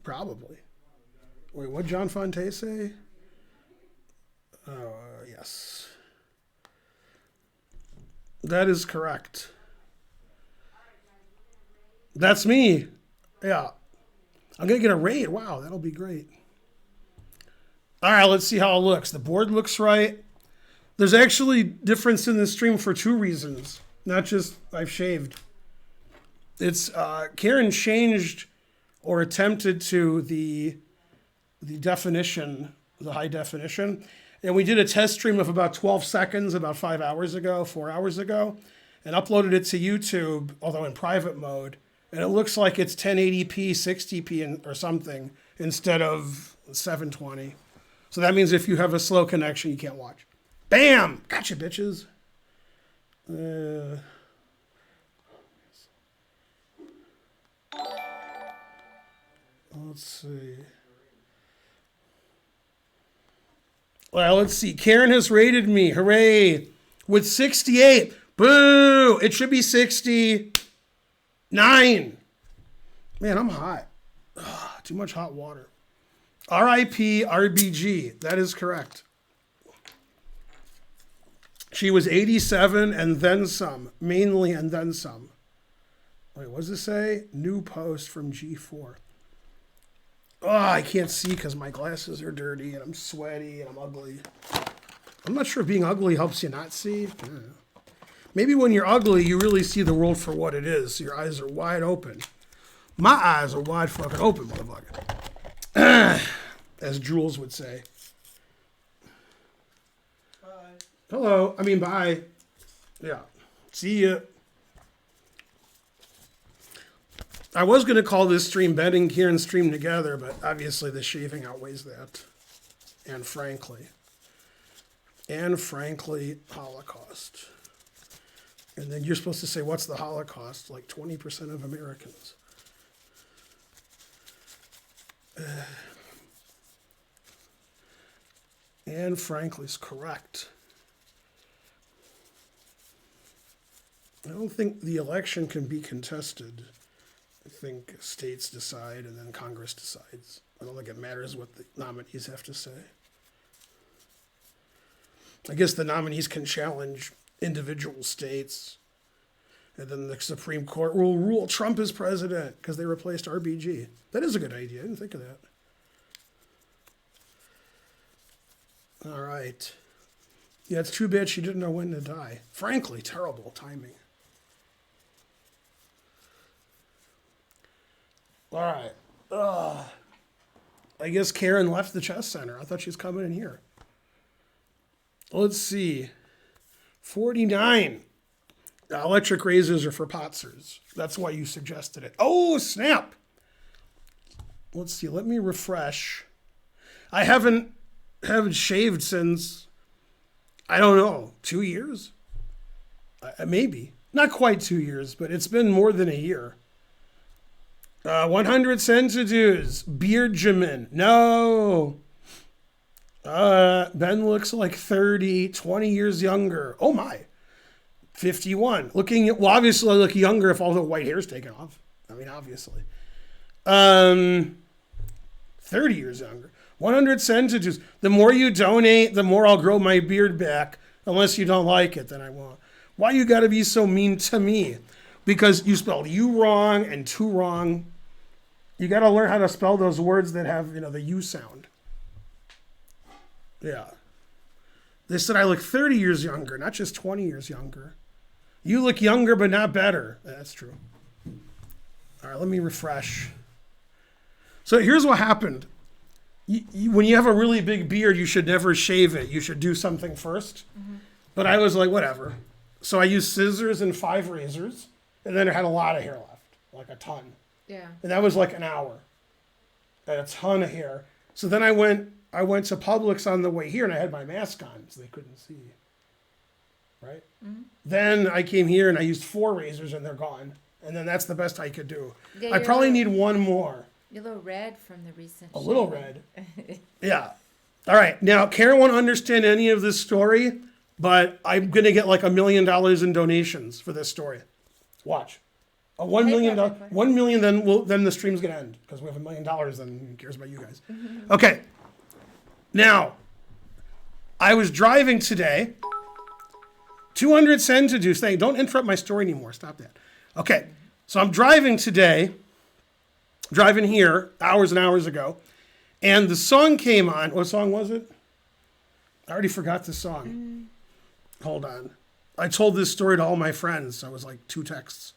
Probably. Wait, what John Fonte say? Yes. That is correct. That's me. Yeah. I'm going to get a raid. Wow, that'll be great. All right, let's see how it looks. The board looks right. There's actually difference in the stream for two reasons. Not just I've shaved. It's Karen changed or attempted to the definition, the high definition. And we did a test stream of about 12 seconds about 4 hours ago, and uploaded it to YouTube, although in private mode. And it looks like it's 1080p, 60p, or something instead of 720. So that means if you have a slow connection, you can't watch. Bam! Gotcha, bitches. Let's see. Well, let's see. Karen has rated me. Hooray. With 68. Boo! It should be 69. Man, I'm hot. Ugh, too much hot water. R.I.P. RBG. That is correct. She was 87 and then some. Mainly and then some. Wait, what does it say? New post from G4. Oh, I can't see because my glasses are dirty and I'm sweaty and I'm ugly. I'm not sure if being ugly helps you not see. Maybe when you're ugly, you really see the world for what it is. Your eyes are wide open. My eyes are wide fucking open, motherfucker. As Jules would say. Bye. Hello. I mean, bye. Yeah. See ya. I was going to call this stream Ben and Kieran's stream together, but obviously the shaving outweighs that. And frankly, Holocaust. And then you're supposed to say, what's the Holocaust? Like 20% of Americans. And frankly's correct. I don't think the election can be contested. I think states decide and then Congress decides. I don't think it matters what the nominees have to say. I guess the nominees can challenge individual states, and then the Supreme Court will rule Trump as president because they replaced RBG. That is a good idea. I didn't think of that. All right. Yeah, it's too bad she didn't know when to die. Frankly, terrible timing. All right. I guess Karen left the chess center. I thought she was coming in here. Let's see. 49. Electric razors are for potsers. That's why you suggested it. Oh, snap. Let's see. Let me refresh. I haven't shaved since, I don't know, 2 years? Maybe. Not quite 2 years, but it's been more than a year. 100 centidues. Beardjamin. No. Ben looks like 30, 20 years younger. Oh my. 51. Well, obviously I look younger if all the white hair's taken off. I mean, obviously. 30 years younger. 100 centidues. The more you donate, the more I'll grow my beard back. Unless you don't like it, then I won't. Why you gotta be so mean to me? Because you spelled you wrong and to wrong. You got to learn how to spell those words that have, the U sound. Yeah. They said I look 30 years younger, not just 20 years younger. You look younger, but not better. That's true. All right, let me refresh. So here's what happened. When you have a really big beard, you should never shave it. You should do something first. Mm-hmm. But I was like, whatever. So I used scissors and 5 razors, and then I had a lot of hair left, like a ton. Yeah. And that was like an hour. And a ton of hair. So then I went to Publix on the way here, and I had my mask on, so they couldn't see. Right? Mm-hmm. Then I came here, and I used 4 razors, and they're gone. And then that's the best I could do. Yeah, I probably need one more. You're a little red from the recent A little red. Yeah. All right. Now, Karen won't understand any of this story, but I'm going to get like $1 million in donations for this story. Watch. A $1 million, perfect. 1 million, then the stream's gonna end because we have $1 million. Then who cares about you guys? Okay. Now, I was driving today. 200 cents to do. Don't interrupt my story anymore. Stop that. Okay. So I'm driving today. Driving here hours and hours ago, and the song came on. What song was it? I already forgot the song. Hold on. I told this story to all my friends. So it was like 2 texts.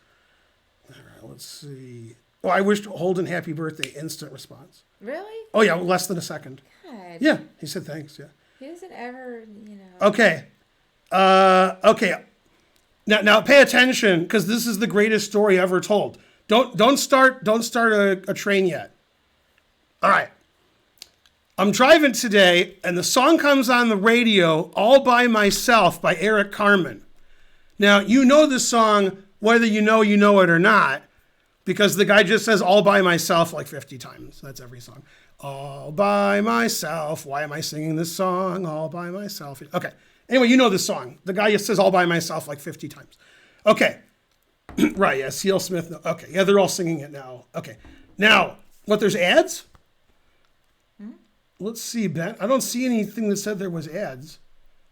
All right, let's see. Oh, I wished Holden happy birthday. Instant response. Really? Oh yeah, less than a second. God. Yeah, he said thanks. Yeah. He doesn't ever, you know. Okay. Okay. Now pay attention because this is the greatest story ever told. Don't start a train yet. All right. I'm driving today, and the song comes on the radio, All By Myself by Eric Carmen. Now, you know the song, whether you know it or not, because the guy just says All By Myself like 50 times. That's every song. All by myself. Why am I singing this song? All by myself. Okay. Anyway, you know the song. The guy just says All By Myself like 50 times. Okay. Right, yeah, C.L. Smith. No. Okay, yeah, they're all singing it now. Okay. Now, there's ads? Let's see, Ben. I don't see anything that said there was ads.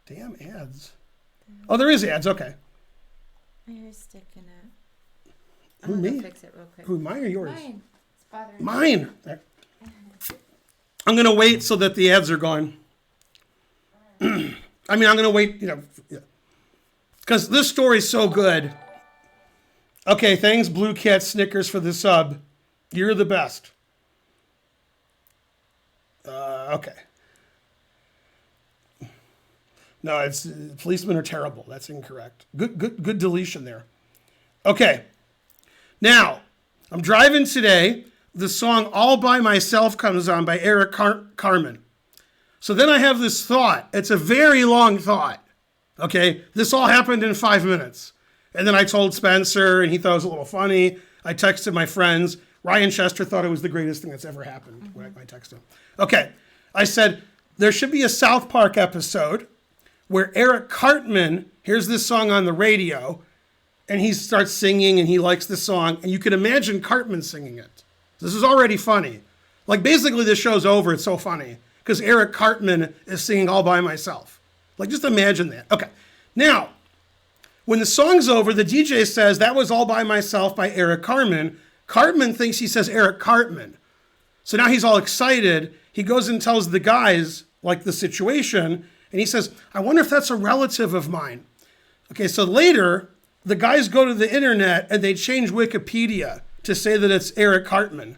Damn ads. Oh, there is ads. Okay. You're sticking it. Who, me? Fix it real quick. Who, mine or yours? Mine. It's bothering me. Mine. I'm going to wait so that the ads are gone. I'm going to wait, because this story's so good. Okay, thanks, Blue Cat Snickers, for the sub. You're the best. Okay. No, it's policemen are terrible. That's incorrect. Good deletion there. Okay. Now, I'm driving today. The song All By Myself comes on by Eric Carmen. So then I have this thought. It's a very long thought. Okay? This all happened in 5 minutes. And then I told Spencer, and he thought it was a little funny. I texted my friends. Ryan Chester thought it was the greatest thing that's ever happened when I texted him. Okay. I said, there should be a South Park episode where Eric Cartman hears this song on the radio, and he starts singing, and he likes the song, and you can imagine Cartman singing it. This is already funny. Like, basically, this show's over. It's so funny because Eric Cartman is singing All By Myself. Like, just imagine that. Okay. Now, when the song's over, the DJ says, that was All By Myself by Eric Cartman. Cartman thinks he says Eric Cartman. So now he's all excited. He goes and tells the guys, like, the situation, and he says, I wonder if that's a relative of mine. Okay, so later, the guys go to the internet and they change Wikipedia to say that it's Eric Cartman.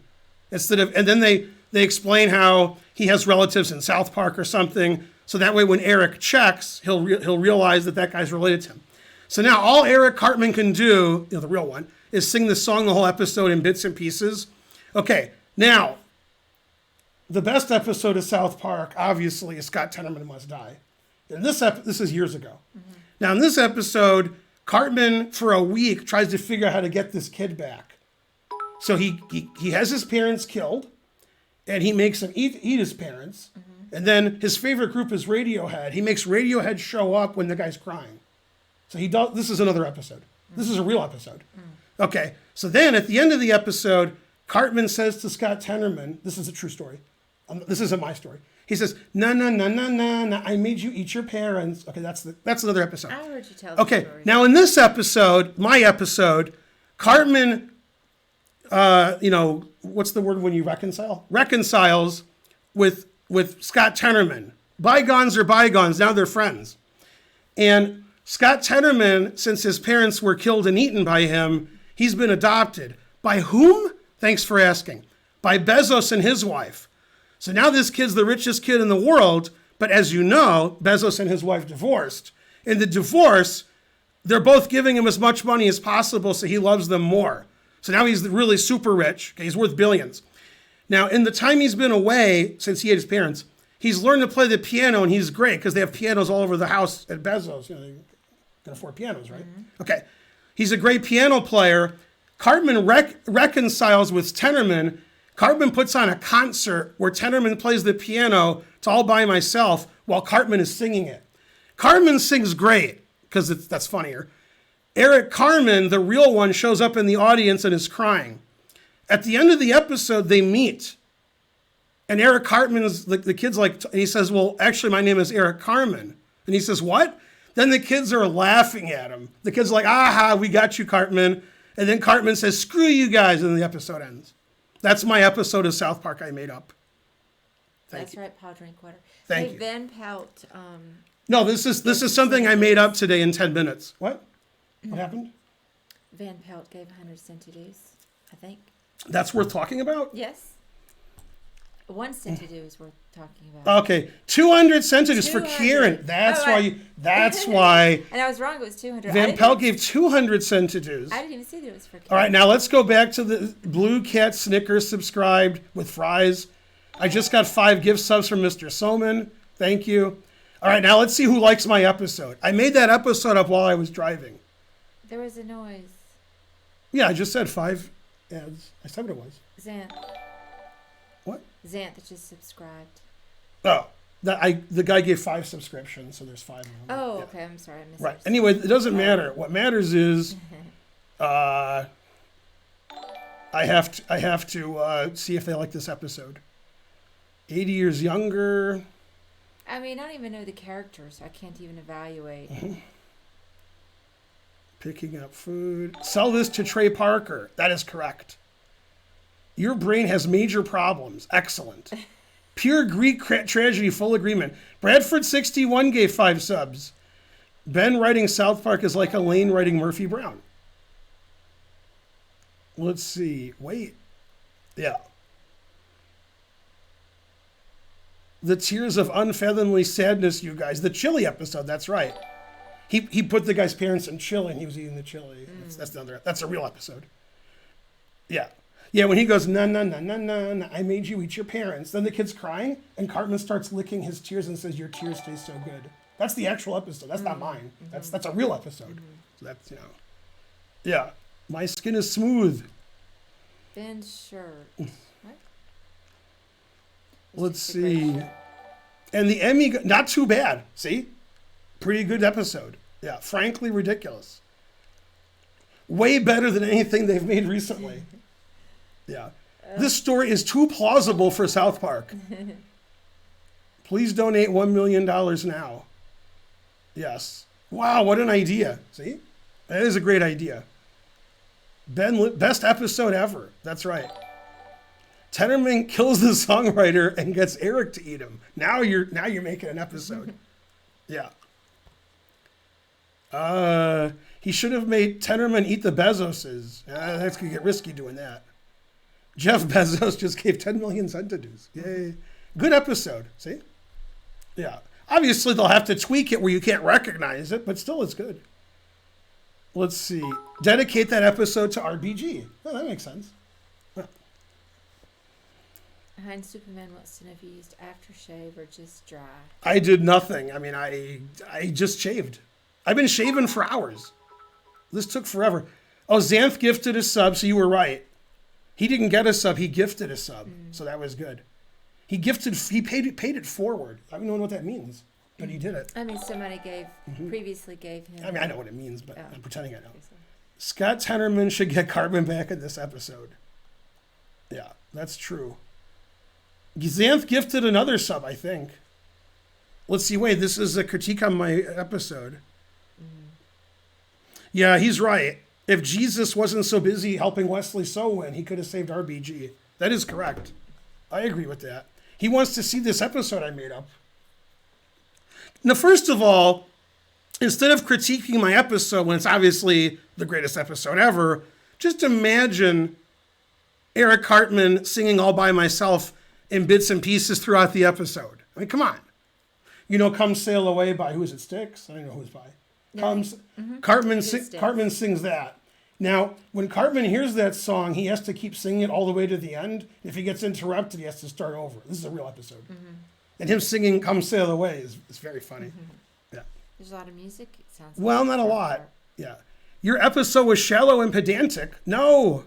And then they explain how he has relatives in South Park or something. So that way when Eric checks, he'll realize that guy's related to him. So now all Eric Cartman can do, the real one, is sing the song the whole episode in bits and pieces. Okay, now, the best episode of South Park, obviously, is Scott Tenorman Must Die. And this is years ago. Mm-hmm. Now, in this episode, Cartman, for a week, tries to figure out how to get this kid back. So he has his parents killed, and he makes them eat his parents. Mm-hmm. And then his favorite group is Radiohead. He makes Radiohead show up when the guy's crying. So this is another episode. Mm-hmm. This is a real episode. Mm-hmm. Okay, so then at the end of the episode, Cartman says to Scott Tenorman, this is a true story. This isn't my story. He says, no, I made you eat your parents. Okay, that's another episode. I heard you tell the Okay, story. now in this episode, my episode, Cartman, what's the word when you reconcile? Reconciles with Scott Tenorman. Bygones are bygones, now they're friends. And Scott Tenorman, since his parents were killed and eaten by him, he's been adopted. By whom? Thanks for asking. By Bezos and his wife. So now this kid's the richest kid in the world, but as you know, Bezos and his wife divorced. In the divorce, they're both giving him as much money as possible, so he loves them more. So now he's really super rich. Okay, he's worth billions. Now, in the time he's been away, since he had his parents, he's learned to play the piano, and he's great, because they have pianos all over the house at Bezos. They can afford pianos, right? Mm-hmm. Okay. He's a great piano player. Cartman reconciles with Tenorman. Cartman puts on a concert where Tenorman plays the piano to All By Myself while Cartman is singing it. Cartman sings great, because that's funnier. Eric Carmen, the real one, shows up in the audience and is crying. At the end of the episode, they meet. And Eric Cartman is the kid's like, and he says, well, actually, my name is Eric Carmen. And he says, what? Then the kids are laughing at him. The kid's like, aha, we got you, Cartman. And then Cartman says, screw you guys. And the episode ends. That's my episode of South Park I made up. That's right, Paul Drinkwater. Thank you. Van Pelt. No, this is something I made up today in 10 minutes. What? What happened? Van Pelt gave 100 cent to dues, I think. That's worth talking about? Yes. 1 cent to do is worth talking about. Okay, 200 centimeters for 200. Kieran. That's why. And I was wrong. It was 200. Van Pelt gave 200 centimeters. I didn't even see that it was for Kieran. All right, now let's go back to the Blue Cat Snickers subscribed with fries. I just got 5 gift subs from Mr. Soman. Thank you. All right, now let's see who likes my episode. I made that episode up while I was driving. There was a noise. Yeah, I just said 5 ads. I said what it was. Zant. What? Zant that just subscribed. Oh, the guy gave 5 subscriptions, so there's 5 of them. Oh, Yeah. okay. I'm sorry. I missed Right. Anyway, it doesn't matter. What matters is I have to see if they like this episode. 80 years younger. I mean, I don't even know the characters, so I can't even evaluate. Picking up food. Sell this to Trey Parker. That is correct. Your brain has major problems. Excellent. Pure Greek tragedy, full agreement. Bradford61 gave 5 subs. Ben writing South Park is like Elaine writing Murphy Brown. Let's see. Wait. Yeah. The Tears of Unfathomly Sadness, you guys. The chili episode, that's right. He put the guy's parents in chili and he was eating the chili. That's a real episode. Yeah. Yeah, when he goes, na, na, na, na, na, na, I made you eat your parents. Then the kid's crying and Cartman starts licking his tears and says, your tears taste so good. That's the actual episode. That's not mine. That's a real episode. So that's, Yeah. My skin is smooth. Ben's shirt. What? Let's see. And the Emmy, not too bad. See? Pretty good episode. Yeah, frankly ridiculous. Way better than anything they've made recently. Yeah. This story is too plausible for South Park. Please donate $1 million now. Yes. Wow, what an idea. See? That is a great idea. Ben, best episode ever. That's right. Tennerman kills the songwriter and gets Eric to eat him. Now you're making an episode. Yeah. He should have made Tennerman eat the Bezoses. That's gonna get risky doing that. Jeff Bezos just gave 10 million centimeters. Yay. Good episode. See? Yeah. Obviously, they'll have to tweak it where you can't recognize it, but still, it's good. Let's see. Dedicate that episode to RBG. Oh, that makes sense. Yeah. Behind Superman wants to know if you used aftershave or just dry. I did nothing. I mean, I just shaved. I've been shaving for hours. This took forever. Oh, Xanth gifted a sub, so you were right. He didn't get a sub. He gifted a sub, so that was good. He paid it forward. I don't know what that means, but he did it. I mean, somebody previously gave him. I mean, I know what it means, but I'm pretending I don't. So. Scott Tennerman should get Cartman back in this episode. Yeah, that's true. Xanth gifted another sub, I think. Let's see. Wait, this is a critique on my episode. Yeah, he's right. If Jesus wasn't so busy helping Wesley So win, he could have saved RBG. That is correct. I agree with that. He wants to see this episode I made up. Now, first of all, instead of critiquing my episode when it's obviously the greatest episode ever, just imagine Eric Cartman singing All By Myself in bits and pieces throughout the episode. I mean, come on. Come Sail Away by, who is it, Styx? I don't know who's by. Cartman sings that. Now, when Cartman hears that song, he has to keep singing it all the way to the end. If he gets interrupted, he has to start over. This is a real episode. And him singing Come Sail Away is very funny. Yeah. There's a lot of music. It sounds well, not a lot. Yeah. Your episode was shallow and pedantic. No.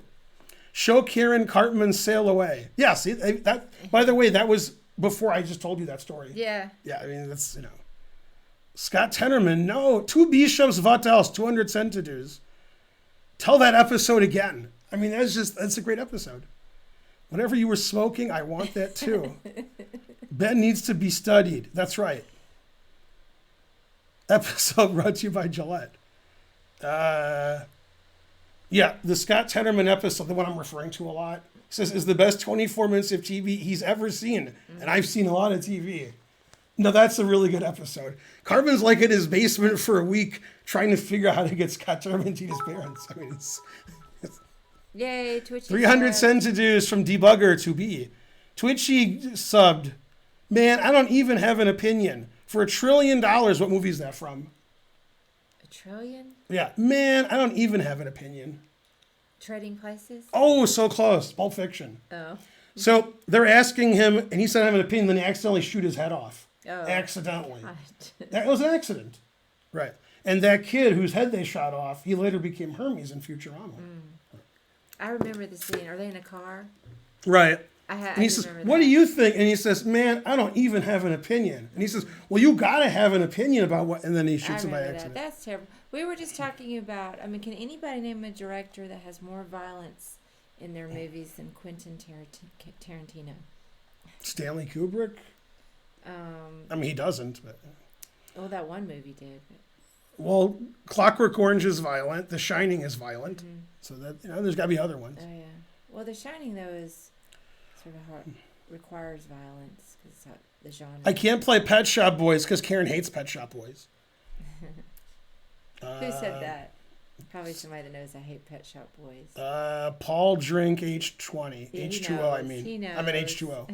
Show Karen Cartman Sail Away. Yeah, see, that. By the way, that was before I just told you that story. Yeah. Yeah, I mean, that's, Scott Tenorman, no. 2 bishops, what else? 200 centidues. Tell that episode again. I mean, that's a great episode. Whatever you were smoking, I want that too. Ben needs to be studied. That's right. Episode brought to you by Gillette. Yeah, the Scott Tenorman episode, the one I'm referring to a lot, says is the best 24 minutes of TV he's ever seen. And I've seen a lot of TV. No, that's a really good episode. Cartman's like in his basement for a week trying to figure out how to get Scott Tenorman to eat his parents. I mean, it's Yay, Twitchy. 300 centidues from Debugger to B. Twitchy subbed. Man, I don't even have an opinion. For $1 trillion, what movie is that from? $1 trillion? Yeah, man, I don't even have an opinion. Trading Places? Oh, so close. Pulp Fiction. Oh. So they're asking him, and he said I have an opinion, then he accidentally shoot his head off. Oh. Accidentally. God. That was an accident. Right. And that kid whose head they shot off, he later became Hermes in Futurama. I remember the scene. Are they in a car? Right. And he says, what do you think? And he says, man, I don't even have an opinion. And he says, well, you got to have an opinion about what, and then he shoots him by accident. That's terrible. We were just talking about, I mean, can anybody name a director that has more violence in their movies than Quentin Tarantino? Stanley Kubrick? I mean, he doesn't. But. Oh, that one movie did. Well, Clockwork Orange is violent. The Shining is violent. Mm-hmm. So that there's got to be other ones. Oh, yeah. Well, The Shining, though, is sort of hard, requires violence because it's the genre. I can't play Pet Shop Boys because Karen hates Pet Shop Boys. Who said that? Probably somebody that knows I hate Pet Shop Boys. Paul Drink H20. Yeah, H2O, I mean. He knows. I'm an H2O.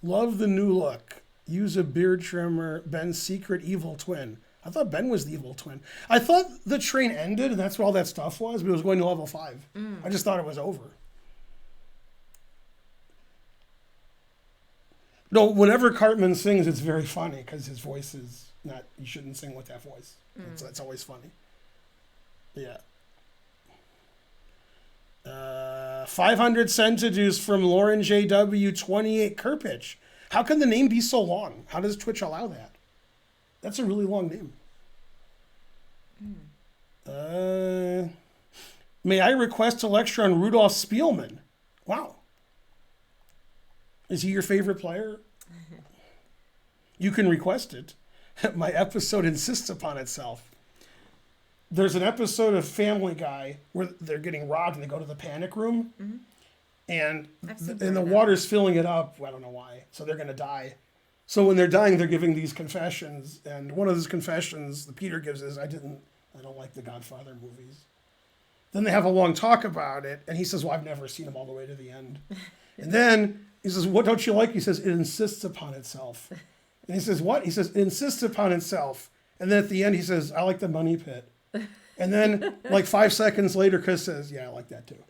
Love the new look. Use a beard trimmer. Ben's secret evil twin. I thought Ben was the evil twin. I thought the train ended and that's where all that stuff was, but it was going to level 5. I just thought it was over. No, whenever Cartman sings, it's very funny because his voice is not, you shouldn't sing with that voice. It's always funny. Yeah. 500 centidues from Lauren JW 28 Kirpich. How can the name be so long? How does Twitch allow that? That's a really long name. May I request a lecture on Rudolph Spielman? Wow. Is he your favorite player? You can request it. My episode insists upon itself. There's an episode of Family Guy where they're getting robbed and they go to the panic room. And the water's filling it up. I don't know why. So they're going to die. So when they're dying, they're giving these confessions. And one of those confessions that Peter gives is, I don't like the Godfather movies. Then they have a long talk about it. And he says, well, I've never seen them all the way to the end. And then he says, what don't you like? He says, it insists upon itself. And he says, what? He says, it insists upon itself. And then at the end, he says, I like the money pit. And then like 5 seconds later, Chris says, yeah, I like that too.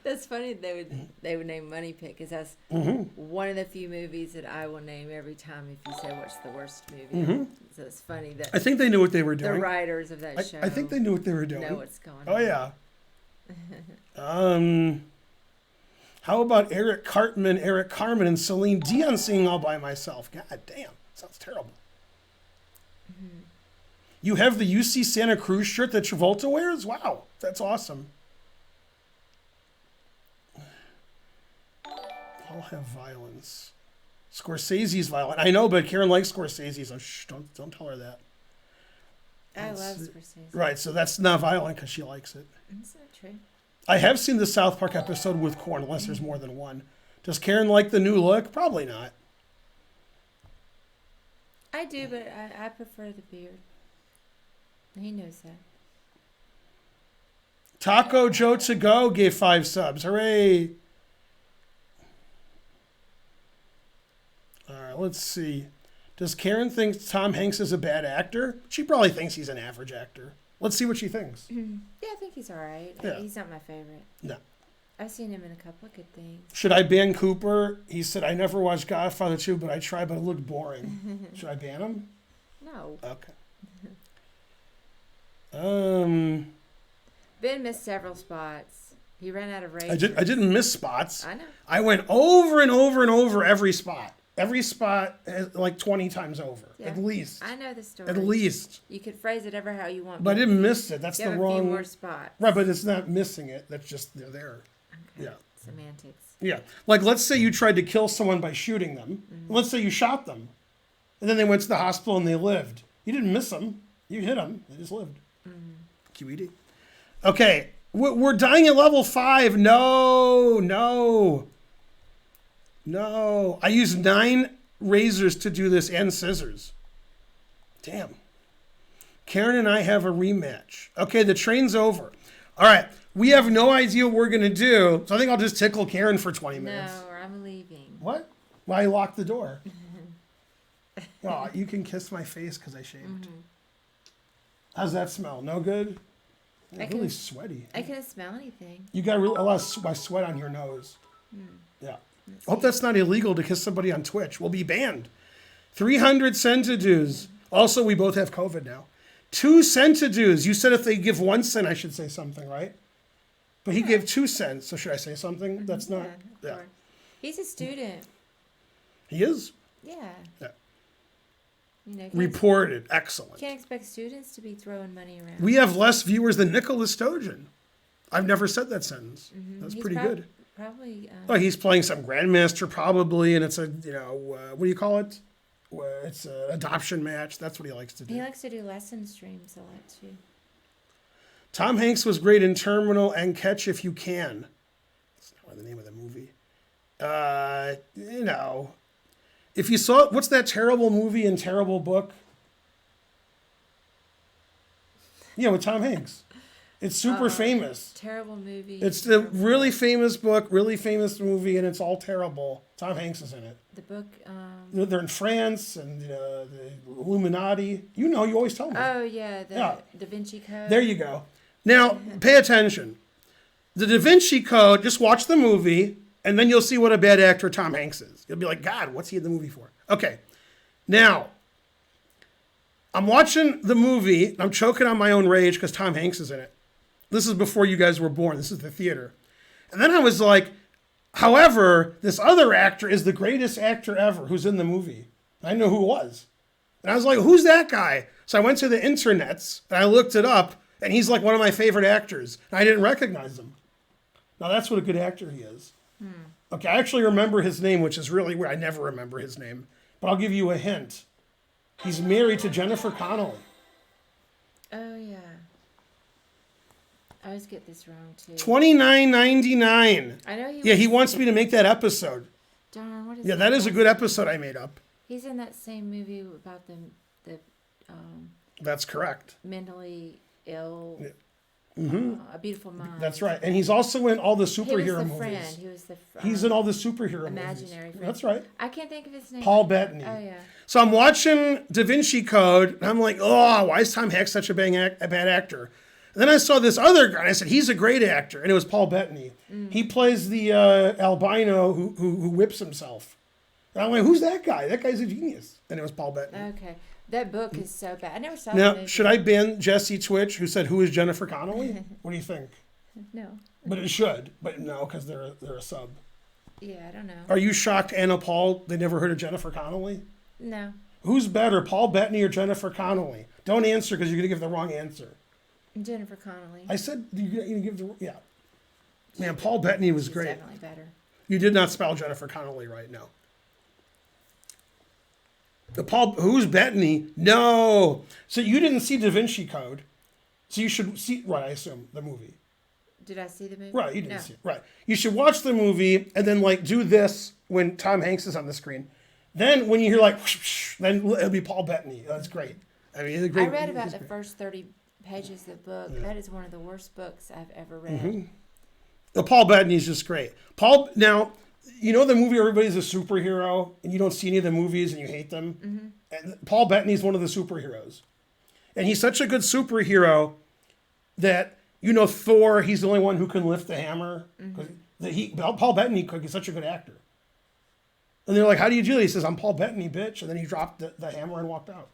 That's funny. They would name Money Pit because that's one of the few movies that I will name every time if you say what's the worst movie. So it's funny that I think they knew what they were doing. The writers of that show. I think they knew what they were doing. Know what's going on. Oh yeah. How about Eric Cartman, Eric Carmen, and Celine Dion singing All By Myself? God damn, sounds terrible. You have the UC Santa Cruz shirt that Travolta wears? Wow, that's awesome. All have violence. Scorsese's violent. I know, but Karen likes Scorsese, so shh, don't tell her that. I love Scorsese. Right, so that's not violent because she likes it. That's not true. I have seen the South Park episode with Korn, unless there's more than one. Does Karen like the new look? Probably not. I do, but I prefer the beard. He knows that. Taco Joe To Go gave 5 subs. Hooray! All right, let's see. Does Karen think Tom Hanks is a bad actor? She probably thinks he's an average actor. Let's see what she thinks. Yeah, I think he's all right. Yeah. He's not my favorite. No. I've seen him in a couple of good things. Should I ban Cooper? He said, I never watched Godfather 2, but I tried, but it looked boring. Should I ban him? No. Okay. Ben missed several spots. He ran out of rage. I didn't miss spots. I know. I went over and over and over every spot. Every spot like 20 times over, Yeah. at least. I know the story. At least. You could phrase it ever how you want. But I didn't miss it. That's you the have wrong. a few more spots. Right, but it's not missing it. That's just they're there. Okay. Yeah. Semantics. Yeah. Like, let's say you tried to kill someone by shooting them. Let's say you shot them. And then they went to the hospital and they lived. You didn't miss them. You hit them. They just lived. QED. Okay. We're dying at level 5. No. I used 9 razors to do this and scissors. Damn. Karen and I have a rematch. Okay, the train's over. All right. We have no idea what we're going to do, so I think I'll just tickle Karen for 20 minutes. No, or I'm leaving. What? Why lock the door? Oh, you can kiss my face because I shaved. How's that smell? No good? It's really sweaty. I couldn't smell anything. You got a lot of sweat on your nose. Yeah. Hope that's not illegal to kiss somebody on Twitch. We'll be banned. 300 centidues. Also, we both have COVID now. 2 centidues. You said if they give 1 cent, I should say something, right? But he gave 2 cents, so should I say something? That's not. Yeah. He's a student. He is? Yeah. Yeah. You know, Reported. Excellent. Can't expect students to be throwing money around. We have less viewers than Nicholas Sturgeon. I've never said that sentence. That's pretty good. Probably. Oh, he's playing some grandmaster probably, and it's a what do you call it? It's an adoption match. That's what he likes to do. He likes to do lesson streams a lot too. Tom Hanks was great in Terminal and Catch If You Can. That's not the name of the movie. If you saw, what's that terrible movie and terrible book? Yeah, with Tom Hanks. It's super famous. Terrible movie. It's a really famous book, really famous movie, and it's all terrible. Tom Hanks is in it. The book. They're in France and the Illuminati. You always tell me. Oh yeah, Da Vinci Code. There you go. Now, pay attention. The Da Vinci Code, just watch the movie, and then you'll see what a bad actor Tom Hanks is. You'll be like, God, what's he in the movie for? Okay. Now, I'm watching the movie. I'm choking on my own rage because Tom Hanks is in it. This is before you guys were born. This is the theater. And then I was like, however, this other actor is the greatest actor ever who's in the movie. I know who it was. And I was like, who's that guy? So I went to the internets and I looked it up, and he's like one of my favorite actors. And I didn't recognize him. Now that's what a good actor he is. Okay, I actually remember his name, which is really weird. I never remember his name. But I'll give you a hint. He's married to Jennifer Connelly. Oh yeah. I always get this wrong too. $29.99. I know you. Yeah, he wants me to make that episode. Darn, what is Yeah, that is a good episode I made up. He's in that same movie about the That's correct. mentally ill. Yeah. A Beautiful Mind. That's right. And he's also in all the He was superhero the movies. friend. He was the He's in all the superhero imaginary movies. friend. That's right. I can't think of his name. Paul Bettany. Oh yeah. So I'm watching Da Vinci Code, and I'm like, oh, why is Tom Hanks such a bad actor? And then I saw this other guy, and I said, he's a great actor. And it was Paul Bettany. He plays the albino who whips himself. And I'm like, who's that guy? That guy's a genius. And it was Paul Bettany. Okay. That book is so bad. I never saw Now, the movie. should I ban Jesse Twitch, who said, who is Jennifer Connelly? What do you think? No. But it should. But no, because they're a sub. Yeah, I don't know. Are you shocked, Anna Paul, they never heard of Jennifer Connelly? No. Who's better, Paul Bettany or Jennifer Connelly? Don't answer because you're going to give the wrong answer. Jennifer Connelly. I said you're going to give the... Yeah. Man, Paul Bettany was She's great. definitely better. You did not spell Jennifer Connelly right now. Who's Bettany? No. So you didn't see Da Vinci Code. So you should see, right, I assume, the movie. Did I see the movie? Right, you didn't see it. Right. You should watch the movie and then do this when Tom Hanks is on the screen. Then when you hear whoosh, then it'll be Paul Bettany. That's great. I mean, it's a great. I read about the first 30 pages of the book. Yeah. That is one of the worst books I've ever read. The Paul Bettany is just great. Now, you know the movie everybody's a superhero and you don't see any of the movies and you hate them? And Paul Bettany is one of the superheroes. And he's such a good superhero that, Thor, he's the only one who can lift the hammer. Paul Bettany, he's such a good actor. And they're like, how do you do that? He says, I'm Paul Bettany, bitch. And then he dropped the hammer and walked out.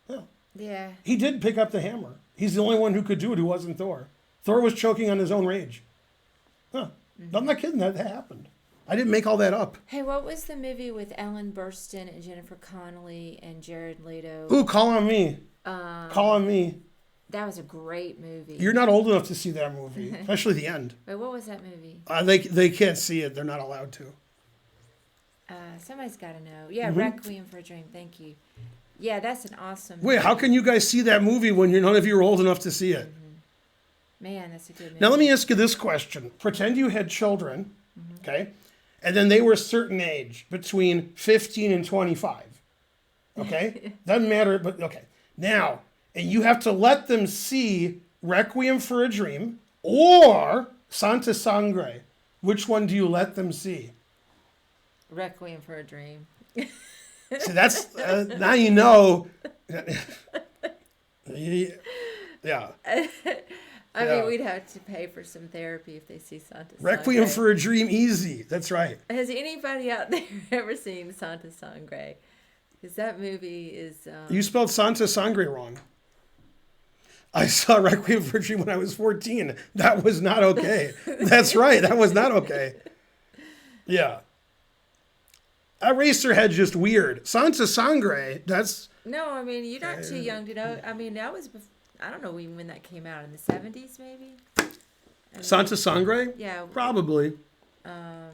Yeah. Yeah. He did pick up the hammer. He's the only one who could do it who wasn't Thor. Thor was choking on his own rage. Huh. I'm not kidding. That happened. I didn't make all that up. Hey, what was the movie with Ellen Burstyn and Jennifer Connelly and Jared Leto? Ooh, Call on Me. Call on Me. That was a great movie. You're not old enough to see that movie, especially the end. Wait, what was that movie? They can't see it. They're not allowed to. Somebody's got to know. Yeah, Requiem for a Dream. Thank you. Yeah, that's an awesome movie. Wait, how can you guys see that movie when none of you are old enough to see it? Man, that's a good movie. Now, let me ask you this question. Pretend you had children, okay? And then they were a certain age, between 15 and 25. Okay? Doesn't matter, but okay. Now, and you have to let them see Requiem for a Dream or Santa Sangre. Which one do you let them see? Requiem for a Dream. So that's, now you know. Yeah. I mean, we'd have to pay for some therapy if they see Santa Sangre. Requiem for a Dream, easy. That's right. Has anybody out there ever seen Santa Sangre? Because that movie is... You spelled Santa Sangre wrong. I saw Requiem for a Dream when I was 14. That was not okay. That's right. That was not okay. Yeah. Eraserhead's just weird. Santa Sangre, that's... No, I mean, you're not too young to know. I mean, that was... I don't know even when that came out. In the 70s, maybe? Santa Sangre? Yeah. Probably. Yeah.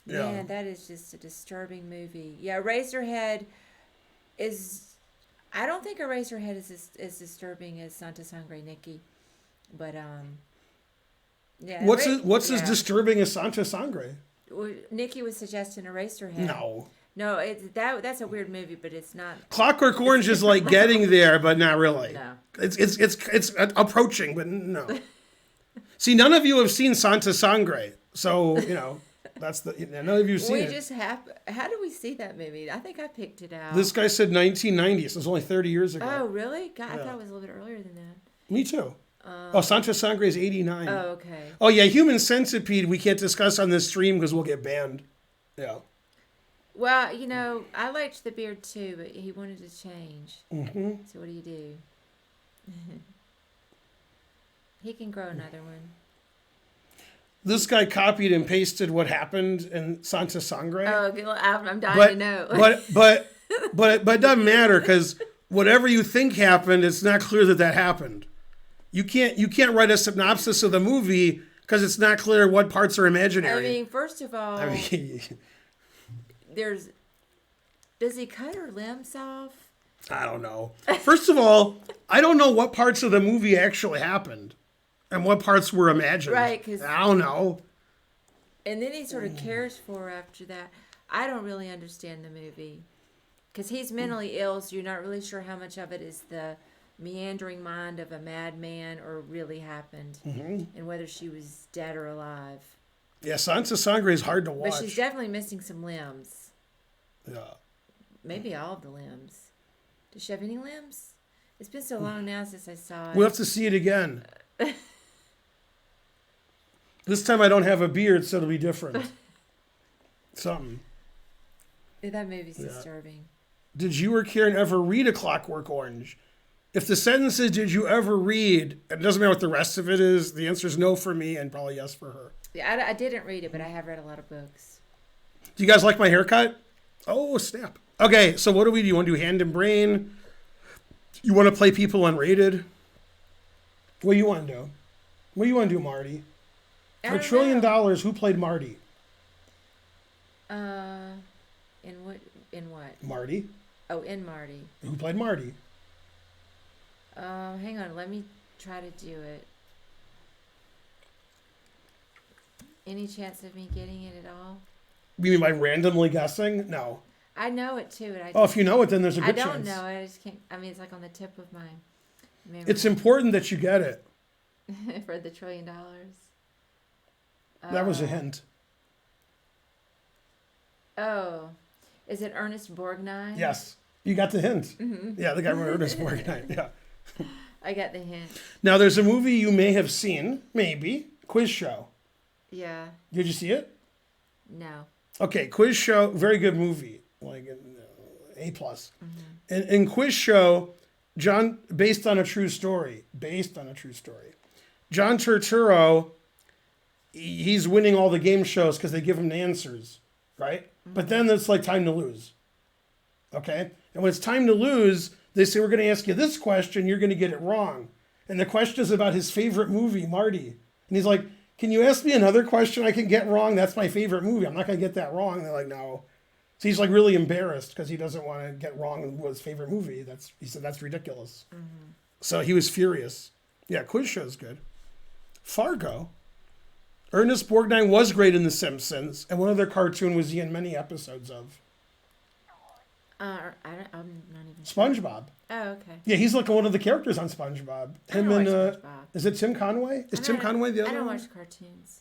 Yeah. Man, that is just a disturbing movie. Yeah, Eraserhead is... I don't think Eraserhead is as disturbing as Santa Sangre, Nikki. But, yeah. What's as disturbing as Santa Sangre? Well, Nikki was suggesting Eraserhead. No. No, that's a weird movie, but it's not. Clockwork Orange is like getting there, but not really. No. It's approaching, but no. See, none of you have seen Santa Sangre, so that's none of you have seen it. How did we see that movie? I think I picked it out. This guy said 1990, so it was only 30 years ago. Oh, really? God, I thought it was a little bit earlier than that. Me too. Santa Sangre is 89. Oh, okay. Oh yeah, Human Centipede we can't discuss on this stream because we'll get banned. Yeah. Well, I liked the beard too, but he wanted to change. Mm-hmm. So what do you do? He can grow another one. This guy copied and pasted what happened in Santa Sangre. Oh, I'm dying to know. but it doesn't matter because whatever you think happened, it's not clear that happened. You can't write a synopsis of the movie because it's not clear what parts are imaginary. I mean, first of all, does he cut her limbs off? I don't know. First of all, I don't know what parts of the movie actually happened and what parts were imagined. Right, because I don't know. And then he sort of cares for her after that. I don't really understand the movie because he's mentally ill, so you're not really sure how much of it is the meandering mind of a madman or really happened, and whether she was dead or alive. Yeah, Santa Sangre is hard to watch. But she's definitely missing some limbs. Yeah. Maybe all of the limbs. Does she have any limbs? It's been so long now since I saw it. We'll have to see it again. This time I don't have a beard, so it'll be different. Something. Yeah, that movie's disturbing. Did you or Karen ever read A Clockwork Orange? If the sentence is, did you ever read, it doesn't matter what the rest of it is, the answer is no for me and probably yes for her. Yeah, I didn't read it, but I have read a lot of books. Do you guys like my haircut? Oh, snap. Okay, so what do we do? You want to do hand and brain? You want to play people unrated? What do you want to do? What do you want to do, Marty? For $1 trillion, who played Marty? In what? Marty. Oh, in Marty. Who played Marty? Hang on, let me try to do it. Any chance of me getting it at all? You mean by randomly guessing? No. I know it too. If you know it, then there's a good chance. I don't know. I just can't. I mean, it's like on the tip of my memory. It's important that you get it. For the $1 trillion. That was a hint. Oh, is it Ernest Borgnine? Yes, you got the hint. Mm-hmm. Yeah, the guy wrote Ernest Borgnine. Yeah. I got the hint. Now, there's a movie you may have seen, maybe, Quiz Show. Yeah. Did you see it? No. Okay, Quiz Show, very good movie, like A+. Mm-hmm. In Quiz Show, based on a true story, John Turturro he's winning all the game shows because they give him the answers, right? But then it's like time to lose. Okay? And when it's time to lose, they say, we're going to ask you this question, you're going to get it wrong. And the question is about his favorite movie, Marty. And he's like, can you ask me another question I can get wrong? That's my favorite movie. I'm not going to get that wrong. And they're like, no. So he's like really embarrassed because he doesn't want to get wrong his favorite movie. He said, that's ridiculous. Mm-hmm. So he was furious. Yeah, quiz show's good. Fargo. Ernest Borgnine was great in The Simpsons, and one other cartoon was he in many episodes of. I'm not even. SpongeBob. Oh, okay. Yeah, he's like one of the characters on SpongeBob. Him and SpongeBob. Is it Tim Conway? Is Tim Conway the other one? I don't watch cartoons.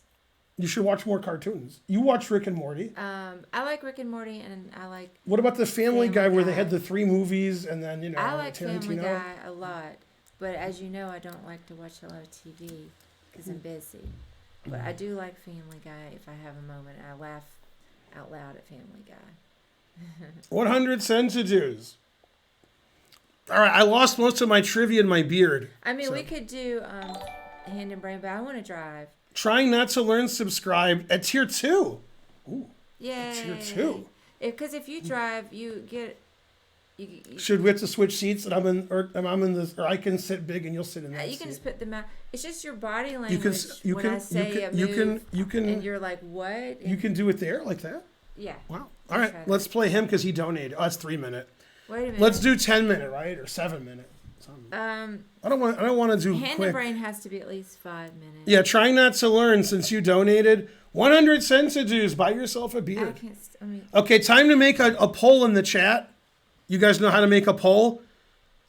You should watch more cartoons. You watch Rick and Morty. I like Rick and Morty, and I like. What about the Family Guy where they had the 3 movies and then I like Tarantino? Family Guy a lot, but as you know, I don't like to watch a lot of TV because I'm busy. But I do like Family Guy if I have a moment. I laugh out loud at Family Guy. 100 Sensitus. All right, I lost most of my trivia in my beard. I mean, we could do Hand and Brain, but I want to drive. Trying Not to Learn, subscribe at tier 2. Ooh. Yay. Tier 2. Because if you drive, you get. You Should we have to switch seats and I'm in this, or I can sit big and you'll sit in that You seat. can just put them out. It's just your body language you when can, I say you can, and you're like, what? And you can do it there like that? Yeah. Wow. All right, let's play him because he donated. Oh, it's 3 minute. Wait a minute. Let's do 10 minute, right? Or 7 minute. I don't want to do Hand quick. and Brain has to be at least 5 minutes. Yeah, Trying Not to Learn, since you donated 100 Sensitus, buy yourself a I beard. can't. I mean, Okay, time to make a poll in the chat. You guys know how to make a poll?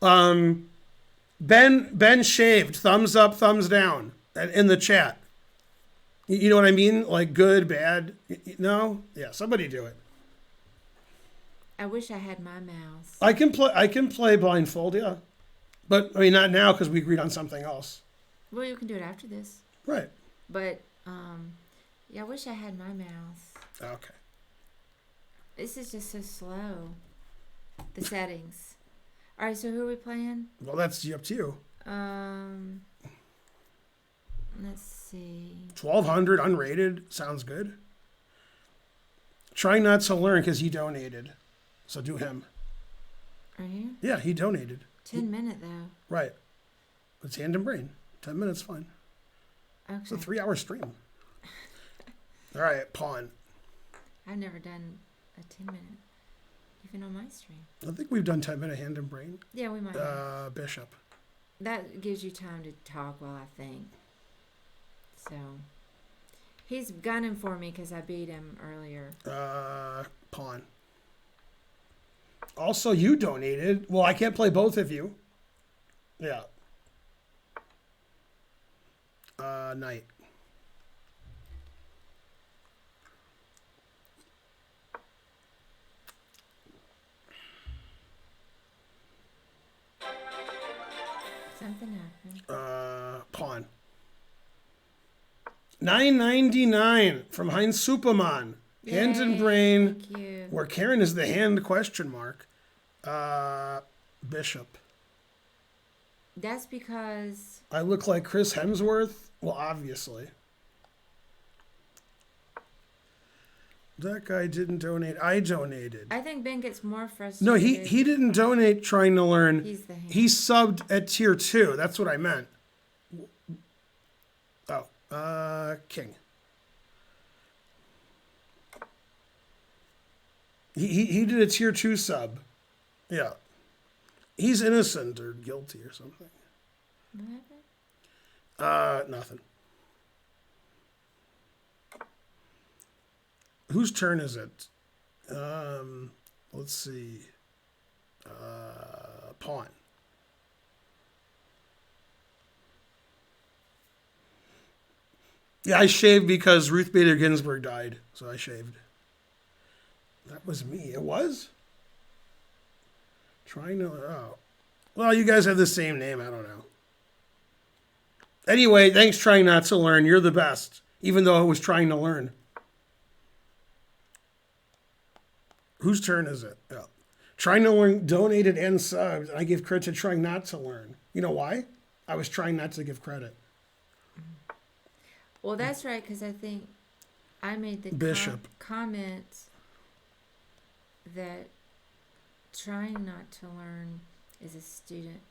Ben shaved. Thumbs up, thumbs down in the chat. You know what I mean? Like good, bad. No? Yeah, somebody do it. I wish I had my mouse. I can play blindfold, yeah. But I mean not now because we agreed on something else. Well, you can do it after this. Right. But yeah, I wish I had my mouse. Okay. This is just so slow. The settings. All right, so who are we playing? Well, that's up to you. Let's see. 1,200 unrated. Sounds good. Trying Not to Learn because he donated. So do him. Are you? Yeah, he donated. 10 minute though. Right. It's Hand and Brain. 10 minutes, fine. Okay. It's a 3-hour stream. All right, Pawn. I've never done a 10 minute, even on my stream. I think we've done 10 minute Hand and Brain. Yeah, we might. Bishop. That gives you time to talk while I think. So, he's gunning for me because I beat him earlier. Pawn. Also, you donated. Well, I can't play both of you. Yeah. Knight. Something happened. Pawn. $9.99 from Heinz Superman. Hand and Brain. Thank you. Where Karen is the hand question mark. Bishop. That's because I look like Chris Hemsworth? Well, obviously. That guy didn't donate. I donated. I think Ben gets more frustrated. No, he didn't donate Trying to Learn. He's the hand. He subbed at tier 2. That's what I meant. Oh, King. He did a tier 2 sub. Yeah. He's innocent or guilty or something. What happened? Nothing. Whose turn is it? Let's see. Pawn. Yeah, I shaved because Ruth Bader Ginsburg died, so I shaved. That was me. It was? Trying to... Oh. Well, you guys have the same name. I don't know. Anyway, thanks Trying Not to Learn. You're the best, even though I was trying to learn. Whose turn is it? Oh. Trying to Learn donated and subbed. I give credit to Trying Not to Learn. You know why? I was trying not to give credit. Well, that's right, because I think I made the Bishop. comment that trying not to learn is a student.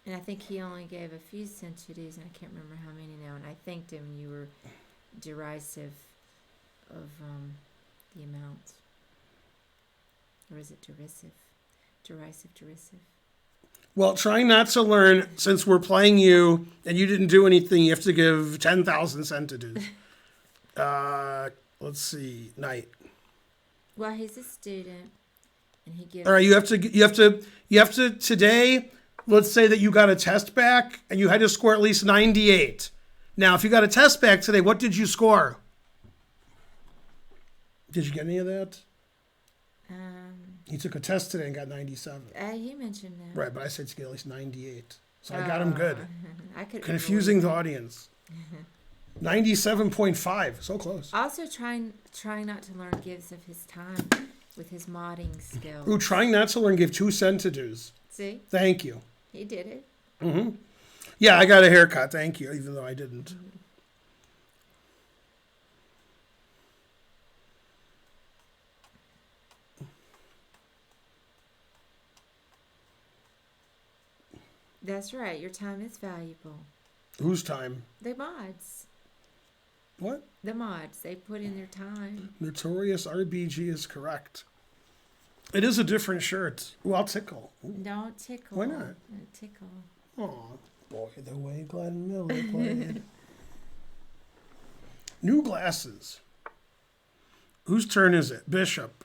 And I think he only gave a few centuries, and I can't remember how many now. And I thanked him, and you were derisive of the amount. Or is it derisive? Derisive. Well, trying not to learn, since we're playing you and you didn't do anything, you have to give 10,000 sentences. Let's see, Knight. Well, he's a student, and he gives. All right, you have to today. Let's say that you got a test back and you had to score at least 98. Now, if you got a test back today, what did you score? Did you get any of that? He took a test today and got 97. He mentioned that. Right, but I said to get at least 98. So I got him good. I could Confusing the audience. 97.5, so close. Also, trying not to learn gives of his time with his modding skills. Ooh, trying not to learn give 2 sentences. See? Thank you. He did it. Mm-hmm. Yeah, I got a haircut. Thank you, even though I didn't. Mm-hmm. That's right. Your time is valuable. Whose time? The mods. What? The mods. They put in their time. Notorious RBG is correct. It is a different shirt. Ooh, I'll tickle. Ooh. Don't tickle. Why not? Don't tickle. Aw, boy, the way Glenn Miller played. New glasses. Whose turn is it? Bishop.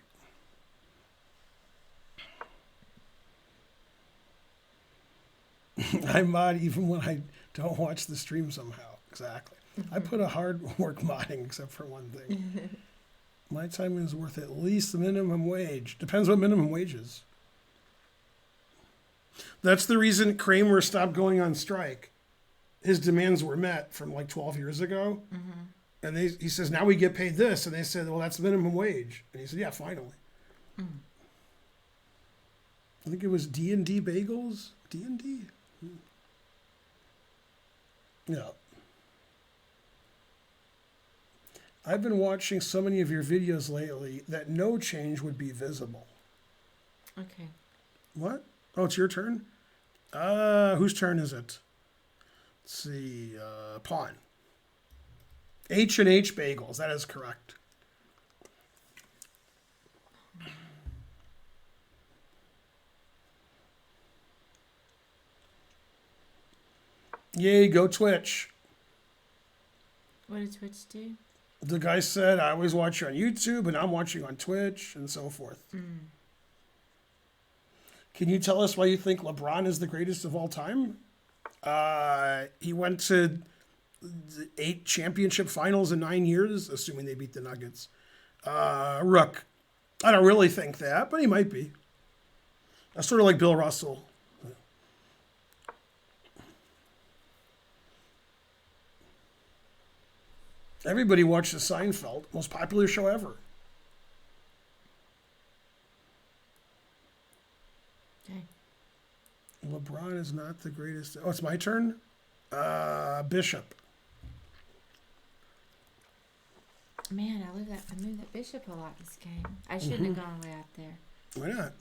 I mod even when I don't watch the stream somehow. Exactly. I put a hard work modding except for one thing. My time is worth at least the minimum wage. Depends what minimum wage is. That's the reason Kramer stopped going on strike. His demands were met from like 12 years ago. Mm-hmm. And he says, now we get paid this. And they said, well, that's minimum wage. And he said, yeah, finally. Mm. I think it was D&D Bagels. D&D? Yeah. I've been watching so many of your videos lately that no change would be visible. Okay. What? Oh, it's your turn? Whose turn is it? Let's see. Pawn. H&H Bagels. That is correct. Yay, go Twitch. What did Twitch do? The guy said, I always watch you on YouTube, and I'm watching on Twitch, and so forth. Mm. Can you tell us why you think LeBron is the greatest of all time? He went to 8 championship finals in 9 years, assuming they beat the Nuggets. Rook. I don't really think that, but he might be. That's sort of like Bill Russell. Everybody watches Seinfeld, most popular show ever. Okay. LeBron is not the greatest. Oh, it's my turn? Bishop. Man, I moved that bishop a lot this game. I shouldn't have gone way out there. Why not?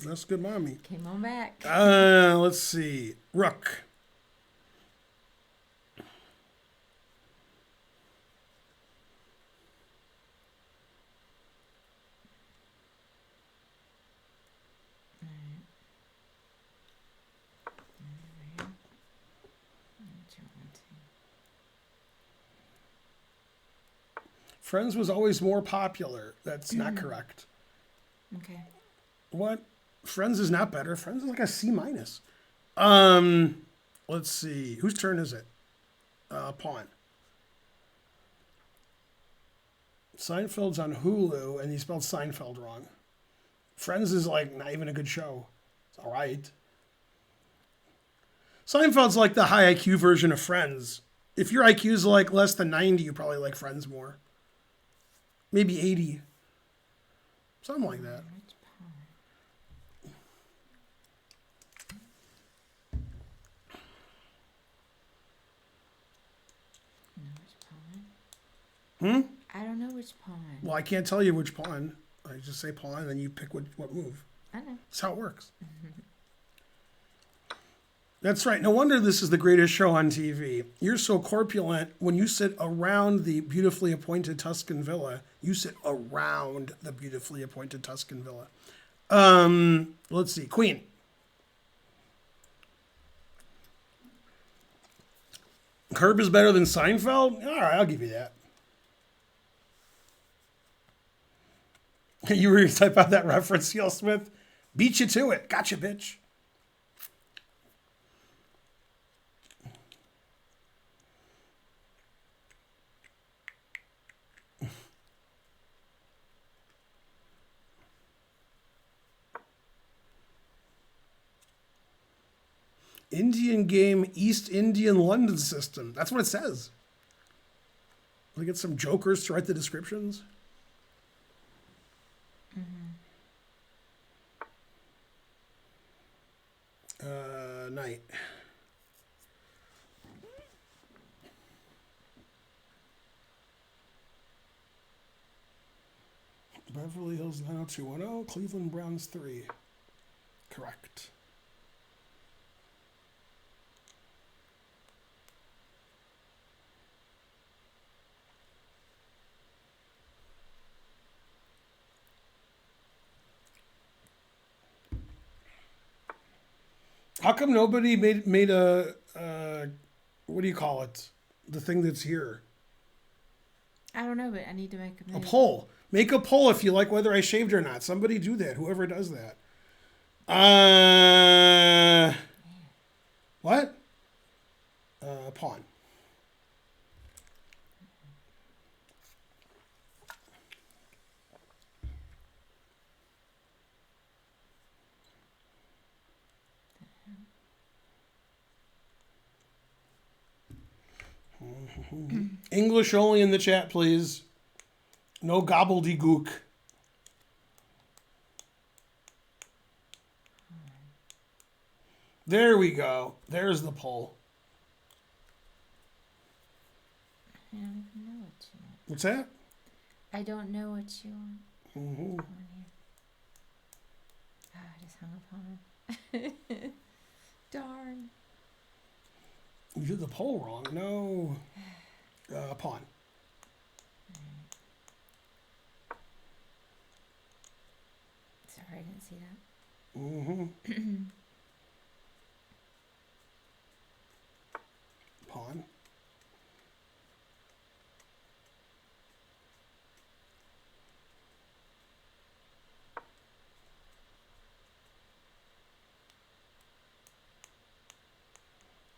That's good, mommy. Came on back. Let's see. Rook. Friends was always more popular. That's not correct. Okay. What? Friends is not better. Friends is like a C-. Let's see. Whose turn is it? Pawn. Seinfeld's on Hulu, and he spelled Seinfeld wrong. Friends is like not even a good show. It's all right. Seinfeld's like the high IQ version of Friends. If your IQ is like less than 90, you probably like Friends more. Maybe 80. Something like that. I don't know which pawn. Well, I can't tell you which pawn. I just say pawn, and then you pick what move. I know. That's how it works. That's right. No wonder this is the greatest show on TV. You're so corpulent. When you sit around the beautifully appointed Tuscan villa, you sit around the beautifully appointed Tuscan villa. Let's see. Queen. Herb is better than Seinfeld? All right, I'll give you that. You were going to type out that reference, C.L. Smith? Beat you to it. Gotcha, bitch. Indian game, East Indian London system. That's what it says. Will I get some jokers to write the descriptions? Night. Beverly Hills 90210, Cleveland Browns 3. Correct. How come nobody made a what do you call it? The thing that's here. I don't know, but I need to make a A move. poll. Make a poll if you like whether I shaved or not. Somebody do that. Whoever does that. What? Pawn. English only in the chat, please. No gobbledygook. There we go. There's the poll. I don't even know what you want. What's that? I don't know what you want. Mm-hmm. Come on here. I just hung up on him. Darn. You did the poll wrong. No. Pawn. Sorry, I didn't see that. Mm-hmm. Pawn.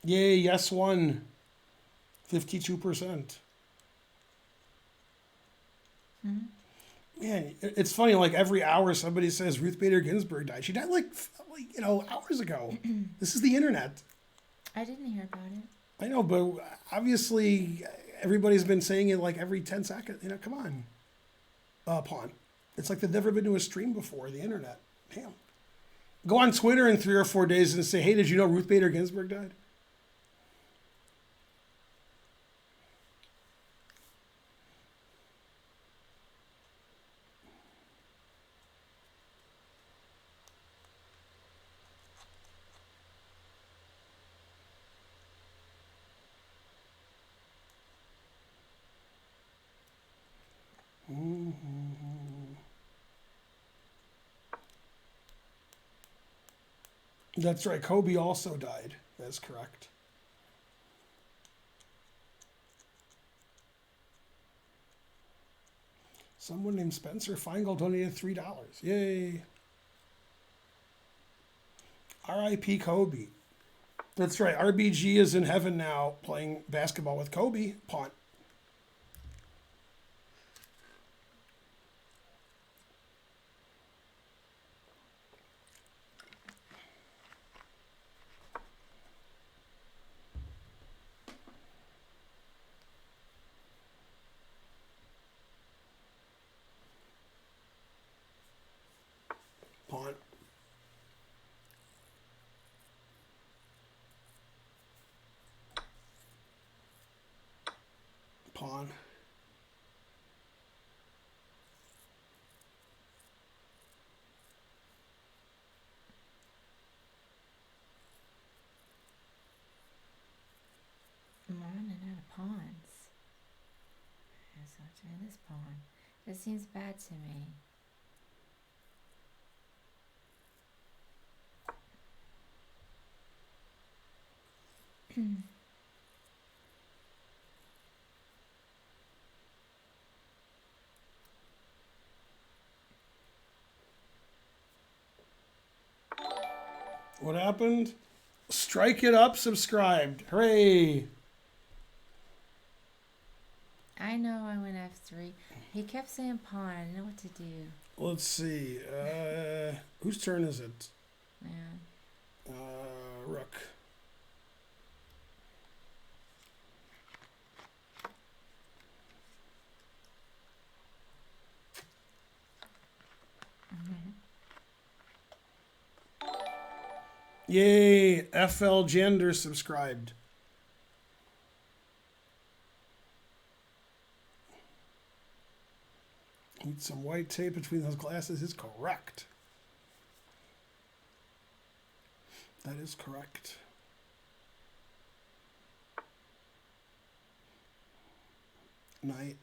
Yay, yes one. 52%. Man, it's funny, like every hour somebody says Ruth Bader Ginsburg died. She died like hours ago. This is the internet. I didn't hear about it. I know, but obviously everybody's been saying it like every 10 seconds. Come on. Pawn. It's like they've never been to a stream before, the internet. Damn. Go on Twitter in 3 or 4 days and say, hey, did you know Ruth Bader Ginsburg died? That's right. Kobe also died. That's correct. Someone named Spencer Feingold donated $3. Yay. R.I.P. Kobe. That's right. RBG is in heaven now playing basketball with Kobe. Pawn. Pawn. Pawn. Try this pawn. This seems bad to me. What happened? Strike it up, subscribed. Hooray! I know I went f3. He kept saying pawn. I didn't know what to do. Let's see. Whose turn is it? Yeah. Rook. Yay! FL Gender subscribed. Need some white tape between those glasses is correct. That is correct. Knight.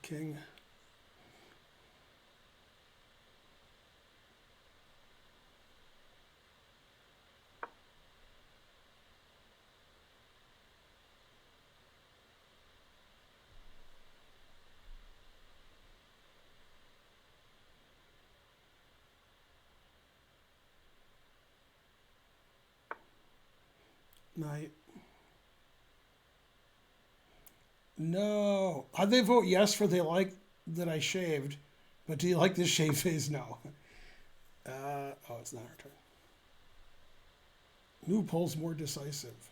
King. Knight. No. How'd they vote yes for they like that I shaved? But do you like this shave phase? No. Oh, it's not her turn. New poll's more decisive.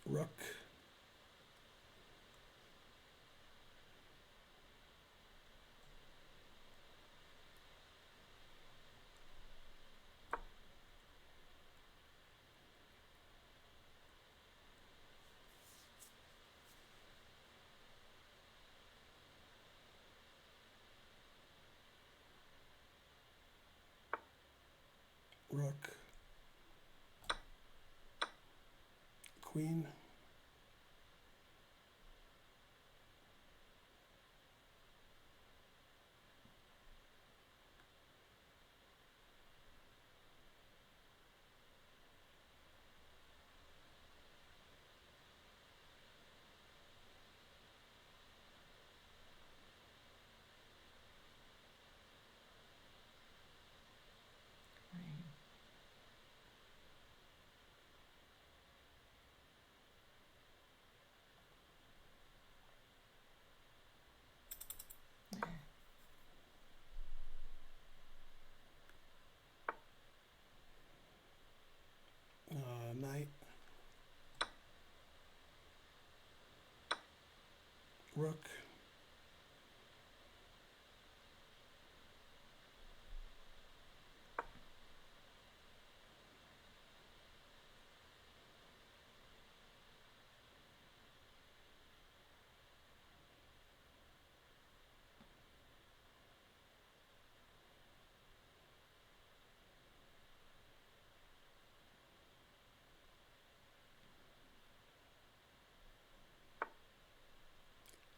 Rook. Rook. Queen. Knight. Rook.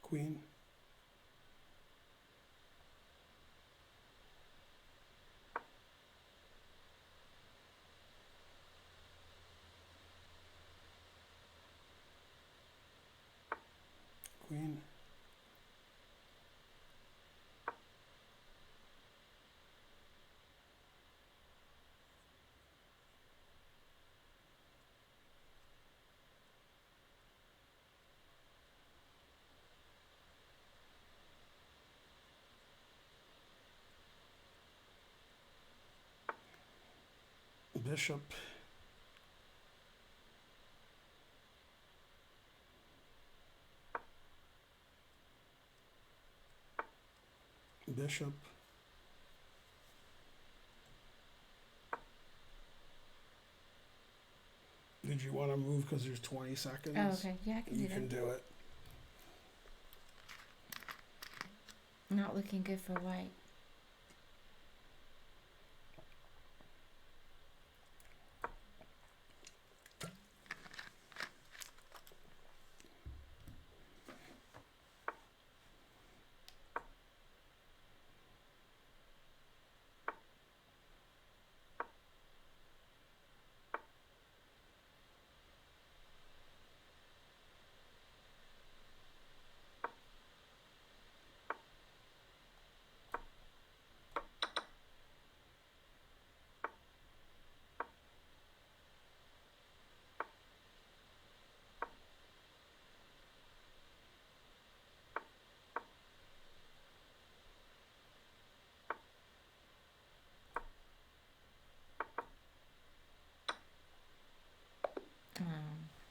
Queen. Queen. Bishop. Bishop. did you want to move because there's 20 seconds? Oh, okay. Yeah, I can You do can that. do it. Not looking good for white.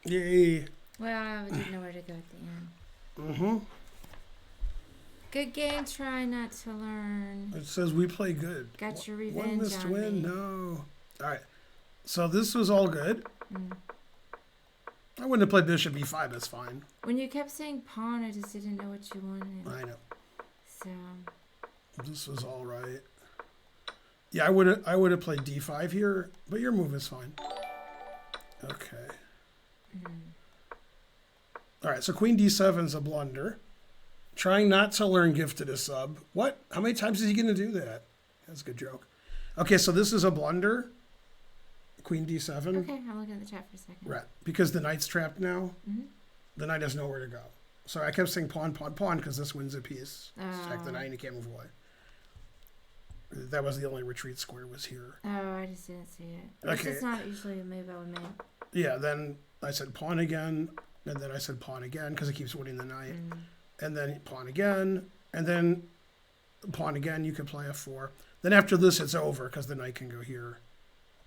Yay. Well, I didn't know where to go at the end. Mm-hmm. Good game, try not to learn. It says we play good. Got your One revenge missed on win? me. No. All right. So this was all good. Mm. I wouldn't have played bishop e5. That's fine. When you kept saying pawn, I just didn't know what you wanted. I know. So, This was all right. Yeah, I would have played d5 here, but your move is fine. Okay. All right, so queen d7 is a blunder. Trying not to learn gifted a sub. What? How many times is he going to do that? That's a good joke. Okay, so this is a blunder. Queen d7. okay, I'm looking at the chat for a second. Right, because the knight's trapped now. Mm-hmm. The knight has nowhere to go. So I kept saying pawn, pawn, pawn, because this wins a piece. Sack the knight and he can't move away. That was the only retreat square was here. Oh, I just didn't see it. Okay. It's not usually a move I would make. Yeah, then I said pawn again, and then I said pawn again, because it keeps winning the knight. And then pawn again, and then pawn again, you could play f4. Then after this, it's over, because the knight can go here.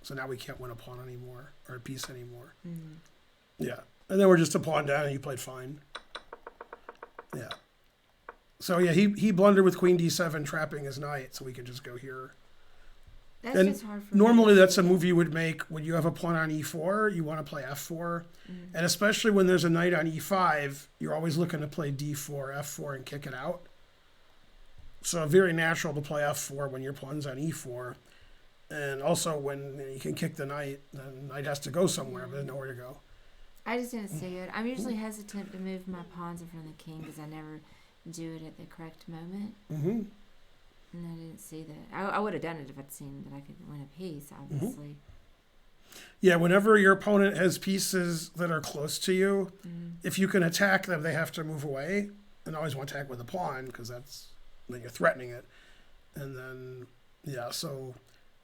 So now we can't win a pawn anymore, or a piece anymore. Yeah, and then we're just a pawn down, and you played fine. Yeah. So yeah, he blundered with queen d7, trapping his knight, so we can just go here. That's And just hard for me. normally that's a move you would make when you have a pawn on e4, you want to play f4. And especially when there's a knight on e5, you're always looking to play d4, f4, and kick it out. So very natural to play f4 when your pawn's on e4. And also when you can kick the knight has to go somewhere, but there's nowhere to go. I just didn't see it. I'm usually hesitant to move my pawns in front of the king because I never do it at the correct moment. Mm-hmm. And I didn't see that. I would have done it if I'd seen that I could win a piece, obviously. Yeah, whenever your opponent has pieces that are close to you, if you can attack them, they have to move away. And always want to attack with a pawn because then you're threatening it. And then yeah, so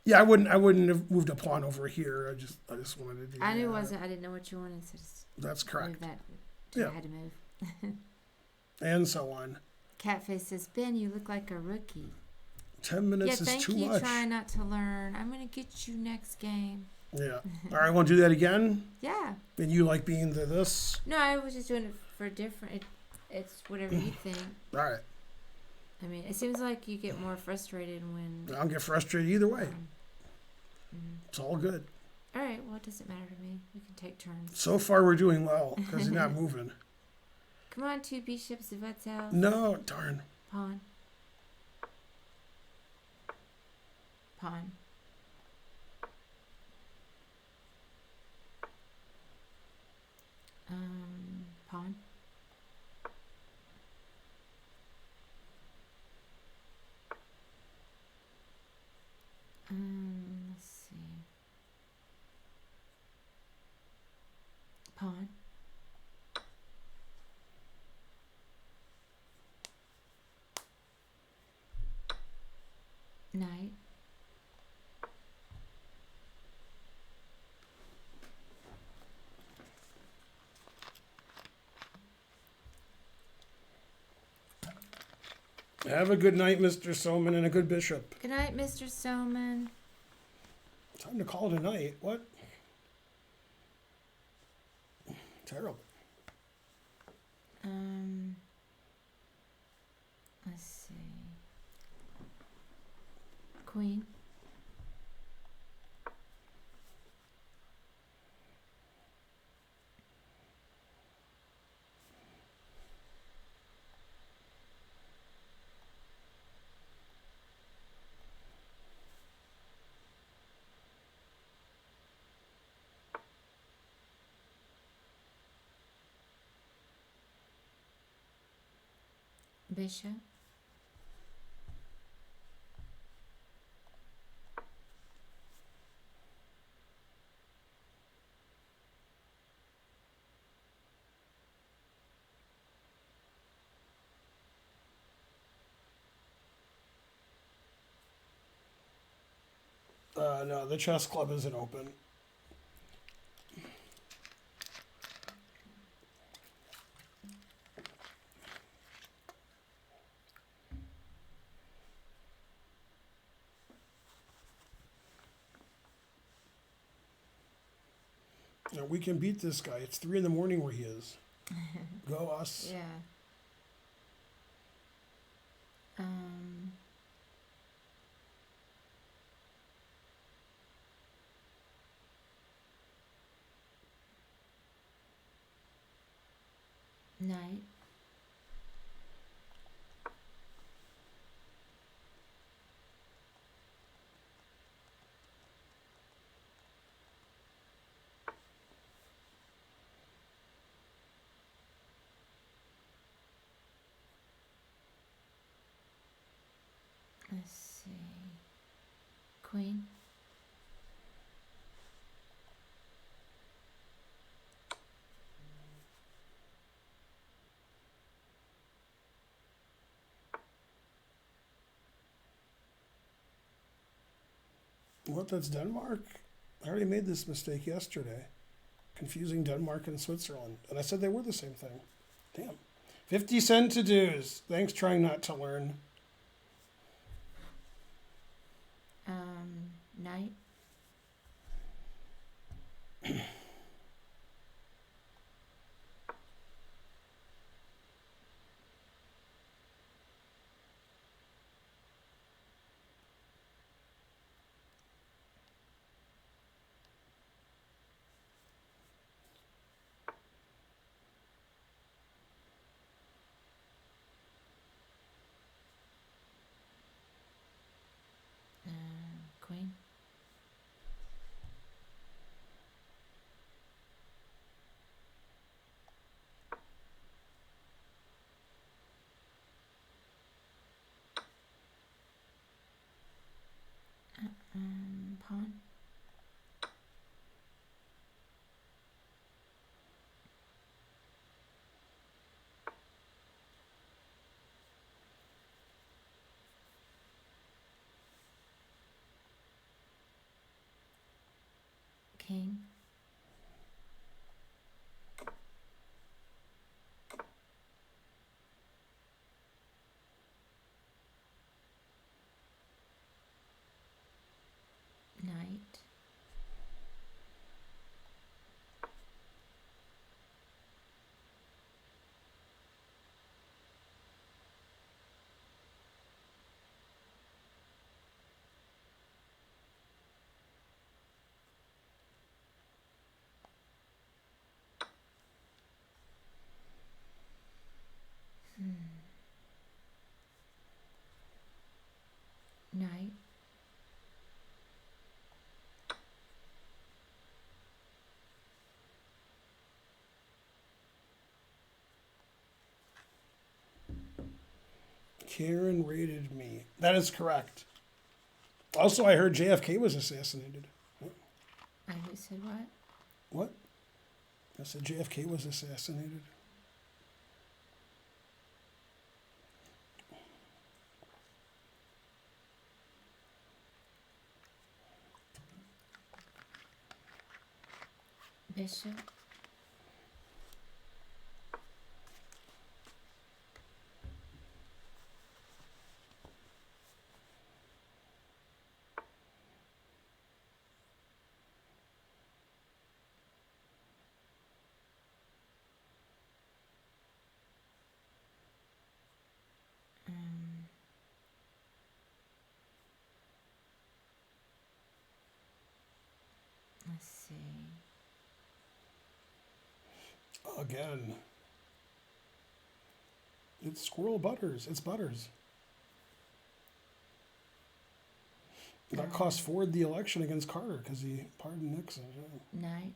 yeah, I wouldn't have moved a pawn over here. I just wanted to do that. I knew it wasn't. I didn't know what you wanted, so just That's move correct. that. Yeah. I had to move. And so on. Catface says, Ben, you look like a rookie. 10 minutes is thank too you. much. Try not to learn. I'm gonna get you next game. Yeah. All right, want to do that again? Yeah. And you like being this? No, I was just doing it for different. It's whatever you think. All right. I mean, it seems like you get more frustrated when. I'll get frustrated either way. It's all good. All right. Well, it doesn't matter to me. We can take turns. So far, we're doing well because you're not moving. Come on, two bishops of Wetzel. No, darn. Pawn. Pawn. Pawn. Let's see. Pawn. Knight. Have a good night, Mr. Soman, and a good bishop. Good night, Mr. Soman. Time to call it a night. What? Terrible. Let's see. Queen. Bishop. No, the chess club isn't open. No, we can beat this guy. It's 3 a.m. where he is. Go us. Yeah. Knight. Let's see. Queen. What? That's Denmark? I already made this mistake yesterday. Confusing Denmark and Switzerland. And I said they were the same thing. Damn. 50 cent to do's. Thanks, trying not to learn. Knight. Queen. Pawn. King. Knight. Knight. Karen rated me. That is correct. Also, I heard JFK was assassinated. I who said what? What? I said JFK was assassinated. Bishop. Let's see. Again. It's Squirrel Butters. It's Butters. That cost Ford the election against Carter because he pardoned Nixon. Yeah. Knight.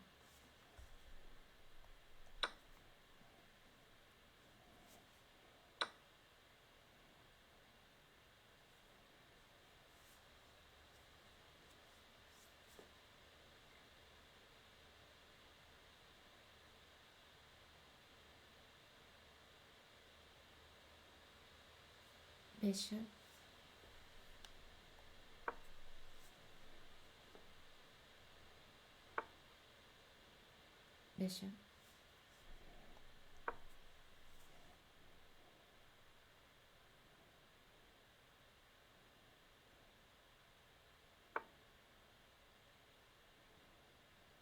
Bishop. Bishop.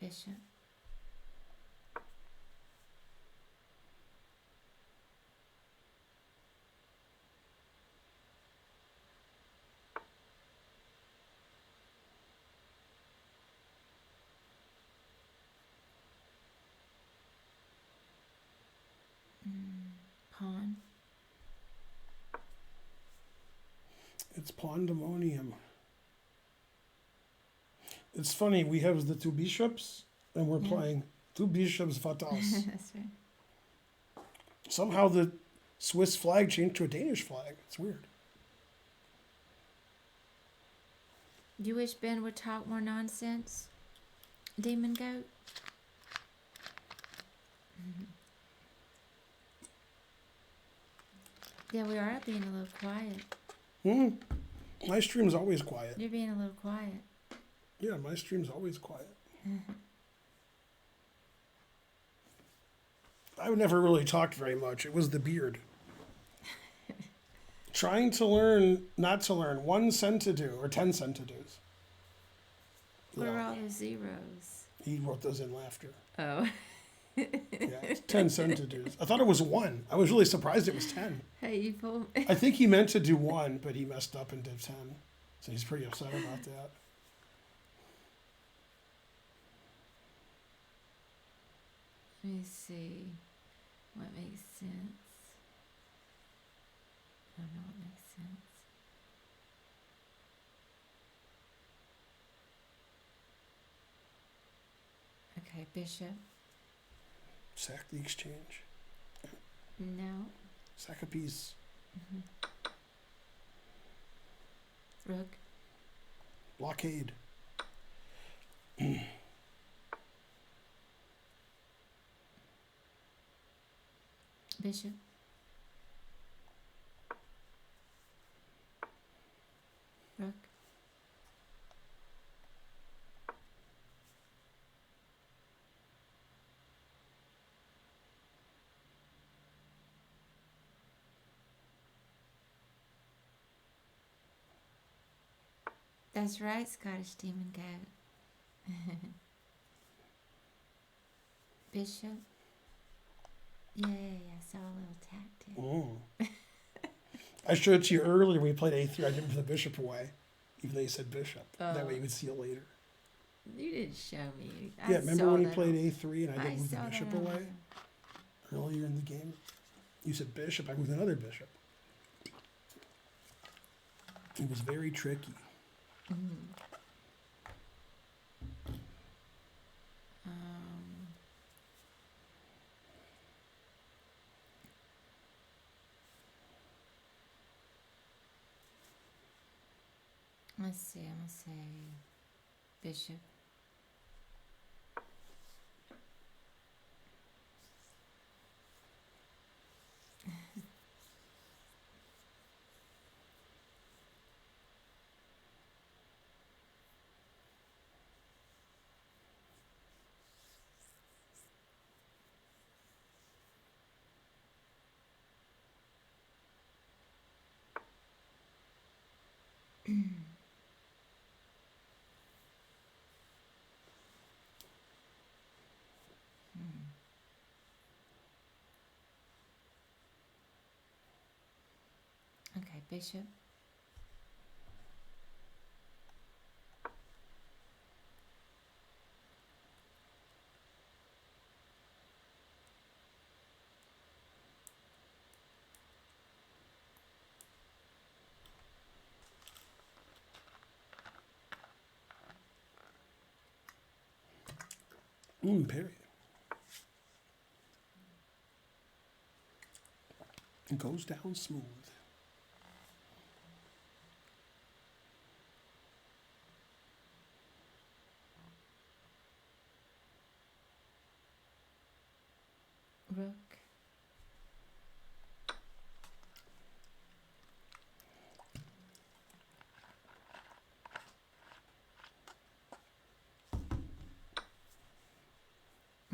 Bishop. Pawn. It's pandemonium. It's funny, we have the two bishops, and we're playing two bishops fatals. That's right. Somehow the Swiss flag changed to a Danish flag. It's weird. Do you wish Ben would talk more nonsense, Demon Goat? Yeah, we are being a little quiet. My stream's always quiet. You're being a little quiet. Yeah, my stream's always quiet. I never really talked very much. It was the beard. Trying to learn, not to learn, 1 cent to do, or 10 cent to do's. What are Yeah, all the zeros? he wrote those in laughter. Oh. Yeah, it's 10 cent to do's. I thought it was 1. I was really surprised it was 10. Hey, you fool. I think he meant to do 1, but he messed up and did 10. So he's pretty upset about that. Let me see what makes sense. I don't know what makes sense. Okay, bishop. Sack the exchange. No. Sack a piece. Rook. Blockade. Bishop. Rook. That's right, Scottish Demon Goat. Bishop. Yay, I saw a little tactic. I showed it to you earlier when we played A3. I didn't put the bishop away, even though you said bishop. That Oh. way you would see it later. You didn't show me. Yeah, remember saw when we that played on- A3 and I didn't move the saw that bishop on- away earlier in the game? You said bishop, I moved another bishop. It was very tricky. Let's see, I'm gonna say bishop. Okay, bishop. Parry. It goes down smooth. Rook.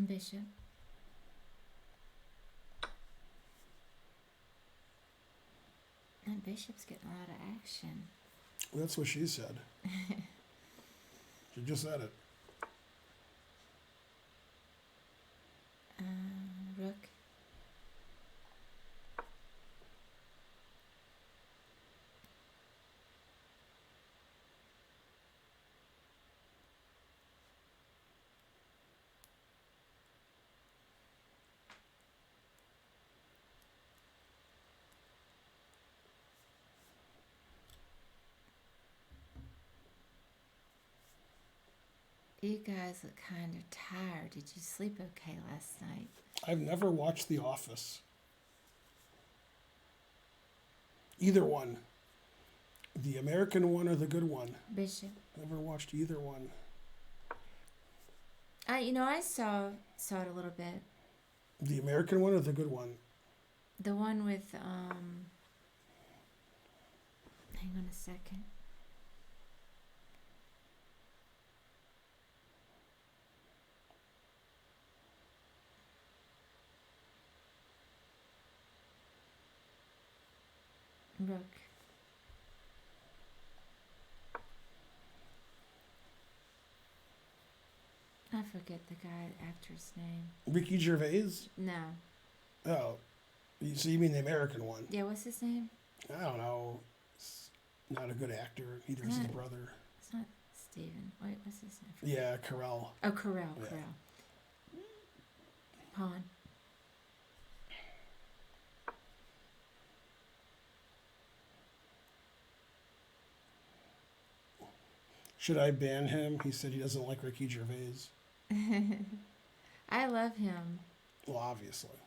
Bishop. That bishop's getting a lot of action. That's what she said. She just said it. Rook. You guys look kind of tired. Did you sleep okay last night? I've never watched The Office. Either one. The American one or the good one. Bishop. Never watched either one. I saw it a little bit. The American one or the good one? The one with hang on a second. Rook. I forget the actor's name. Ricky Gervais? No. Oh. So you mean the American one? Yeah, what's his name? I don't know. He's not a good actor. Neither is his brother. It's not Steven. Wait, what's his name? Yeah, Carell. Oh, Carell. Yeah. Carell. Pawn. Should I ban him? He said he doesn't like Ricky Gervais. I love him. Well, obviously.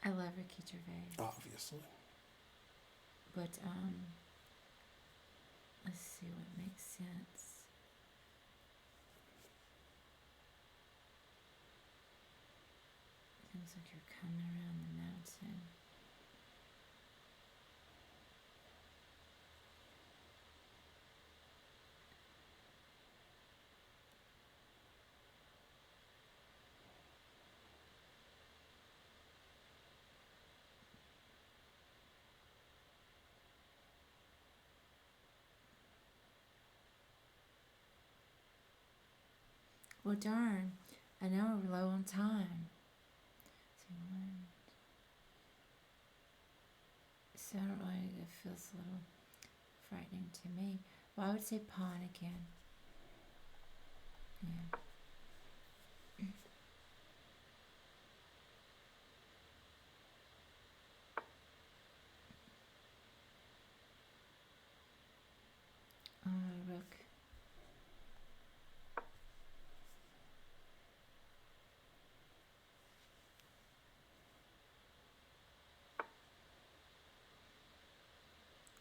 I love Ricky Gervais. Obviously. But let's see what makes sense. Seems like you're coming around the mountain. Well, darn. I know we're low on time. So I don't really, it feels a little frightening to me. Well, I would say pawn again. Yeah. Rook.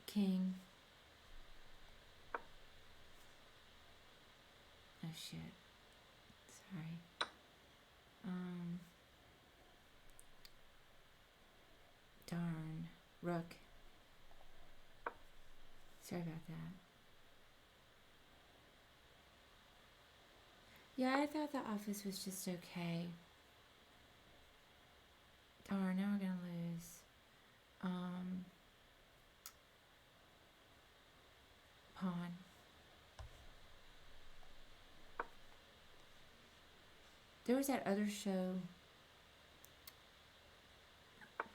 King. Oh shit. Sorry. Darn. Rook. Sorry about that. Yeah, I thought The Office was just okay. Darn, now we're gonna lose. Pawn. There was that other show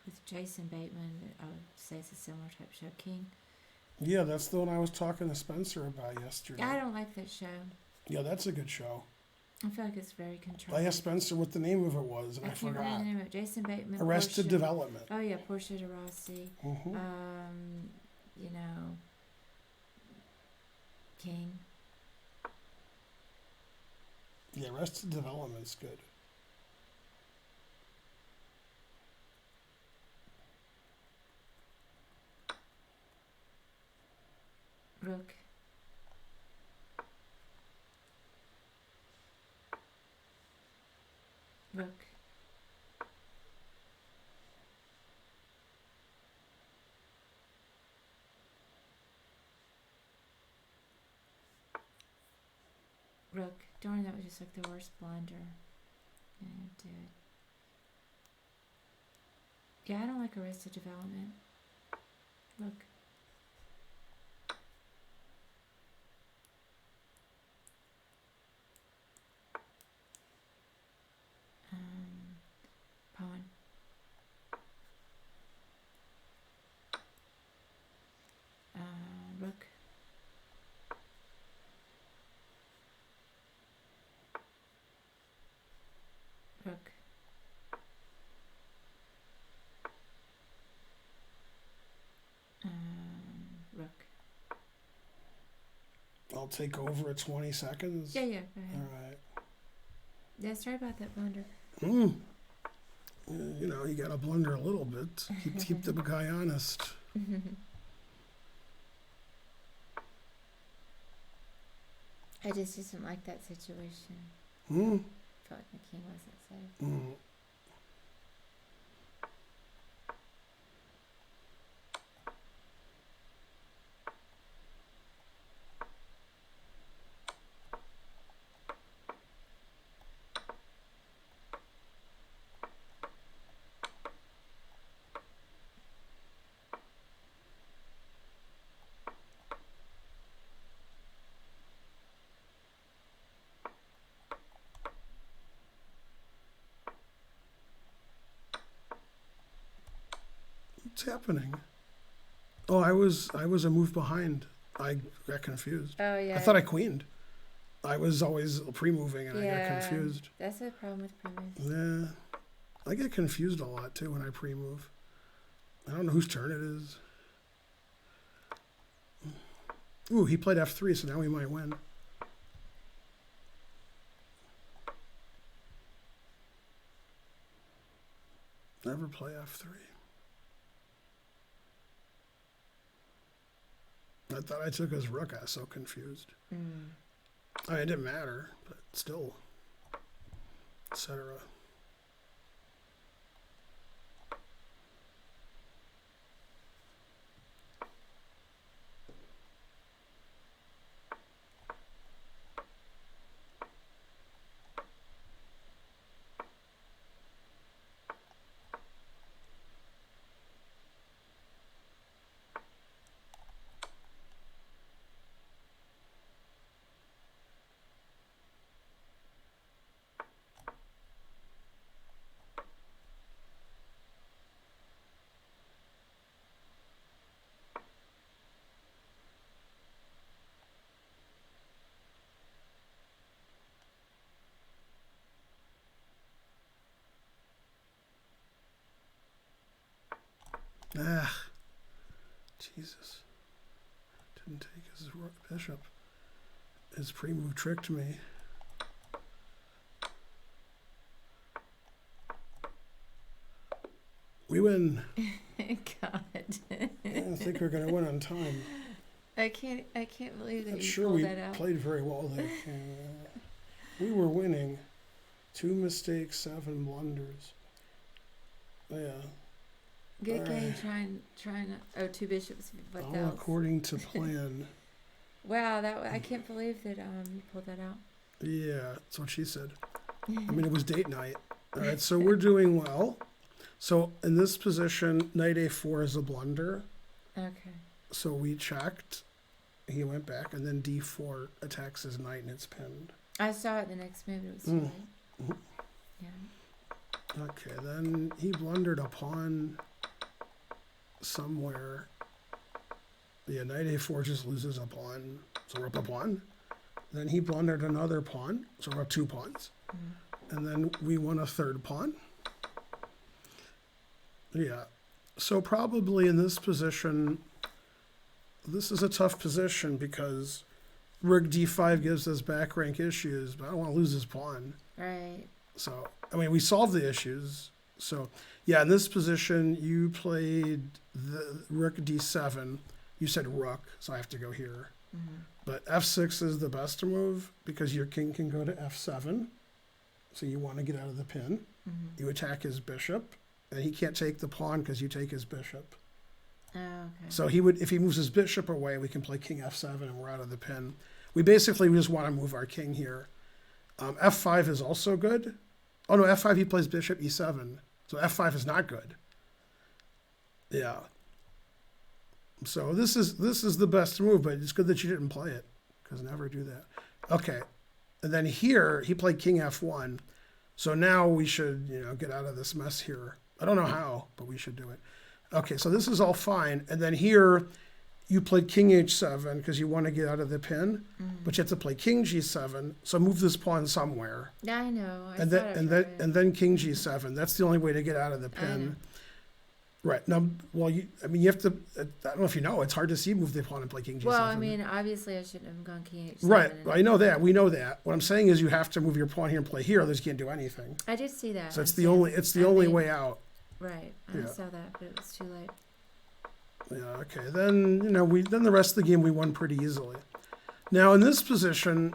with Jason Bateman that I would say is a similar type show, King. Yeah, that's the one I was talking to Spencer about yesterday. I don't like that show. Yeah, that's a good show. I feel like it's very controlled. I asked Spencer what the name of it was, and I can't forgot. remember the name of it. Jason Bateman. Arrested Portia. Development. Oh yeah, Portia de Rossi. Mm-hmm. King. Yeah, Arrested Development's good. Rook. Rook. Rook. Darn, that was just like the worst blunder. Yeah, do it. Yeah, I don't like Arrested Development. Look. Pawn. Rook. Rook. Rook. I'll take over at 20 seconds. Yeah, yeah, go ahead. All right. Yeah, sorry about that blunder. You know, you got to blunder a little bit. Keep the guy honest. I just didn't like that situation. Felt like the king wasn't safe. What's happening? Oh, I was a move behind. I got confused. Oh, yeah. I thought I queened. I was always pre-moving and I got confused. That's a problem with pre-moves. Yeah. I get confused a lot too when I pre-move. I don't know whose turn it is. Ooh, he played F3, so now we might win. Never play F3. I thought I took his rook. I was so confused. I mean, it didn't matter, but still, etc. Ah, Jesus. Didn't take his bishop. His pre-move tricked me. We win. God. I don't think we're going to win on time. I can't believe that Not you sure pulled we that out. played very well there. We were winning. 2 mistakes, 7 blunders. Yeah. Good game Alright. trying. Oh, 2 bishops. What All else? according to plan. Wow, I can't believe that you pulled that out. Yeah, that's what she said. I mean, it was date night. All right, so we're doing well. So in this position, knight a4 is a blunder. Okay. So we checked. He went back, and then d4 attacks his knight, and it's pinned. I saw it the next move. It was too late. Yeah. Okay, then he blundered a pawn somewhere. Yeah, knight a4 just loses a pawn. So we're up a pawn. Then he blundered another pawn. So we're up 2 pawns. And then we won a 3rd pawn. Yeah. So probably in this position, this is a tough position because rook d5 gives us back rank issues, but I don't want to lose his pawn. Right. So, I mean, we solved the issues. So, yeah, in this position, you played the rook d7. You said rook, so I have to go here. But f6 is the best move because your king can go to f7. So you want to get out of the pin. You attack his bishop, and he can't take the pawn because you take his bishop. Oh, okay. So he would, if he moves his bishop away, we can play king f7 and we're out of the pin. We just want to move our king here. F5 is also good. Oh no, f5 he plays bishop e7. So f5 is not good. Yeah. So this is the best move, but it's good that you didn't play it, because never do that. Okay. And then here he played king f1. So now we should, get out of this mess here. I don't know how, but we should do it. Okay, so this is all fine. And then here you played king h7 because you want to get out of the pin, but you have to play king g7. So move this pawn somewhere. Yeah, I know. And then king g7. That's the only way to get out of the pin. Right. Now, well, you have to, I don't know if you know, it's hard to see move the pawn and play king g7. Well, I mean, obviously I shouldn't have gone king h7. Right. I know that. We know that. What I'm saying is you have to move your pawn here and play here, otherwise you can't do anything. I did see that. So it's the only way out. Right. I saw that, but it was too late. Yeah, okay. Then, then the rest of the game we won pretty easily. Now in this position,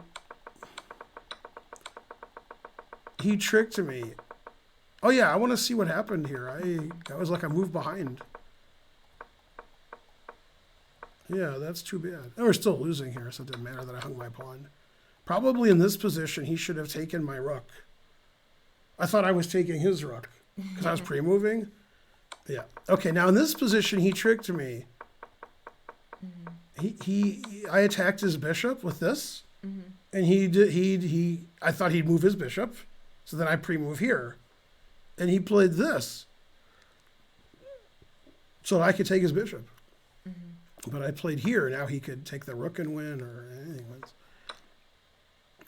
he tricked me. Oh yeah, I want to see what happened here. That was like a move behind. Yeah, that's too bad. And we're still losing here, so it didn't matter that I hung my pawn. Probably in this position, he should have taken my rook. I thought I was taking his rook because I was pre-moving. Yeah. Okay, now in this position, he tricked me. I attacked his bishop with this, and I thought he'd move his bishop, so then I pre-move here. And he played this, so I could take his bishop. But I played here. Now he could take the rook and win, or anything.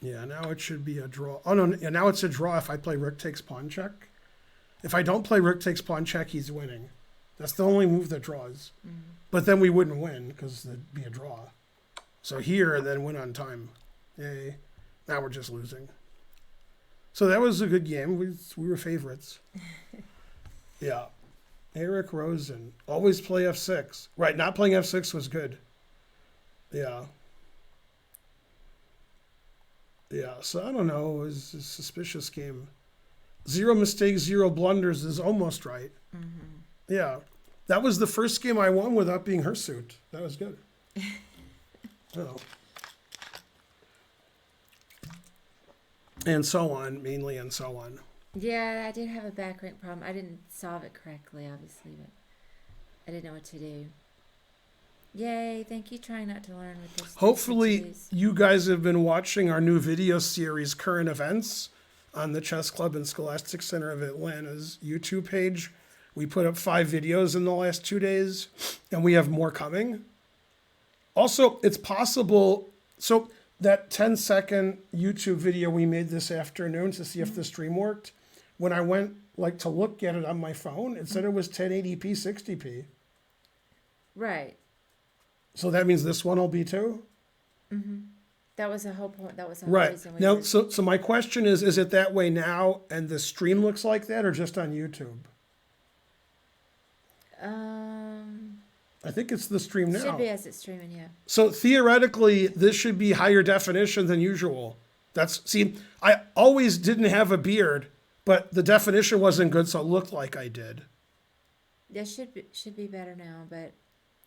Yeah, now it should be a draw. Oh, no, yeah, now it's a draw if I play rook takes pawn check. If I don't play rook takes pawn check, he's winning. That's the only move that draws. But then we wouldn't win because it'd be a draw. So here, and then win on time. Yay. Now we're just losing. So that was a good game. We were favorites. Yeah. Eric Rosen. Always play f6. Right, not playing f6 was good. Yeah. Yeah, so I don't know. It was a suspicious game. 0 mistakes, 0 blunders is almost right. Yeah. That was the first game I won without being hirsute. That was good. Oh. And so on, mainly and so on. Yeah, I did have a back rank problem. I didn't solve it correctly, obviously, but I didn't know what to do. Yay, thank you. Trying not to learn with this. Hopefully you guys have been watching our new video series, Current Events, on the Chess Club and Scholastic Center of Atlanta's YouTube page. We put up 5 videos in the last 2 days, and we have more coming. Also, it's possible, so that 10-second YouTube video we made this afternoon to see if the stream worked, when I went to look at it on my phone, it said it was 1080p, 60p. Right. So that means this one will be too? That was the whole point. That was the whole Right. reason we Now, did. so my question is it that way now and the stream looks like that, or just on YouTube? I think it's the stream now. Should be as it's streaming, yeah. So theoretically, this should be higher definition than usual. I always didn't have a beard, but the definition wasn't good, so it looked like I did. That should be better now, but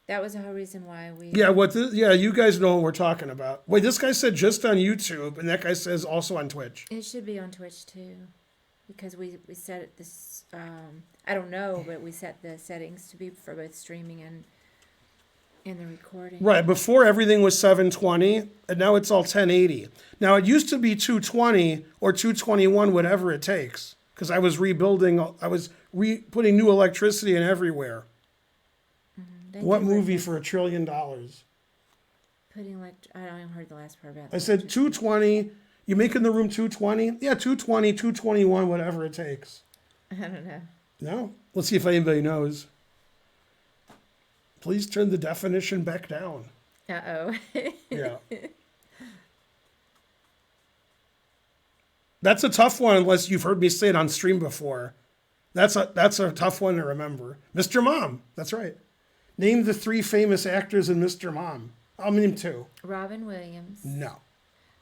that was the whole reason why we. Yeah, you guys know what we're talking about. Wait, this guy said just on YouTube, and that guy says also on Twitch. It should be on Twitch too, because we set it this. I don't know, but we set the settings to be for both streaming and the recording. Right, before everything was 720, and now it's all 1080. Now it used to be 220 or 221, whatever it takes, because I was rebuilding. I was putting new electricity in everywhere. What movie for $1 trillion? Putting I don't even heard the last part about that. I said 220. You making the room 220? Yeah, 220, 221, whatever it takes. I don't know. No? Let's see if anybody knows. Please turn the definition back down. Uh-oh. Yeah. That's a tough one unless you've heard me say it on stream before. That's a tough one to remember. Mr. Mom. That's right. Name the 3 famous actors in Mr. Mom. I'll name 2. Robin Williams. No.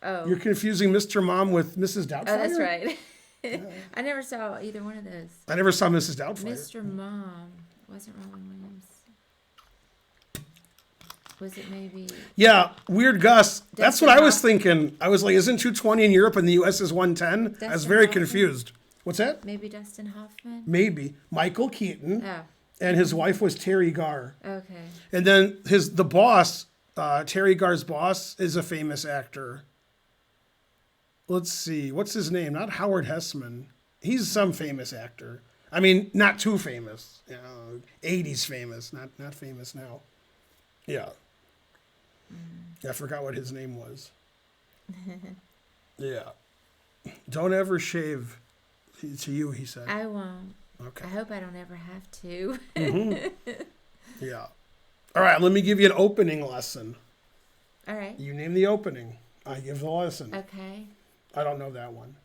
Oh. You're confusing Mr. Mom with Mrs. Doubtfire? Oh, that's right. I never saw either one of those. I never saw Mrs. Doubtfire. Mr. Mom. Wasn't Robin Williams. Was it maybe? Yeah, Weird Gus. That's what I was thinking. I was like, isn't 220 in Europe and the US is 110? I was very confused. What's that? Maybe Dustin Hoffman? Maybe. Michael Keaton. Oh, And his wife was Terry Garr. okay. And then the boss, Terry Garr's boss, is a famous actor. Let's see. What's his name? Not Howard Hessman. He's some famous actor. I mean, not too famous. 80s famous, not famous now. Yeah. I forgot what his name was. Yeah. Don't ever shave. To you, he said. I won't. Okay. I hope I don't ever have to. Yeah. All right, let me give you an opening lesson. All right. You name the opening. I give the lesson. Okay. I don't know that one.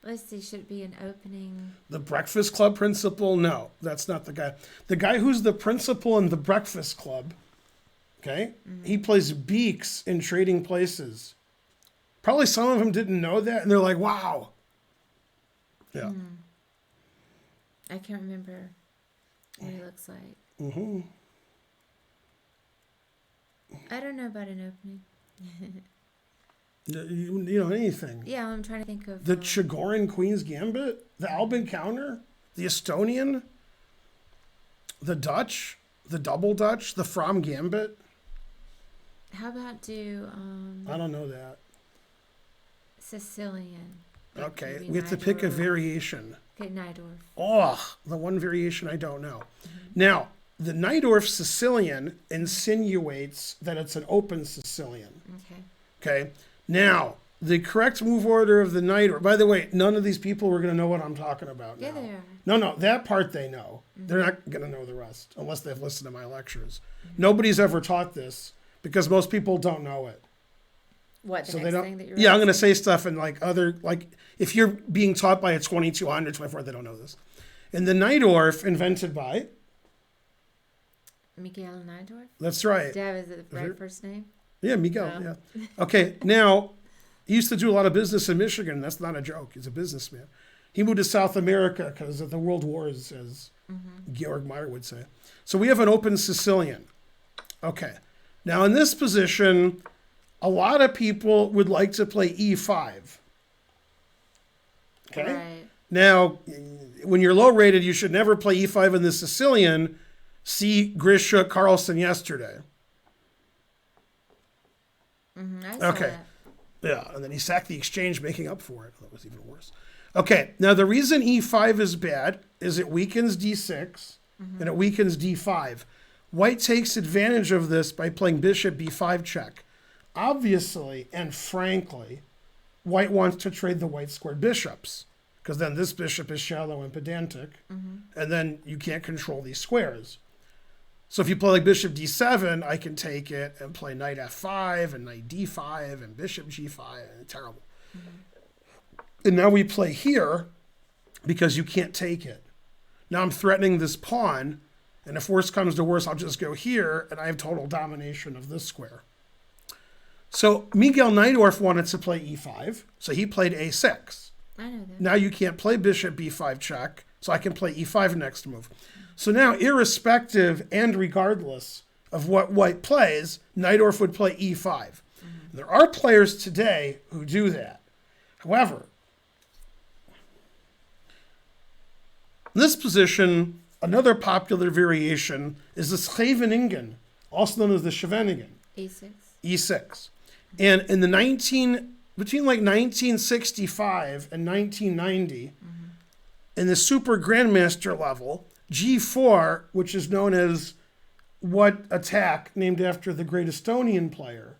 Let's see. Should it be an opening? The Breakfast Club principal? No, that's not the guy. The guy who's the principal in the Breakfast Club, okay? He plays Beaks in Trading Places. Probably some of them didn't know that, and they're like, wow. Yeah. I can't remember what he looks like. Mm-hmm. I don't know about an opening. You know anything. Yeah, I'm trying to think of... The Chigorin Queen's Gambit? The Albin Counter? The Estonian? The Dutch? The Double Dutch? The Fram Gambit? How about do... I don't know that. Sicilian. Like Okay, maybe we have to pick a Nidorf. variation. Okay, Nidorf. Oh, the one variation I don't know. Now, the Nidorf Sicilian insinuates that it's an open Sicilian. Okay. Okay. Now, the correct move order of the Nidorf. By the way, none of these people are going to know what I'm talking about Yeah, now. they are. No, that part they know. They're not going to know the rest unless they've listened to my lectures. Nobody's ever taught this because most people don't know it. What, the So next they don't. thing that you're Yeah, I'm going to asking? say stuff and if you're being taught by a 2200, 24, they don't know this. And the Nidorf invented by. Miguel Nidorf? That's right. Dad, is it the right first name? Yeah, Miguel. No. Yeah. Okay. Now, he used to do a lot of business in Michigan. That's not a joke. He's a businessman. He moved to South America because of the World Wars, as Georg Meyer would say. So we have an open Sicilian. Okay. Now, in this position, a lot of people would like to play E5. Okay. Right. Now, when you're low rated, you should never play E5 in the Sicilian. See Grisha Carlson yesterday. I saw Okay. that. Yeah, and then he sacked the exchange, making up for it. That was even worse. Okay, now the reason E5 is bad is it weakens D6 and it weakens D5. White takes advantage of this by playing bishop B5 check. Obviously and frankly, White wants to trade the white squared bishops because then this bishop is shallow and pedantic, and then you can't control these squares. So if you play like bishop d7, I can take it and play knight f5 and knight d5 and bishop g5. Terrible. And now we play here because you can't take it. Now I'm threatening this pawn, and if worse comes to worse, I'll just go here, and I have total domination of this square. So Miguel Nidorf wanted to play e5, so he played a6. I know that. Now you can't play bishop b5 check, so I can play e5 next move. So now, irrespective and regardless of what White plays, Nidorf would play e5. There are players today who do that. However, in this position, another popular variation is the Scheveningen, also known as the Scheveningen, E6. e6. And in the between like 1965 and 1990, in the Super Grandmaster level, G4, which is known as what attack, named after the great Estonian player.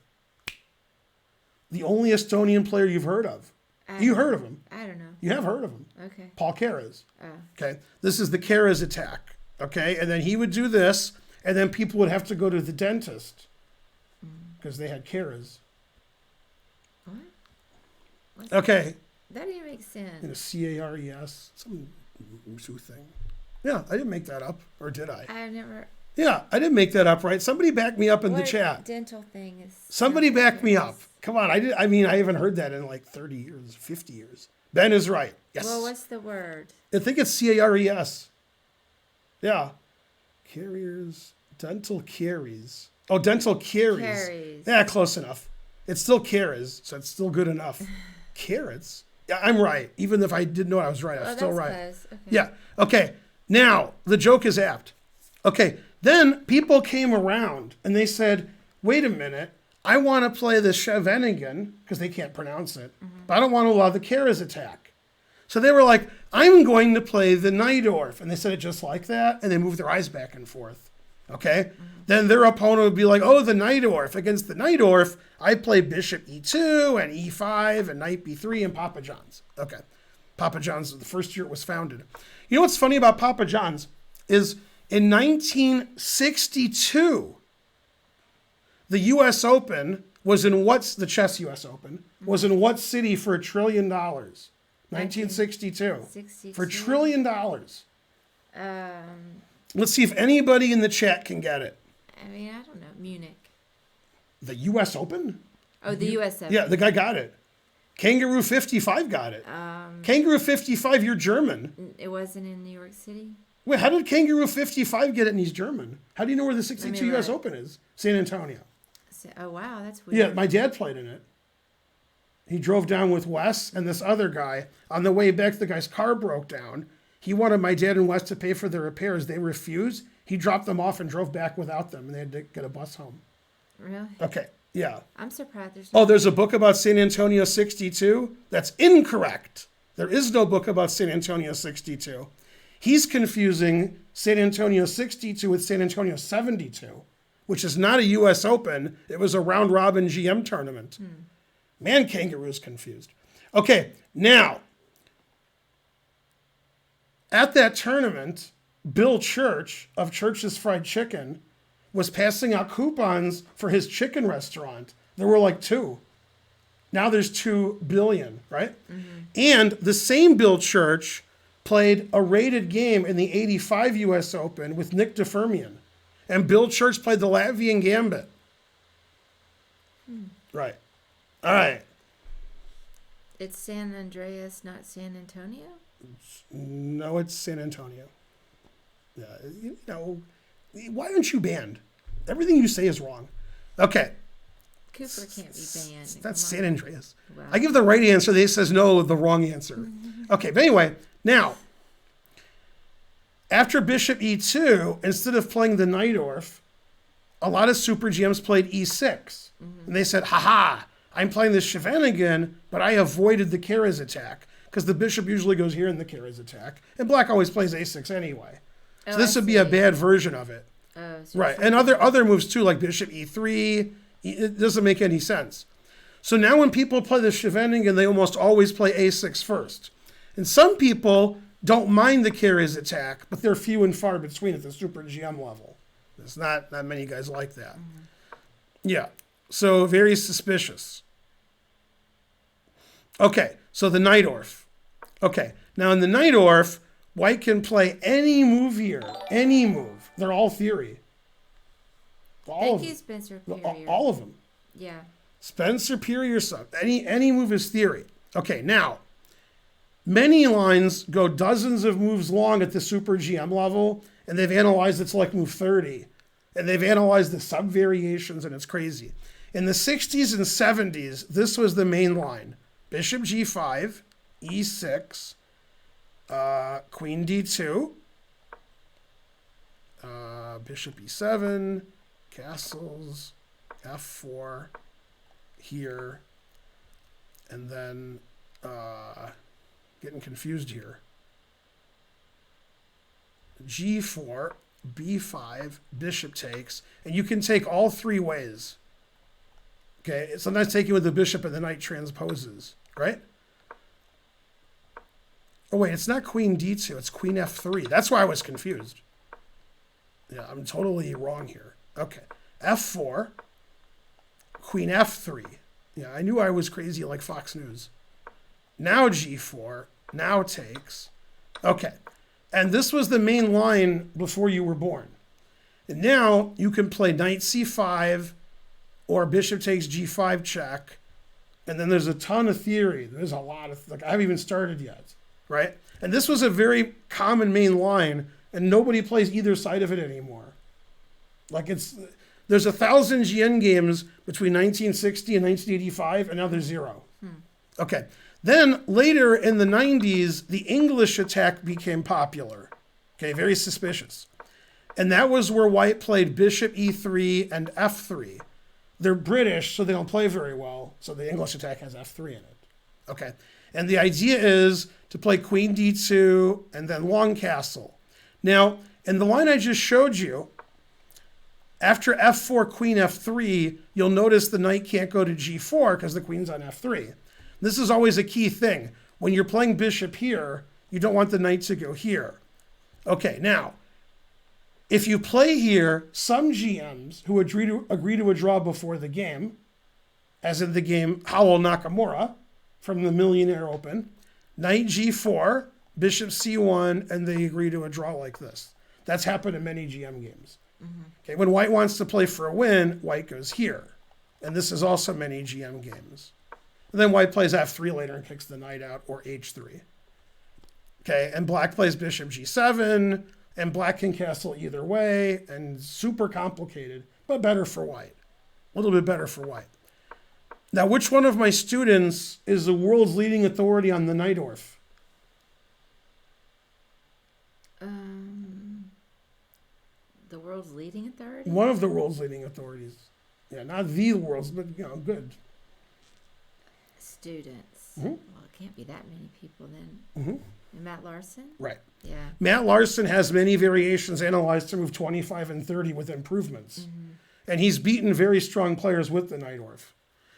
The only Estonian player you've heard of. You heard of him. I don't know. You have heard of him. Okay. Paul Keres. Oh. Okay. This is the Keres attack. Okay. And then he would do this, and then people would have to go to the dentist because they had Keres. What? What's Okay. That didn't make sense. In a CARES, some Usu thing. Yeah, I didn't make that up, or did I? I've never. Yeah, I didn't make that up, right? Somebody back me up in the What chat. dental thing is. Somebody sounds back me like up. Come on, I haven't heard that in like 30 years, 50 years. Ben is right. Yes. Well, what's the word? I think it's CARES. Yeah. Carriers, dental caries. Oh, dental caries. Caries. Yeah, close enough. It's still caries, so it's still good enough. Carrots? Yeah, I'm right. Even if I didn't know I was right, I was still that's right. close. Okay. Yeah. Okay. Now, the joke is apt. Okay. Then people came around and they said, wait a minute. I want to play the Scheveningen, because they can't pronounce it, but I don't want to allow the Keres attack. So they were like, I'm going to play the Najdorf. And they said it just like that, and they moved their eyes back and forth. Okay? Then their opponent would be like, oh, the Najdorf. Against the Najdorf, I play bishop e2 and e5 and knight b3 and Papa John's. Okay. Papa John's, the first year it was founded. You know what's funny about Papa John's is in 1962, the U.S. Open was in the chess U.S. Open was in what city for $1 trillion? 1962. 62. For $1 trillion. Um, Let's see if anybody in the chat can get it. I mean, I don't know. Munich. The U.S. Open? Oh, the U.S. Open. Yeah, the guy got it. Kangaroo 55 got it. Kangaroo 55, you're German. It wasn't in New York City? Wait, how did Kangaroo 55 get it and he's German? How do you know where the 62 U.S. Open is? San Antonio. Oh, wow. That's weird. Yeah, my dad played in it. He drove down with Wes and this other guy. On the way back, the guy's car broke down. He wanted my dad and Wes to pay for the repairs. They refused. He dropped them off and drove back without them, and they had to get a bus home. Really? Okay, yeah. I'm surprised there's Oh, there's a book about San Antonio 62? That's incorrect. There is no book about San Antonio 62. He's confusing San Antonio 62 with San Antonio 72, which is not a U.S. Open. It was a round-robin GM tournament. Man, Kangaroo's confused. Okay, now, at that tournament, Bill Church of Church's Fried Chicken was passing out coupons for his chicken restaurant. There were like 2. Now there's 2 billion, right? And the same Bill Church played a rated game in the 85 U.S. Open with Nick DeFermian. And Bill Church played the Latvian Gambit. Right. All right. It's San Andreas, not San Antonio? No, it's San Antonio. Yeah, you know, why aren't you banned? Everything you say is wrong. Okay. Cooper can't be banned. That's San Andreas. Wow. I give the right answer. They says no, the wrong answer. Okay, but anyway, now, after bishop e2, instead of playing the Najdorf, a lot of super GMs played e6. And they said, haha, I'm playing the Scheveningen, but I avoided the Keres attack because the bishop usually goes here in the Keres attack. And black always plays a6 anyway. So this would be a bad version of it. So Right, and other moves too, like bishop e3, it doesn't make any sense. So now when people play the Scheveningen, they almost always play a6 first. And some people don't mind the Keres attack, but they're few and far between at the super GM level. There's not many guys like that. Yeah, so very suspicious. Okay, so the Najdorf. Okay, now in the Najdorf, white can play any move here, any move. They're all theory. Thank you, Spencer Superior. All of them. Yeah. Spencer Superior stuff. Any move is theory. Okay, now, many lines go dozens of moves long at the super GM level, and they've analyzed it's like move 30. And they've analyzed the sub-variations, and it's crazy. In the 60s and 70s, this was the main line. Bishop g5, e6, queen d2, bishop e7, castles, f4, here, and then getting confused here. g4, b5, bishop takes, and you can take all 3 ways. Okay, sometimes taking with the bishop and the knight transposes, right? Oh wait, it's not queen d2, it's queen f3. That's why I was confused. Yeah, I'm totally wrong here. Okay, f4, queen f3. Yeah, I knew I was crazy like Fox News. Now g4, now takes. Okay, and this was the main line before you were born. And now you can play knight c5 or bishop takes g5 check. And then there's a ton of theory. There's a lot of, like, I haven't even started yet, right? And this was a very common main line, and nobody plays either side of it anymore. Like, there's 1,000 GN games between 1960 and 1985, and now there's 0. Okay. Then later in the 90s, the English attack became popular. Okay, very suspicious. And that was where white played bishop e3 and f3. They're British, so they don't play very well. So the English attack has f3 in it. Okay. And the idea is to play queen d2 and then long castle. Now, in the line I just showed you, after f4, queen f3, you'll notice the knight can't go to g4 because the queen's on f3. This is always a key thing. When you're playing bishop here, you don't want the knight to go here. Okay, now, if you play here, some GMs who agree to a draw before the game, as in the game Howell Nakamura from the Millionaire Open, knight g4, bishop c1, and they agree to a draw like this. That's happened in many GM games. Okay, when white wants to play for a win, white goes here. And this is also many GM games. And then white plays f3 later and kicks the knight out, or h3. Okay, and black plays bishop g7, and black can castle either way, and super complicated, but better for white. A little bit better for white. Now, which one of my students is the world's leading authority on the Najdorf? The world's leading authority? One of the world's leading authorities. Yeah, not the world's, but good. Students. Mm-hmm. Well, it can't be that many people then. Mm-hmm. And Matt Larson? Right. Yeah. Matt Larson has many variations analyzed to move 25 and 30 with improvements. Mm-hmm. And he's beaten very strong players with the Najdorf.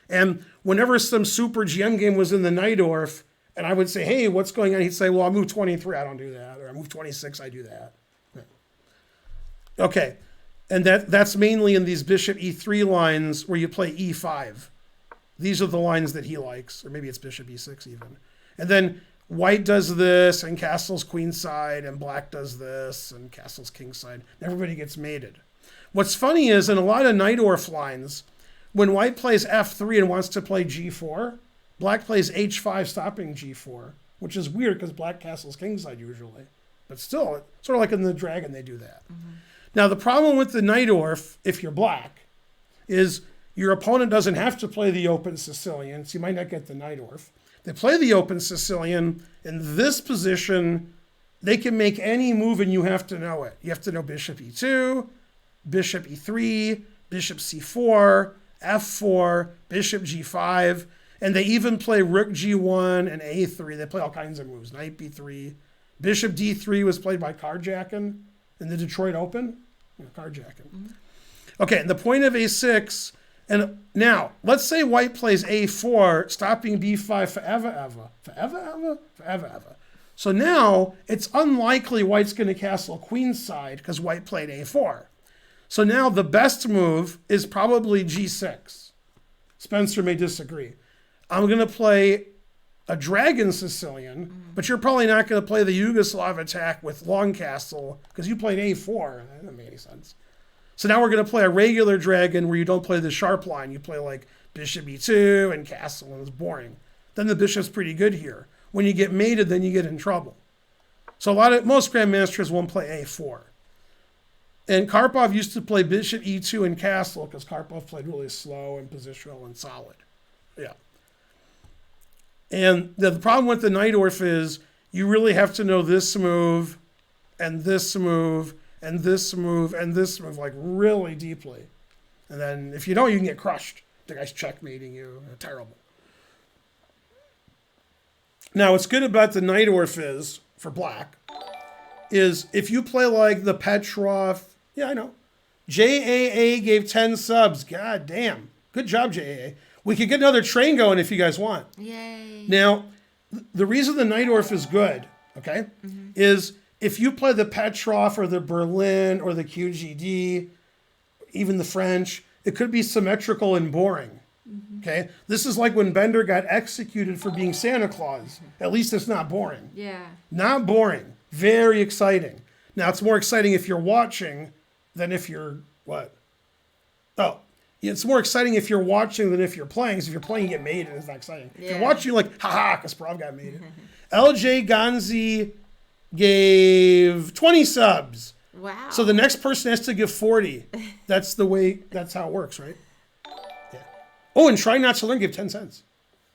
And whenever some super GM game was in the Najdorf, and I would say, hey, what's going on? He'd say, well, I move 23, I don't do that. Or I move 26, I do that. Okay, and that's mainly in these bishop e3 lines where you play e5. These are the lines that he likes, or maybe it's bishop e6 even. And then white does this, and castle's queenside, and black does this, and castle's kingside. Everybody gets mated. What's funny is in a lot of Najdorf lines, when white plays f3 and wants to play g4, black plays h5 stopping g4, which is weird because black castle's kingside usually. But still, it's sort of like in the Dragon, they do that. Mm-hmm. Now, the problem with the Najdorf, if you're black, is your opponent doesn't have to play the open Sicilian, so you might not get the Najdorf. They play the open Sicilian. In this position, they can make any move and you have to know it. You have to know bishop e2, bishop e3, bishop c4, f4, bishop g5, and they even play rook g1 and a3. They play all kinds of moves, knight b3. Bishop d3 was played by carjacking in the Detroit Open. Carjacking. Mm-hmm. Okay, and the point of a6, and now, let's say white plays a4, stopping b5 forever. So now, it's unlikely white's going to castle queenside because white played a4. So now the best move is probably g6. Spencer may disagree. I'm going to play a dragon Sicilian, but you're probably not going to play the Yugoslav attack with long castle because you played a4. That doesn't make any sense. So now we're going to play a regular dragon where you don't play the sharp line. You play like bishop e2 and castle, and it's boring. Then the bishop's pretty good here. When you get mated, then you get in trouble. So most grandmasters won't play a4. And Karpov used to play bishop e2 and castle because Karpov played really slow and positional and solid. Yeah. And the problem with the Najdorf is you really have to know this move and this move and this move and this move like really deeply. And then if you don't, you can get crushed. The guy's checkmating you. Terrible. Now, what's good about the Najdorf is, for black, is if you play like the Petrov, yeah, I know. JAA gave 10 subs. God damn. Good job, JAA. We could get another train going if you guys want. Yay. Now, the reason the Najdorf is good, okay, is if you play the Petrov or the Berlin or the QGD, even the French, it could be symmetrical and boring, okay? This is like when Bender got executed for being Santa Claus. At least it's not boring. Yeah. Not boring. Very exciting. Now, it's more exciting if you're watching than if you're, what? Oh. It's more exciting if you're watching than if you're playing. Because if you're playing, you get mated. It's not exciting. Yeah. If you're watching, you're like, haha, Kasparov got mated. LJ Ganzi gave 20 subs. Wow. So the next person has to give 40. That's how it works, right? Yeah. Oh, and Try Not to Learn gave 10 cents.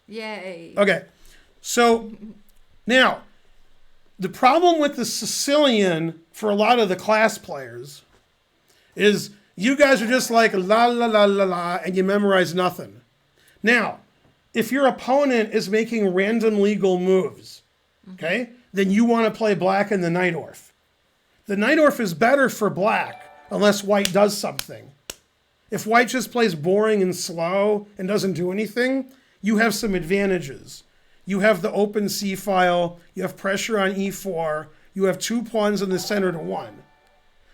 Yay. Okay. So now, the problem with the Sicilian for a lot of the class players is you guys are just like la la la la la and you memorize nothing. Now, if your opponent is making random legal moves, okay, then you want to play black in the Najdorf. The Najdorf is better for black unless white does something. If white just plays boring and slow and doesn't do anything, you have some advantages. You have the open C file, you have pressure on E4, you have 2 pawns in the center to 1.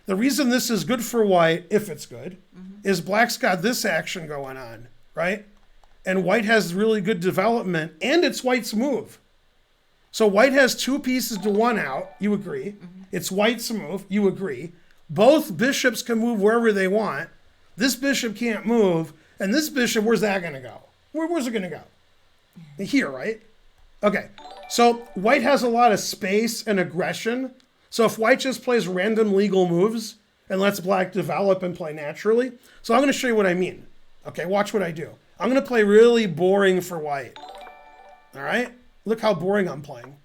The reason this is good for white, if it's good, is black's got this action going on, right? And white has really good development, and it's white's move. So white has 2 pieces to 1 out, you agree. It's white's move, you agree. Both bishops can move wherever they want. This bishop can't move, and this bishop, where's that gonna go? Where's it gonna go? Here, right? Okay, so white has a lot of space and aggression. So if white just plays random legal moves and lets black develop and play naturally. So I'm gonna show you what I mean. Okay, watch what I do. I'm gonna play really boring for white. All right, look how boring I'm playing.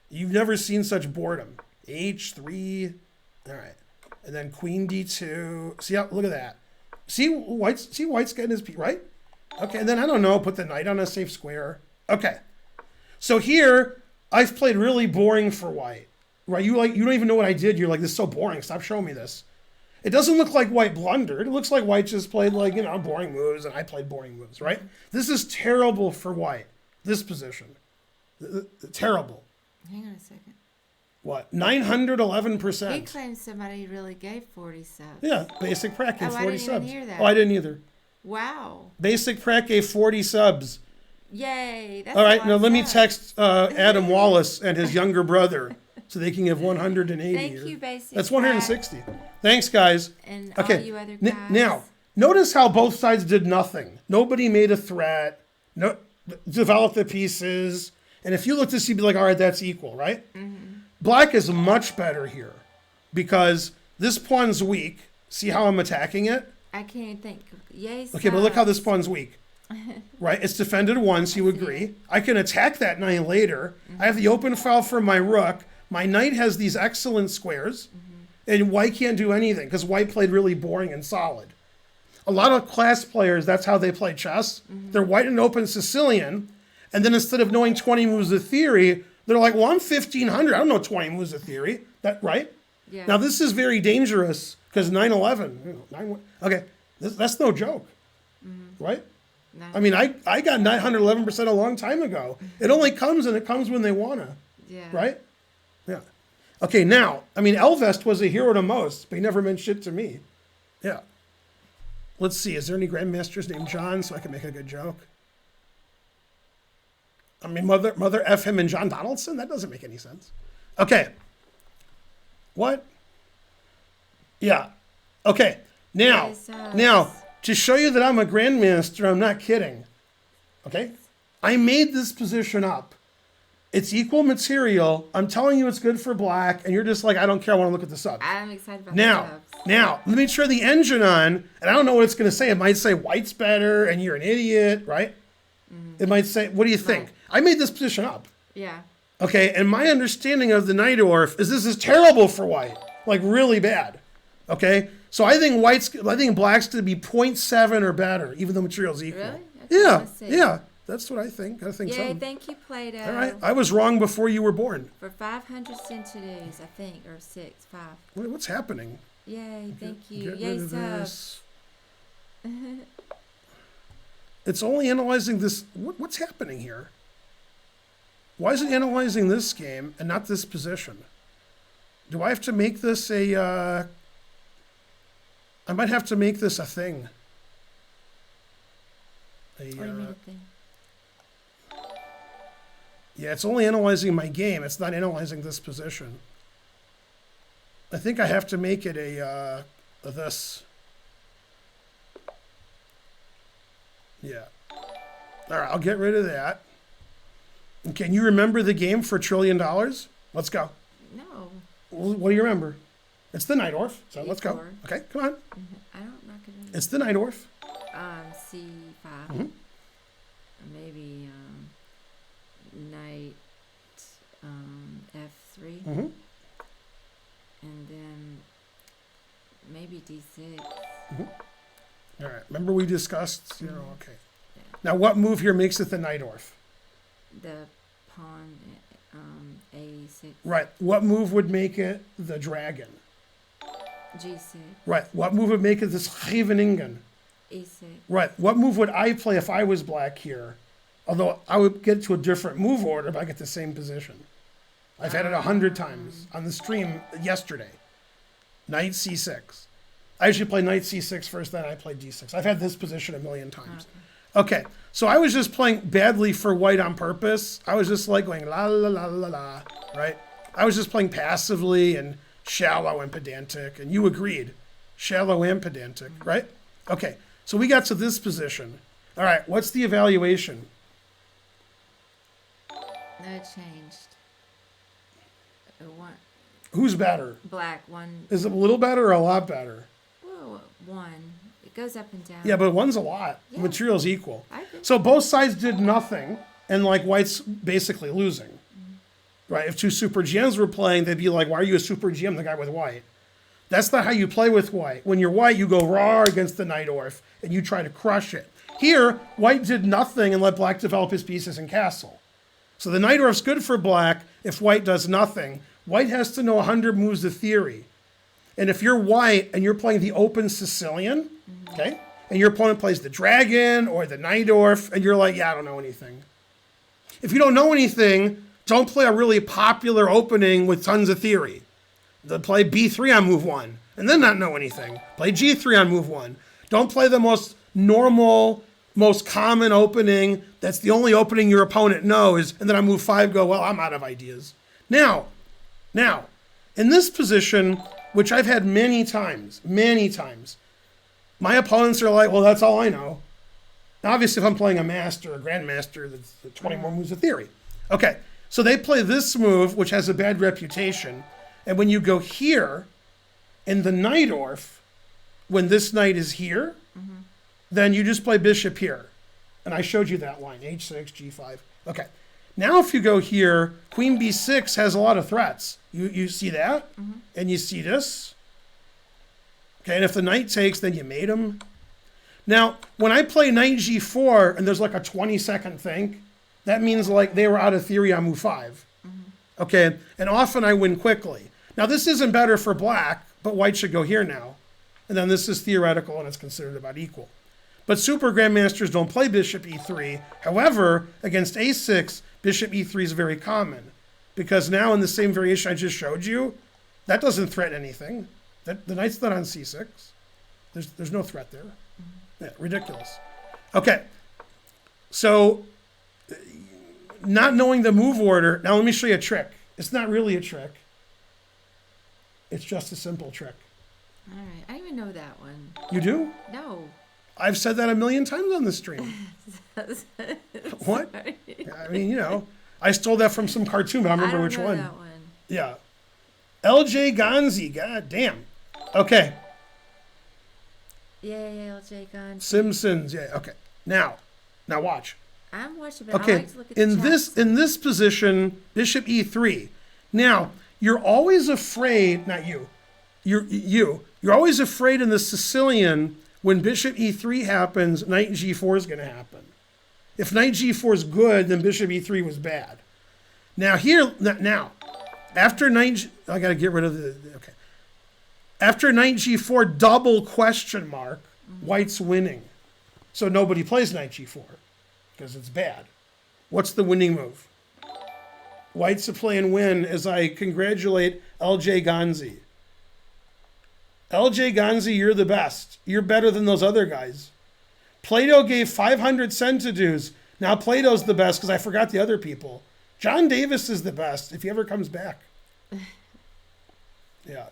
You've never seen such boredom. H3, all right. And then queen D2, see how, look at that. See white's getting his piece, right? Okay, and then I don't know, put the knight on a safe square. Okay. So here, I've played really boring for white, right? You don't even know what I did. You're like, this is so boring. Stop showing me this. It doesn't look like white blundered. It looks like white just played like, boring moves, and I played boring moves, right? This is terrible for white, this position. Terrible. Hang on a second. What, 911%? He claims somebody really gave 40 subs. Yeah, Basic Pratt gave 40 I didn't subs. even hear that. Oh, I didn't either. Wow. Basic Pratt gave 40 subs. Yay. That's All right, a lot now of let me subs. text Adam Wallace and his younger brother so they can give 180. Thank you, Basic That's Pratt. 160. Thanks, guys. And Okay, all you other guys. now, notice how both sides did nothing. Nobody made a threat. No, developed the pieces. And if you look this, you'd be like, all right, that's equal, right? Black is much better here because this pawn's weak. See how I'm attacking it? I can't even think. Yay. Okay, but look how this subs. pawn's weak. Right? It's defended once, you agree. I can attack that knight later. I have the open file for my rook. My knight has these excellent squares. And white can't do anything because white played really boring and solid. A lot of class players, that's how they play chess. They're white and open Sicilian. And then instead of knowing 20 moves of theory, they're like, well, I'm 1,500. I don't know 20 moves of theory. That right? Yeah. Now, this is very dangerous because 9/11. Okay, that's no joke. Right? No. I mean, I got 911% a long time ago. It only comes and it comes when they want to. Yeah. Right? Yeah. Okay, now, I mean, Elvest was a hero to most, but he never meant shit to me. Yeah. Let's see. Is there any grandmasters named John so I can make a good joke? I mean, mother F him and John Donaldson? That doesn't make any sense. Okay. What? Yeah. Okay. Now, Yay, subs. now, to show you that I'm a grandmaster, I'm not kidding. Okay? I made this position up. It's equal material. I'm telling you it's good for black, and you're just like, I don't care. I want to look at the subs. I'm excited about Now, the subs. now, let me turn the engine on, and I don't know what it's going to say. It might say white's better, and you're an idiot, right? It might say, what do you think? Right. I made this position up. Yeah. Okay, and my understanding of the Najdorf is this is terrible for white, like really bad. Okay, so I think black's going to be 0.7 or better, even though material's equal. Really? Okay, Yeah, let's see. yeah, that's what I think. I think Yay, so. thank you, Plato. All right, I was wrong before you were born. For 500 centuries, I think, or 5. What's happening? Yay, thank you. Get Yay, rid of subs. this. It's only analyzing this. What's happening here? Why is it analyzing this game and not this position? Do I have to make this a... I might have to make this a thing. What do you mean a thing? Yeah, it's only analyzing my game. It's not analyzing this position. I think I have to make it a this. Yeah. All right, I'll get rid of that. And can you remember the game for $1 trillion? Let's go. No. What do you remember? It's the Najdorf. So let's go. E4. Okay, come on. I don't not gonna It's the Najdorf. C5. Mhm. Maybe see D6. All right. Remember we discussed, okay. Now, what move here makes it the Najdorf? The pawn, A6. Right. What move would make it the dragon? G6. Right. What move would make it the Scheveningen? E6. Right. What move would I play if I was black here? Although I would get to a different move order, but I get the same position. I've had it 100 times on the stream yesterday. Knight C6. I usually play Knight C6 first, then I play D6. I've had this position a million times. Okay, so I was just playing badly for white on purpose. I was just like going la la la la la, right? I was just playing passively and shallow and pedantic, and you agreed. Shallow and pedantic, right? Okay, so we got to this position. All right, what's the evaluation? That changed. One. Who's better? Black, one. Is it a little better or a lot better? Whoa, one. It goes up and down. Yeah, but one's a lot. Yeah. The material's equal. I think. So both sides did nothing, and like white's basically losing. Right? If two super GMs were playing, they'd be like, why are you a super GM, the guy with white? That's not how you play with white. When you're white, you go raw against the Najdorf, and you try to crush it. Here, white did nothing and let black develop his pieces in castle. So the Najdorf's good for black if white does nothing. White has to know 100 moves of theory. And if you're white and you're playing the open Sicilian, okay, and your opponent plays the dragon or the Najdorf, and you're like, yeah, I don't know anything. If you don't know anything, don't play a really popular opening with tons of theory. Play B3 on move 1, and then not know anything. Play G3 on move 1. Don't play the most normal, most common opening that's the only opening your opponent knows, and then on move 5 go, well, I'm out of ideas. Now, in this position, which I've had many times, my opponents are like, well, that's all I know. Now, obviously, if I'm playing a master, a grandmaster, that's 20 more moves of theory. Okay, so they play this move, which has a bad reputation, and when you go here, in the Najdorf, when this knight is here, then you just play bishop here. And I showed you that line, h6, g5. Okay. Now if you go here, queen b6 has a lot of threats. You see that? And you see this. Okay, and if the knight takes, then you mate him. Now, when I play knight g4 and there's like a 20-second think, that means like they were out of theory on move 5. Okay, and often I win quickly. Now this isn't better for black, but white should go here now. And then this is theoretical and it's considered about equal. But super grandmasters don't play bishop e3. However, against a6, bishop e3 is very common. Because now in the same variation I just showed you, that doesn't threaten anything. The knight's not on c6. There's no threat there. Yeah, ridiculous. Okay, so not knowing the move order. Now let me show you a trick. It's not really a trick. It's just a simple trick. All right. I didn't even know that one. You do? No. I've said that a million times on the stream. What? I mean, I stole that from some cartoon, but I don't remember which one. That one. Yeah. LJ Gonzi, god damn. Okay. Yay, LJ Gonzi. Simpsons, yeah, okay. Now watch. I'm watching, but Okay, I like to look at the chats. in this position, bishop e3. Now, you're always afraid, not you, you're always afraid in the Sicilian when bishop e3 happens, knight g4 is going to happen. If knight g4 is good, then bishop e3 was bad. Now after I got to get rid of okay. After knight g4 double question mark, white's winning. So nobody plays knight g4 because it's bad. What's the winning move? White's to play and win as I congratulate LJ Gonzi. LJ Gonzi, you're the best. You're better than those other guys. Plato gave 500 centidues. Now Plato's the best because I forgot the other people. John Davis is the best if he ever comes back. Yeah.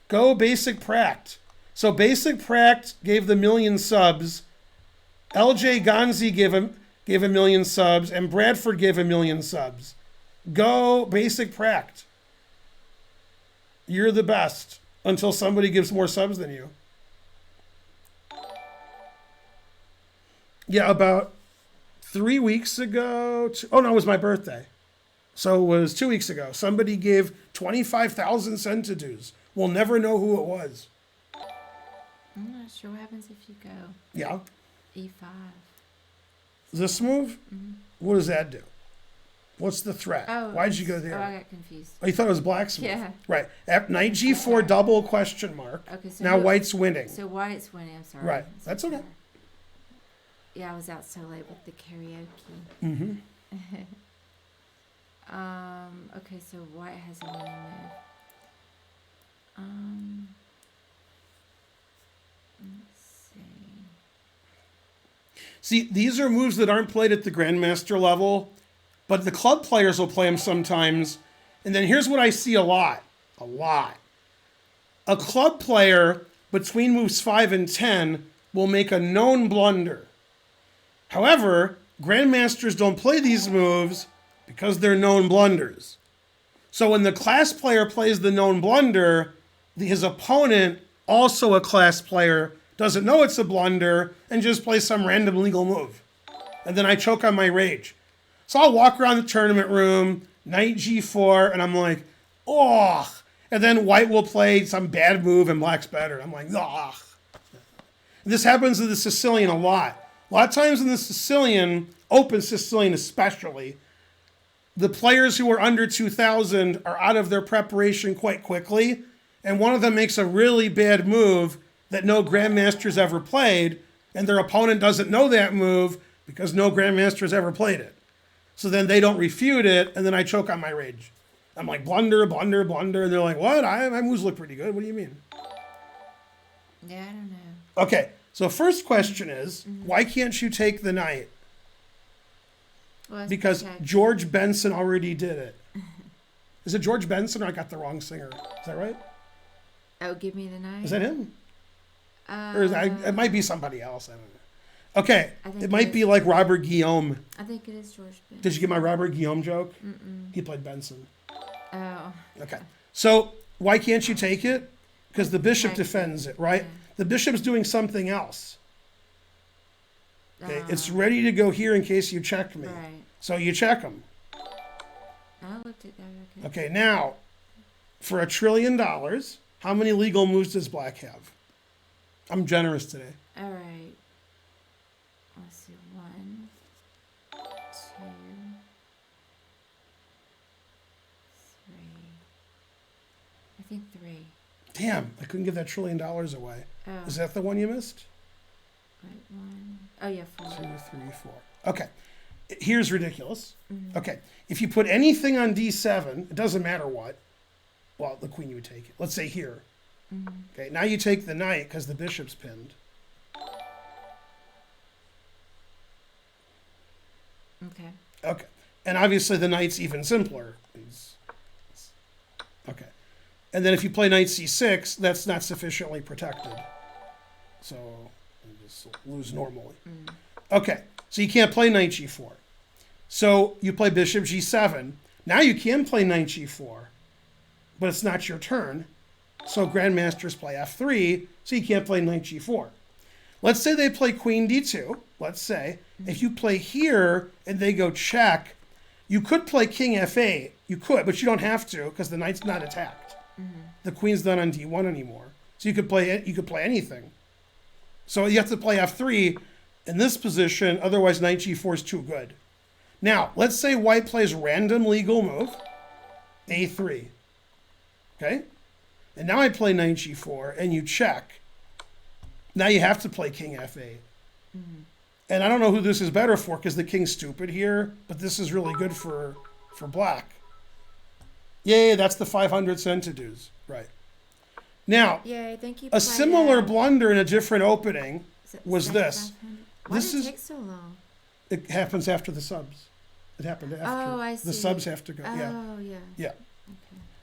Go Basic Pract. So Basic Pract gave the 1,000,000 subs. LJ Gonzi gave a 1,000,000 subs, and Bradford gave 1,000,000 subs. Go Basic Pract. You're the best until somebody gives more subs than you. Yeah, about 3 weeks ago. Oh no, it was my birthday. So it was 2 weeks ago. Somebody gave 25,000 centidues. We'll never know who it was. I'm not sure what happens if you go Yeah. E5. This move? What does that do? What's the threat? Oh, Why'd you go there? Oh, I got confused. Oh, you thought it was black's move? Yeah. Right. Knight G4 double question mark. Okay, so now white's winning. So white's winning. I'm sorry. Right. That's okay. Yeah, I was out so late with the karaoke. Mm-hmm. Okay, so white has a winning move. Let's see. See, these are moves that aren't played at the Grandmaster level, but the club players will play them sometimes. And then here's what I see a lot. A lot. A club player between moves 5 and 10 will make a known blunder. However, Grandmasters don't play these moves because they're known blunders. So when the class player plays the known blunder, his opponent, also a class player, doesn't know it's a blunder and just plays some random legal move. And then I choke on my rage. So I'll walk around the tournament room, knight G4, and I'm like, oh. And then white will play some bad move and black's better. I'm like, oh. This happens to the Sicilian a lot. A lot of times in the Sicilian, open Sicilian especially, the players who are under 2,000 are out of their preparation quite quickly, and one of them makes a really bad move that no Grandmaster's ever played, and their opponent doesn't know that move because no Grandmaster's ever played it. So then they don't refute it, and then I choke on my rage. I'm like, blunder, blunder, blunder, and they're like, what? My moves look pretty good. What do you mean? Yeah, I don't know. Okay, so first question is, why can't you take the knight? Well, Because George Benson already did it. Is it George Benson or I got the wrong singer? Is that right? Oh, give me the knight. Is that him? Or it might be somebody else. I don't know. Okay, think it might it be is. like Robert Guillaume. I think it is George Benson. Did you get my Robert Guillaume joke? He played Benson. Oh. Okay, so why can't you take it? Because the bishop defends it, right? Yeah. The bishop's doing something else. Okay, it's ready to go here in case you check me. Right. So you check him. I looked at that. Okay, now, for $1 trillion, how many legal moves does black have? I'm generous today. All right. Let's see. 1, 2, 3. I think 3. Damn, I couldn't give that $1 trillion away. Oh. Is that the one you missed? Right, 1. Oh yeah, 4. 2, 3, 4. Okay, here's ridiculous. Okay, if you put anything on D7, it doesn't matter what. Well, the queen you would take it. Let's say here. Okay, now you take the knight because the bishop's pinned. Okay. Okay, and obviously the knight's even simpler. Okay, and then if you play knight c6, that's not sufficiently protected. So you just lose normally. Okay, so you can't play knight g4. So you play bishop g7. Now you can play knight g4, but it's not your turn. So grandmasters play f3, so you can't play knight g4. Let's say they play queen d2. Let's say if you play here and they go check, you could play king f8. You could, but you don't have to because the knight's not attacked. The queen's not on d1 anymore. So you could play anything. So you have to play f3 in this position, otherwise knight g4 is too good. Now, let's say white plays random legal move, a3. Okay? And now I play knight g4, and you check. Now you have to play king f8. And I don't know who this is better for, because the king's stupid here, but this is really good for black. Yay, that's the 500 centidues. Right. Now, Yay, thank you. a similar blunder in a different opening was this. Why did it take so long? It happens after the subs. It happened after. Oh, I see. The subs have to go. Oh, Yeah. yeah. Yeah.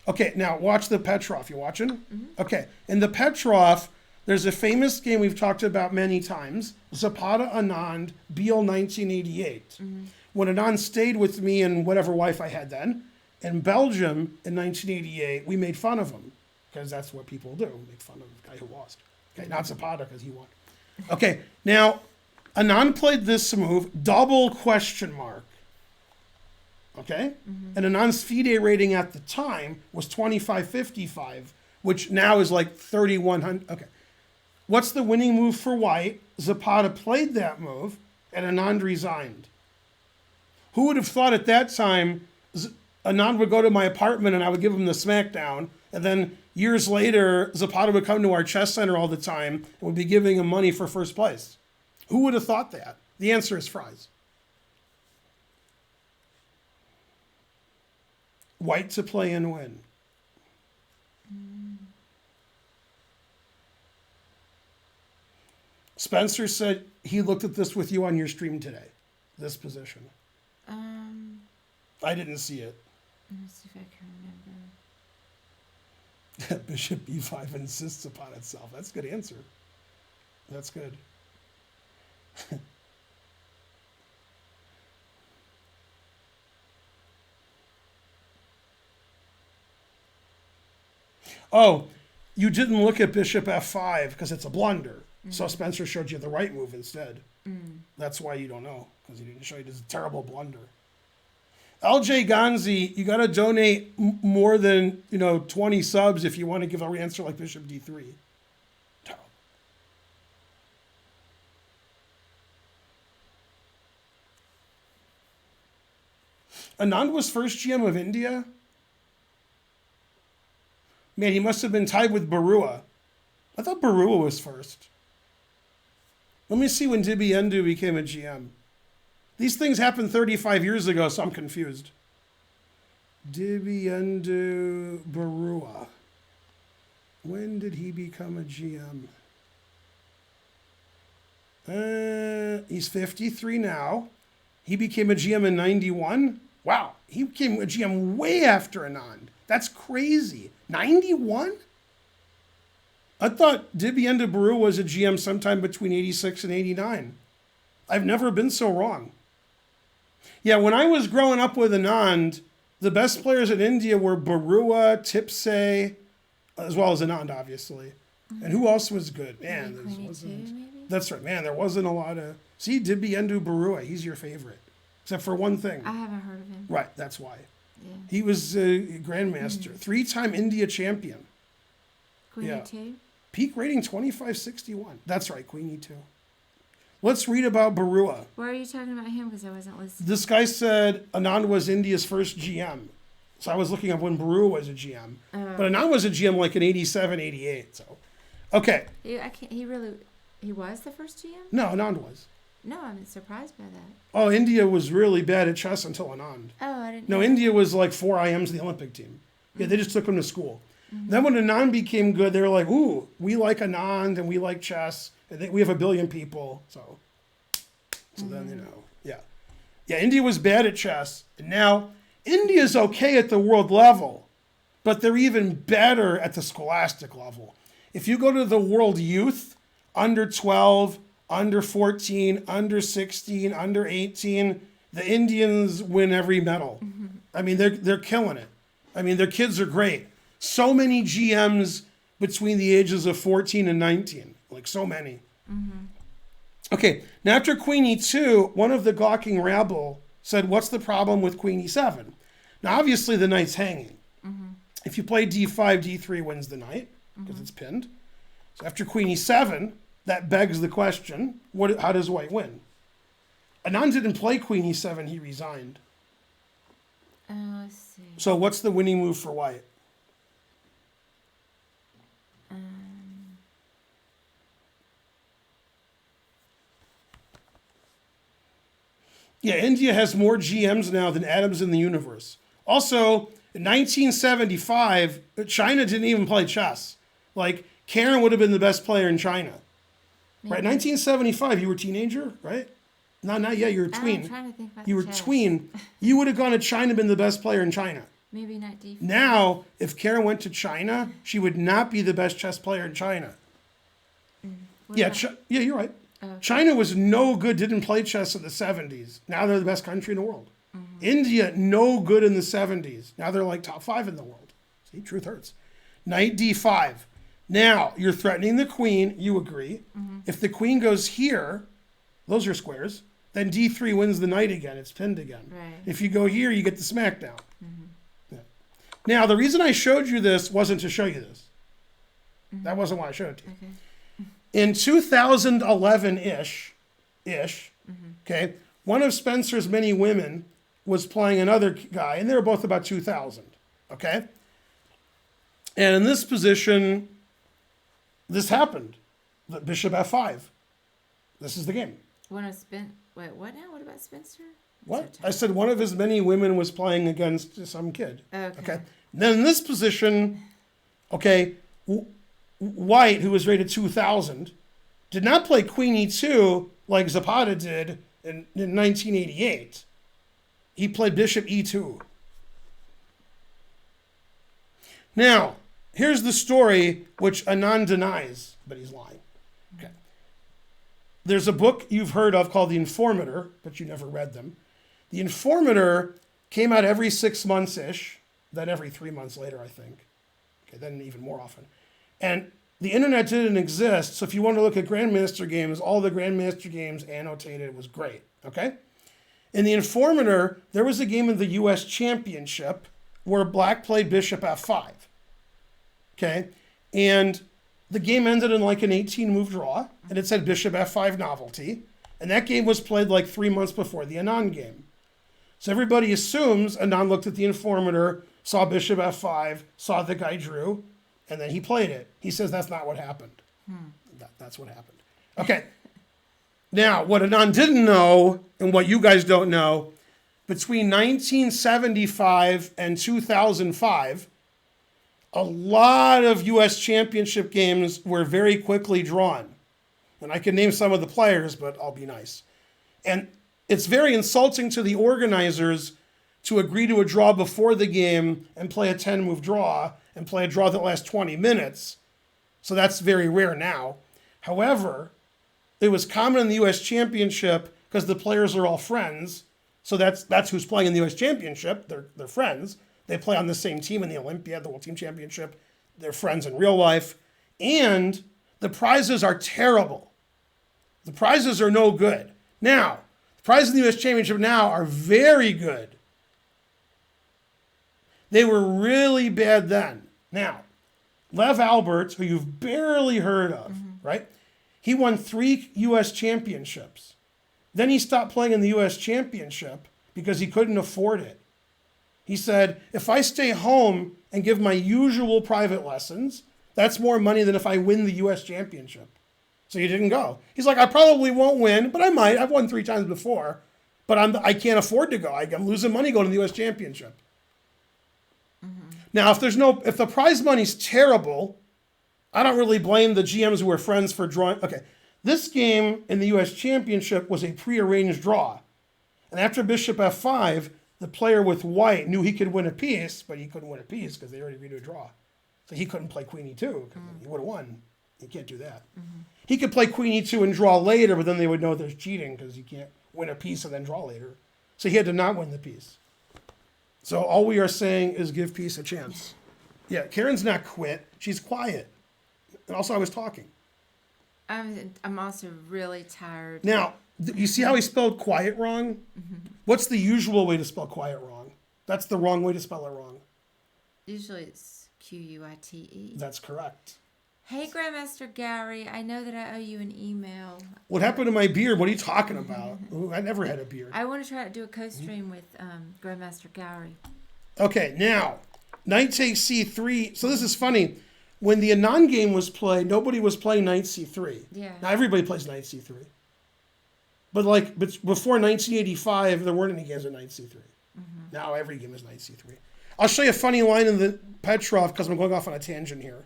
Okay, now watch the Petrov. You watching? Okay, in the Petrov, there's a famous game we've talked about many times, Zapata Anand, Beal 1988. When Anand stayed with me and whatever wife I had then, in Belgium in 1988, we made fun of him, because that's what people do, make fun of the guy who lost. Okay, not Zapata, because he won. Okay, now, Anand played this move, double question mark. Okay? And Anand's FIDE rating at the time was 2555, which now is like 3100. Okay. What's the winning move for white? Zapata played that move, and Anand resigned. Who would have thought at that time Anand would go to my apartment and I would give him the smackdown, and then years later Zapata would come to our chess center all the time and would be giving him money for first place? Who would have thought that? The answer is fries. White to play and win. Spencer said he looked at this with you on your stream today. This position. I didn't see it. Let me see if I can remember. Bishop b5 insists upon itself. That's a good answer. That's good. Oh, you didn't look at bishop f5 because it's a blunder. So Spencer showed you the right move instead. That's why you don't know, because he didn't show you this terrible blunder. LJ Ganzi, you got to donate more than 20 subs if you want to give an answer like bishop d3. Terrible. Anand was first GM of India. Man, he must have been tied with Barua. I thought Barua was first. Let me see when Dibiendu became a GM. These things happened 35 years ago, so I'm confused. Dibiendu Barua. When did he become a GM? He's 53 now. He became a GM in 91. Wow, he became a GM way after Anand. That's crazy. 91? I thought Dibiendu Barua was a GM sometime between 86 and 89. I've never been so wrong. Yeah, when I was growing up with Anand, the best players in India were Barua, Tipsay, as well as Anand, obviously. And who else was good? Man, there wasn't. That's right, man. There wasn't a lot of. See, Dibiendu Barua, he's your favorite, except for one thing. I haven't heard of him. Right, that's why. Yeah. He was a grandmaster, 3-time India champion. Queen E2? Peak rating 2561. That's right, Queen E2. Let's read about Barua. Why are you talking about him? Because I wasn't listening. This guy said Anand was India's first GM. So I was looking up when Barua was a GM. But Anand was a GM like in 87, 88. So, okay. He was the first GM? No, Anand was. No, I'm surprised by that. Oh, India was really bad at chess until Anand. Oh, I didn't know. No, India was like 4 IMs in the Olympic team. Yeah, they just took him to school. Then when Anand became good, they were like, ooh, we like Anand and we like chess. And we have 1 billion people. So then, yeah. Yeah, India was bad at chess. And now India's okay at the world level, but they're even better at the scholastic level. If you go to the world youth, under 12, under 14, under 16, under 18, the Indians win every medal. I mean, they're killing it. I mean, their kids are great. So many GMs between the ages of 14 and 19, like so many. Okay, now after Queen E2, one of the gawking rabble said, what's the problem with Queen E7? Now, obviously, the knight's hanging. If you play D5, D3 wins the knight, because it's pinned. So after Queen E7, that begs the question, how does white win? Anand didn't play Queen E7, he resigned. Let's see. So what's the winning move for white? Yeah, India has more GMs now than atoms in the universe. Also, in 1975, China didn't even play chess. Like, Karen would have been the best player in China. Maybe. Right, 1975, you were a teenager, right? Not yet, you were a tween. I'm trying to think about you were tween. You would have gone to China and been the best player in China. Maybe not D4. Now, if Karen went to China, she would not be the best chess player in China. Yeah, you're right. Okay. China was no good, didn't play chess in the 70s. Now they're the best country in the world. India, no good in the 70s. Now they're like top 5 in the world. See, truth hurts. Knight D5. Now, you're threatening the queen. You agree. If the queen goes here, those are squares, then D3 wins the knight again. It's pinned again. Right. If you go here, you get the smackdown. Yeah. Now, the reason I showed you this wasn't to show you this. That wasn't why I showed it to you. Okay. In 2011-ish, okay, one of Spencer's many women was playing another guy, and they were both about 2,000, okay? And in this position, this happened. The bishop f5. This is the game. Wait, what now? What about Spencer? What? I said one of his many women was playing against some kid. Okay. Then in this position, okay, White, who was rated 2,000, did not play queen e2 like Zapata did in 1988. He played bishop e2. Now, here's the story which Anand denies, but he's lying. Okay. There's a book you've heard of called The Informator, but you never read them. The Informator came out every 6 months-ish, then every 3 months later, I think. Okay, then even more often. And the internet didn't exist, so if you want to look at Grandmaster games, all the Grandmaster games annotated. It was great, okay? In The Informator, there was a game in the U.S. Championship where Black played bishop f5, okay? And the game ended in like an 18-move draw, and it said bishop f5 novelty, and that game was played like 3 months before the Anand game. So everybody assumes Anand looked at the Informator, saw bishop f5, saw the guy drew, and then he played it. He says that's not what happened. That's what happened. Okay. Now, what Anand didn't know, and what you guys don't know, between 1975 and 2005, a lot of U.S. Championship games were very quickly drawn. And I can name some of the players, but I'll be nice. And it's very insulting to the organizers to agree to a draw before the game and play a 10-move draw and play a draw that lasts 20 minutes. So that's very rare now. However, it was common in the U.S. Championship because the players are all friends. So that's who's playing in the U.S. Championship. They're friends. They play on the same team in the Olympiad, the World Team Championship. They're friends in real life. And the prizes are terrible. The prizes are no good. Now, the prizes in the U.S. Championship now are very good. They were really bad then. Now, Lev Alberts, who you've barely heard of, right? He won 3 U.S. championships. Then he stopped playing in the U.S. Championship because he couldn't afford it. He said, if I stay home and give my usual private lessons, that's more money than if I win the U.S. Championship. So he didn't go. He's like, I probably won't win, but I might. I've won 3 times before, but I can't afford to go. I'm losing money going to the U.S. Championship. Now, if the prize money's terrible, I don't really blame the GMs who were friends for drawing. Okay, this game in the U.S. Championship was a prearranged draw. And after bishop f5, the player with white knew he could win a piece, but he couldn't win a piece because they already agreed to a draw. So he couldn't play queen e2 because he would have won. You can't do that. He could play queen e2 and draw later, but then they would know there's cheating because you can't win a piece and then draw later. So he had to not win the piece. So all we are saying is give peace a chance. Yeah, Karen's not quit. She's quiet. And also I was talking. I'm also really tired. Now, you see how he spelled quiet wrong? What's the usual way to spell quiet wrong? That's the wrong way to spell it wrong. Usually it's Quite. That's correct. Hey, Grandmaster Gary, I know that I owe you an email. What happened to my beard? What are you talking about? Ooh, I never had a beard. I want to try to do a co-stream with Grandmaster Gary. Okay, now, knight takes c3. So this is funny. When the Anand game was played, nobody was playing knight c3. Yeah. Now everybody plays knight c3. But before 1985, there weren't any games with knight c3. Now every game is knight c3. I'll show you a funny line in the Petrov because I'm going off on a tangent here.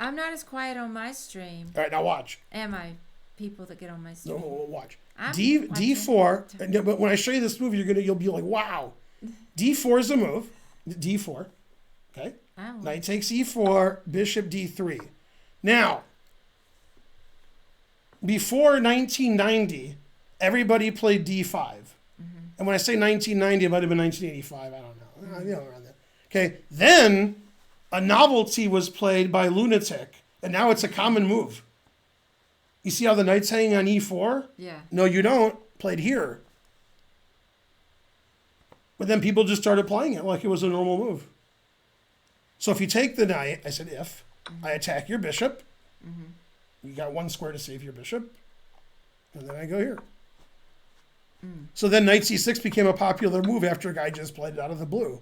I'm not as quiet on my stream. All right, now watch. Am I? People that get on my stream. No, watch. I'm D4. But when I show you this move, you'll be like, wow. D4 is a move. D4. Okay. Oh. Knight takes e4, bishop d3. Now, before 1990, everybody played d5. And when I say 1990, it might have been 1985. I don't know. Around there. Okay. Then a novelty was played by Lunatic, and now it's a common move. You see how the knight's hanging on e4? Yeah. No, you don't. Played here. But then people just started playing it like it was a normal move. So if you take the knight, I said if, I attack your bishop, You got one square to save your bishop. And then I go here. So then knight c6 became a popular move after a guy just played it out of the blue.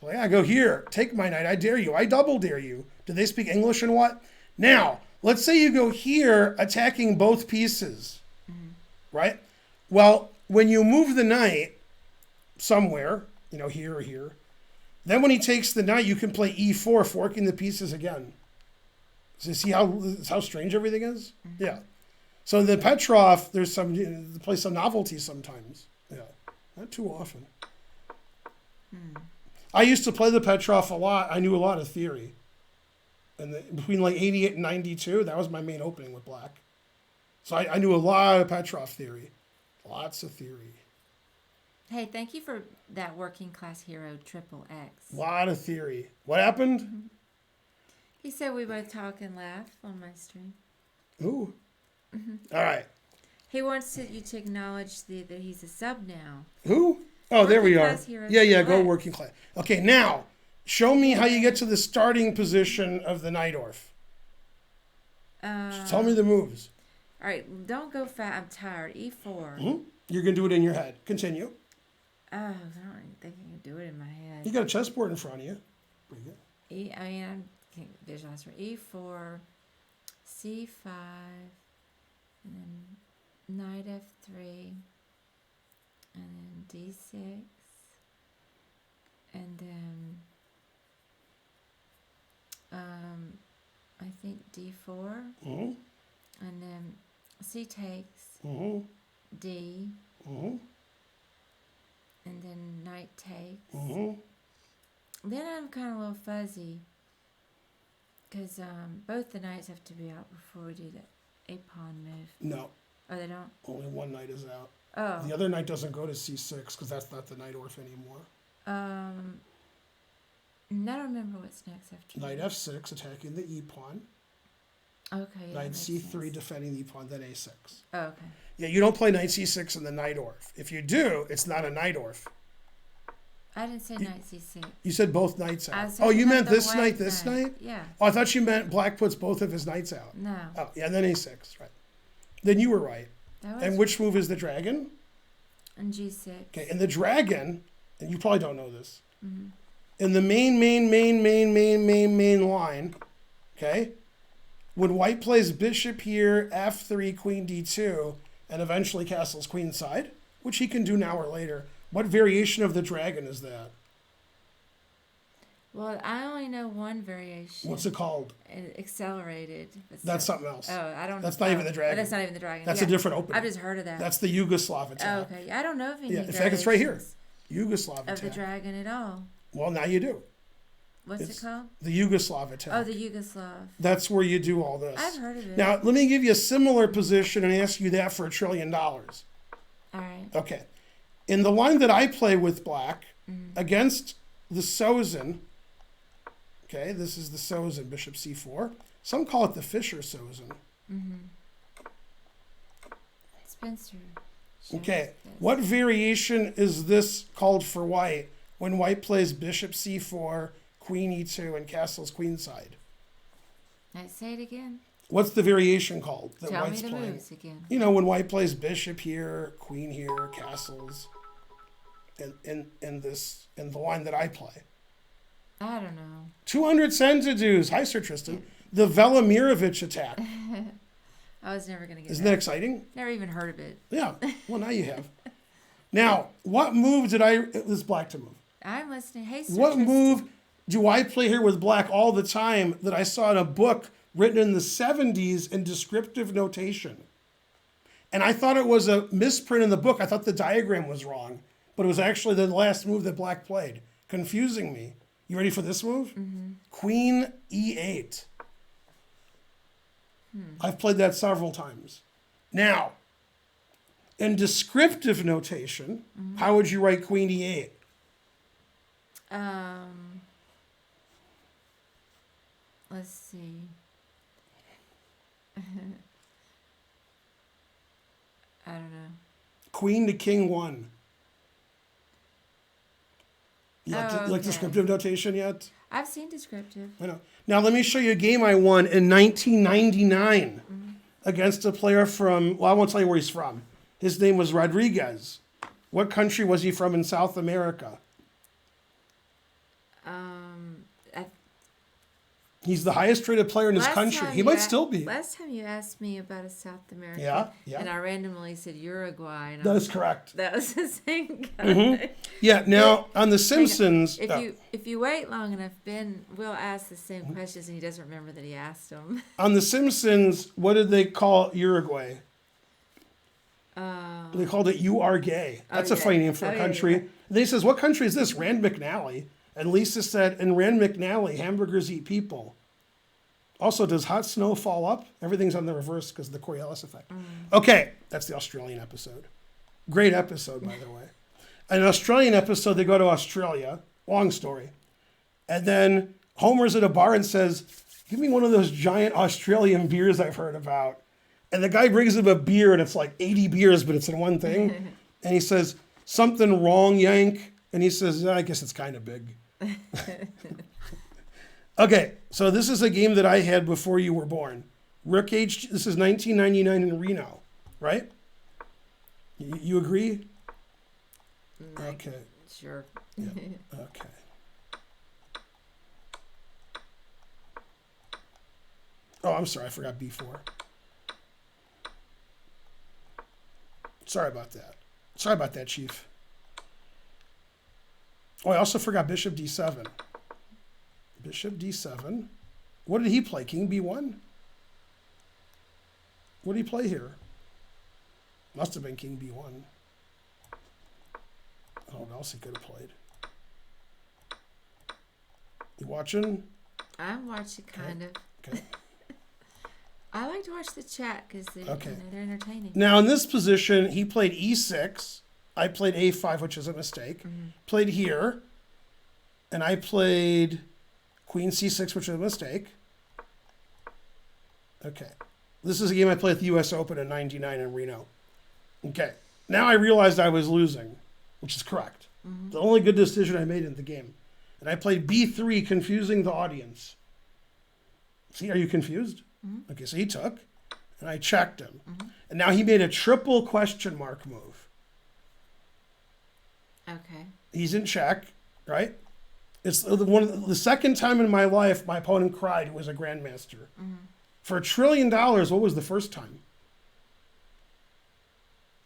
So yeah, I go here. Take my knight. I dare you. I double dare you. Do they speak English and what? Now, let's say you go here attacking both pieces. Right? Well, when you move the knight somewhere, here or here, then when he takes the knight, you can play e4, forking the pieces again. So you see how strange everything is? Yeah. So in the Petrov, there's they play some novelty sometimes. Yeah, not too often. I used to play the Petrov a lot. I knew a lot of theory. And between like 88 and 92, that was my main opening with black. So I knew a lot of Petrov theory. Lots of theory. Hey, thank you for that working class hero, Triple X. Lot of theory. What happened? He said we both talk and laugh on my stream. Ooh. All right. He wants you to acknowledge that he's a sub now. Who? Oh, there we are. Yeah, go Black. working class. Okay, now, show me how you get to the starting position of the Najdorf. Tell me the moves. All right, don't go fast. I'm tired. E4. You're going to do it in your head. Continue. Oh, I don't think I can do it in my head. You got a chessboard in front of you. Pretty good. I can't visualize for E4, C5, and then knight F3, and then D6, and then I think D4, and then C takes, D, and then knight takes. Then I'm kind of a little fuzzy because both the knights have to be out before we do the a-pawn move. No. Oh, they don't? Only one knight is out. Oh. The other knight doesn't go to c6 because that's not the Najdorf anymore. I don't remember what's next after Knight that. f6 attacking the e-pawn. Okay. Yeah, Knight c3 sense. defending the e-pawn, then a6. Oh, okay. Yeah, you don't play knight c6 in the Najdorf. If you do, it's not a Najdorf. I didn't say knight c6. You said both knights I out. was Oh, you talking meant about the this white knight, knight. Yeah. Oh, I thought you meant black puts both of his knights out. No. Oh, yeah, and then a6, right. Then you were right. That was And which move is the dragon? and g6. Okay, and the dragon, and you probably don't know this, Mm-hmm. in the main line, okay, when white plays bishop here, f3, queen d2, and eventually castles queenside, which he can do now or later, what variation of the dragon is that? Well, I only know one variation. What's it called? Accelerated. That's something else. Oh, I don't. That's not even the dragon. That's not even the dragon. That's yeah. a different opening. I've just heard of that. That's the Yugoslav attack. Oh, okay. I don't know of any. Yeah, in fact, it's right here. variations Yugoslav of attack. the dragon at all. Well, now you do. What's It's it called? The Yugoslav attack. Oh, the Yugoslav. That's where you do all this. I've heard of it. Now, let me give you a similar position and ask you that for $1 trillion. All right. Okay. In the line that I play with black, against the Sozin, okay, this is the Sozin, bishop c4. Some call it the Fischer Sozin. Spencer. Okay, what variation is this called for white when white plays bishop c4, queen e2, and castles queenside? Say it again. What's the variation called that Tell me white's the playing? moves again. You know, when white plays bishop here, queen here, castles, in the line that I play. I don't know. 200 centidues. Hi, Sir Tristan. The Velimirovich attack. I was never gonna get. Isn't that exciting? Never even heard of it. Yeah. Well, now you have. Now, what move did this black to move? I'm listening. Hey, Sir What Tristan. move do I play here with black all the time that I saw in a book written in the 70s in descriptive notation? And I thought it was a misprint in the book. I thought the diagram was wrong, but it was actually the last move that black played, confusing me. You ready for this move? Queen e8. I've played that several times. Now, in descriptive notation, how would you write queen e8? Let's see. I don't know. Queen to king 1. You like Okay. descriptive notation yet? I've seen descriptive. I know. Now let me show you a game I won in 1999 against a player from, well, I won't tell you where he's from. His name was Rodriguez. What country was he from in South America? I, He's the highest rated player in his country. He might still be. Last time you asked me about a South American, Yeah. and I randomly said Uruguay. And That is correct. That was the same guy. Yeah. Now on The Simpsons, If you wait long enough, Ben will ask the same questions, and he doesn't remember that he asked them. on The Simpsons, what did they call Uruguay? They called it "You Are Gay." That's a funny name for a country. Yeah. They says, "What country is this?" Rand McNally. And Lisa said, "In Rand McNally, hamburgers eat people." Also, does hot snow fall up? Everything's on the reverse because of the Coriolis effect. Okay, that's the Australian episode. Great episode, by the way. An Australian episode, they go to Australia. Long story. And then Homer's at a bar and says, "Give me one of those giant Australian beers I've heard about." And the guy brings him a beer, and it's like 80 beers, but it's in one thing. And he says, "Something wrong, Yank?" And he says, "I guess it's kind of big." Okay, so this is a game that I had before you were born. Rook Age, this is 1999 in Reno, right? You agree? Okay. Sure. Yeah. Okay. Oh, I'm sorry, I forgot B4. Sorry about that. Sorry about that, Chief. Oh, I also forgot Bishop D7. Bishop D7. What did he play? King B1? What did he play here? Must have been King B1. I don't know what else he could have played. You watching? I'm watching, kind of. Okay. I like to watch the chat because they're entertaining. Now, in this position, he played E6. I played A5, which is a mistake. Played here. And I played Queen C6, which is a mistake. Okay. This is a game I played at the U.S. Open in 99 in Reno. Okay. Now I realized I was losing, which is correct. The only good decision I made in the game. And I played B3, confusing the audience. See, are you confused? Okay, so he took, and I checked him. And now he made a triple question mark move. Okay. He's in check, right? It's the second time in my life my opponent cried who was a grandmaster. For $1 trillion, what was the first time?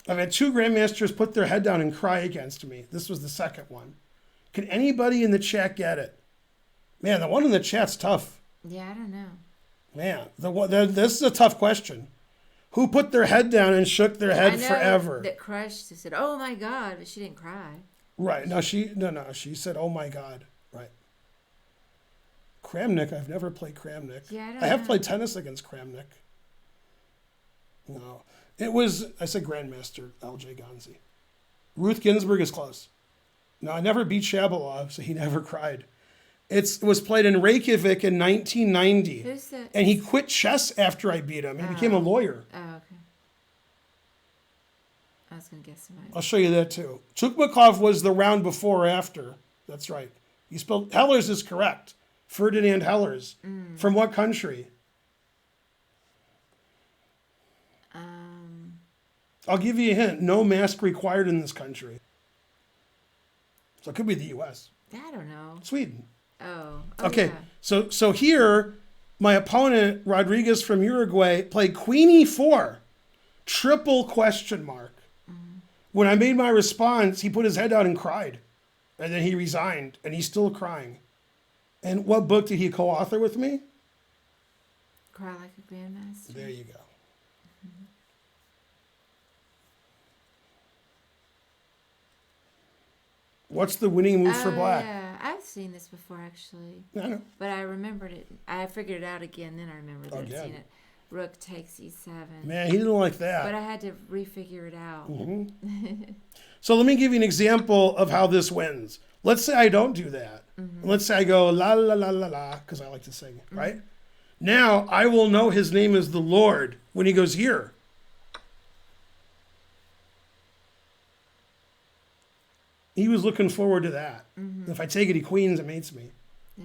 I've had 2 grandmasters put their head down and cry against me. This was the second one. Can anybody in the chat get it? Man, the one in the chat's tough. Yeah, I don't know. Man, this is a tough question. Who put their head down and shook their head forever? That crushed. She said, "Oh my God," but she didn't cry. Right. No, she said, "Oh my God." Right. Kramnik, I've never played Kramnik. Yeah, I have played tennis against Kramnik. No. I said Grandmaster, L.J. Gonzi. Ruth Ginsburg is close. No, I never beat Shabalov, so he never cried. It was played in Reykjavik in 1990. Who's that? And he quit chess after I beat him. He became a lawyer. Oh, okay. I was going to guess somebody. I'll show you that too. Tukmakov was the round before or after. That's right. You spelled Hellers is correct. Ferdinand Hellers. From what country? I'll give you a hint. No mask required in this country. So it could be the U.S. I don't know. Sweden. Oh. Okay. Yeah. So here, my opponent, Rodriguez from Uruguay, played Queen E4. Triple question mark. When I made my response, he put his head out and cried. And then he resigned, and he's still crying. And what book did he co-author with me? Cry Like a Grandmaster. There you go. What's the winning move for black? Yeah, I've seen this before actually. I know. But I remembered it. I figured it out again. Then I remembered that I'd Again. seen it. Rook takes E7. Man, he didn't like that. But I had to refigure it out. So let me give you an example of how this wins. Let's say I don't do that. And let's say I go la la la la la, because I like to sing, right? Now I will know his name is the Lord when he goes here. He was looking forward to that. If I take it, he queens and mates me. Yeah.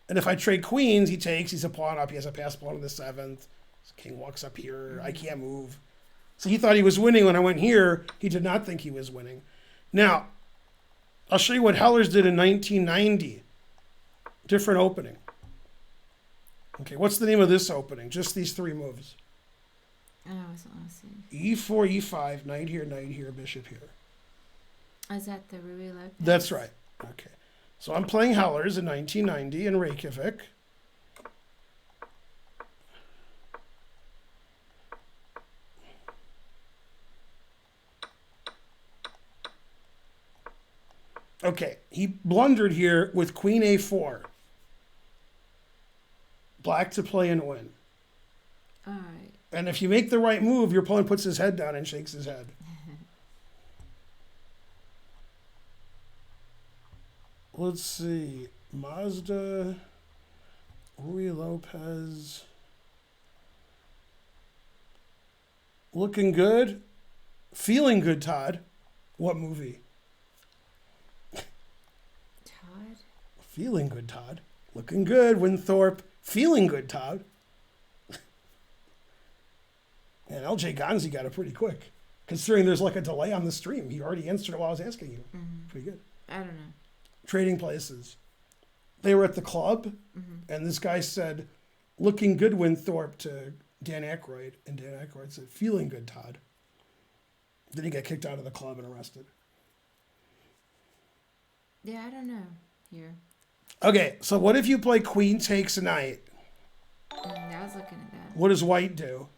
And if I trade queens, he takes. He's a pawn up. He has a pass pawn on the 7th. His king walks up here. I can't move. So he thought he was winning when I went here. He did not think he was winning. Now, I'll show you what Hellers did in 1990. Different opening. Okay, what's the name of this opening? Just these 3 moves. Oh, let's see. E4, E5, knight here, bishop here. Is that the Ruy Lopez? That's right. Okay. So I'm playing Hellers in 1990 in Reykjavik. Okay, he blundered here with queen a4. Black to play and win. All right. And if you make the right move, your opponent puts his head down and shakes his head. Let's see. Mazda, Ruy Lopez. Looking good. Feeling good, Todd. What movie? Todd? Feeling good, Todd. Looking good, Winthorpe. Feeling good, Todd. And LJ Gonzi got it pretty quick. Considering there's like a delay on the stream. He already answered it while I was asking you. Pretty good. I don't know. Trading places. They were at the club, and this guy said, looking good, Winthorpe, to Dan Aykroyd. And Dan Aykroyd said, feeling good, Todd. Then he got kicked out of the club and arrested. Yeah, I don't know here. Okay, so what if you play queen takes knight? I was looking at that. What does white do?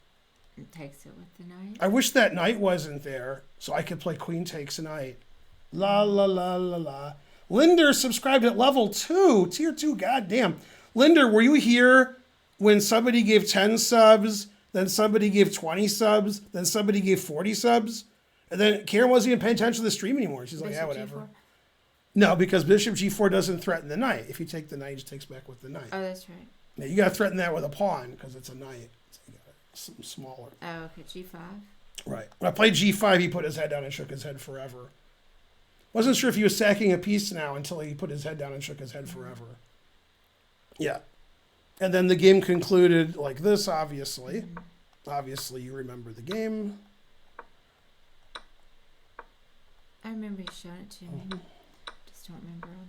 It takes it with the knight. I wish that knight wasn't there so I could play queen takes knight. La, la, la, la, la. Linder subscribed at level 2, tier 2, goddamn. Linder, were you here when somebody gave 10 subs, then somebody gave 20 subs, then somebody gave 40 subs? And then Karen wasn't even paying attention to the stream anymore. She's like, yeah, whatever. G4? No, because bishop g4 doesn't threaten the knight. If you take the knight, it just takes back with the knight. Oh, that's right. Now, you got to threaten that with a pawn because it's a knight. So you got something smaller. Oh, okay, G5. Right. When I played g5, he put his head down and shook his head forever. Wasn't sure if he was sacking a piece now until he put his head down and shook his head forever. Yeah. And then the game concluded like this, obviously. Obviously, you remember the game. I remember you showing it to me. Just don't remember all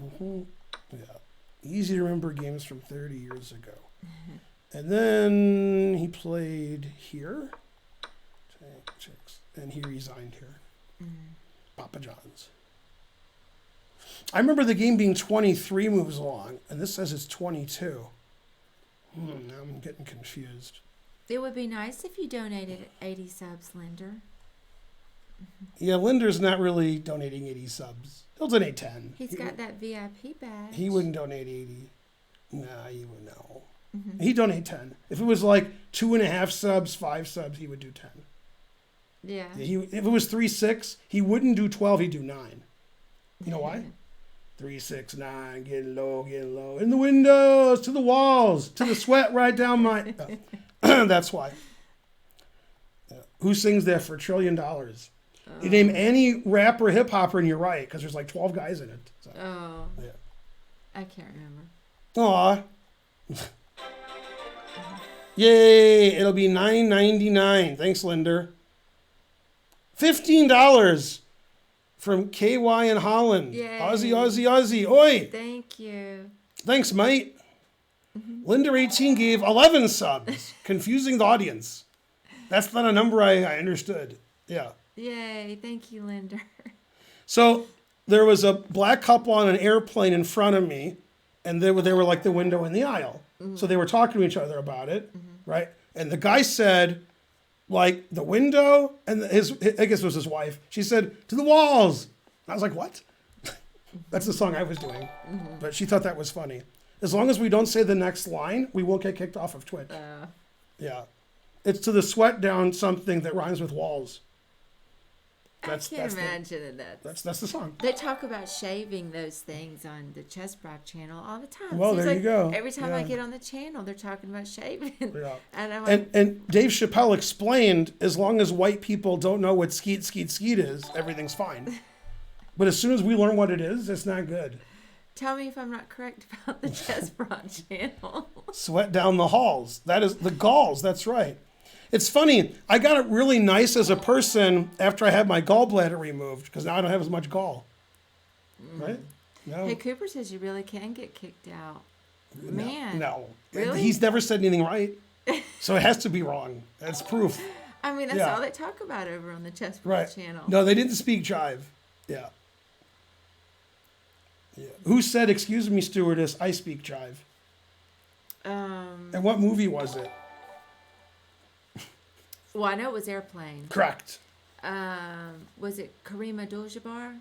the moves. Yeah. Easy to remember games from 30 years ago. And then he played here. And he resigned here. Papa John's. I remember the game being 23 moves long, and this says it's 22. Now I'm getting confused. It would be nice if you donated 80 subs, Linder. Yeah, Linder's not really donating 80 subs. He'll donate 10. He's got that VIP badge. He wouldn't donate 80. Nah, he would know. He'd donate 10. If it was like 2.5 subs, 5 subs, he would do 10. Yeah. If it was 3-6, he wouldn't do 12, he'd do 9. You know why? 3, 6, 9, getting low, getting low. In the windows, to the walls, to the sweat right down my... That's why. Who sings that for $1 trillion? You name any rapper, hip hopper, and you're right, because there's like 12 guys in it. So, Oh. yeah. I can't remember. Aw. Yay! It'll be $9.99. Thanks, Linder. $15 from KY in Holland. Yay. Aussie, Aussie, Aussie. Oi! Thank you. Thanks, mate. Linder 18 gave 11 subs, confusing the audience. That's not a number I understood. Yeah. Yay. Thank you, Linder. So there was a black couple on an airplane in front of me, and they were like the window in the aisle. So they were talking to each other about it, right? And the guy said, like, the window, and I guess it was his wife. She said, to the walls. And I was like, what? That's the song I was doing. But she thought that was funny. As long as we don't say the next line, we won't get kicked off of Twitch. Yeah. It's to the sweat down something that rhymes with walls. I can't imagine that. That's the song. They talk about shaving those things on the Chess Brock channel all the time. Well, there you go. Every time I Yeah. get on the channel, they're talking about shaving. Yeah. And I'm like, And Dave Chappelle explained, as long as white people don't know what skeet is, everything's fine. But as soon as we learn what it is, it's not good. Tell me if I'm not correct about the Chess Broad channel. Sweat down the halls. That is the galls. That's right. It's funny. I got it really nice as a person after I had my gallbladder removed because now I don't have as much gall. Right? No. Hey, Cooper says you really can get kicked out. Man. No. Really? He's never said anything right. So it has to be wrong. That's proof. I mean, that's Yeah. all they talk about over on the Chess Broad Right. channel. No, they didn't speak jive. Yeah. Yeah. Who said, "Excuse me, stewardess, I speak jive"? And what movie was it? Well, I know it was Airplane. Correct. Was it Kareem Abdul-Jabbar?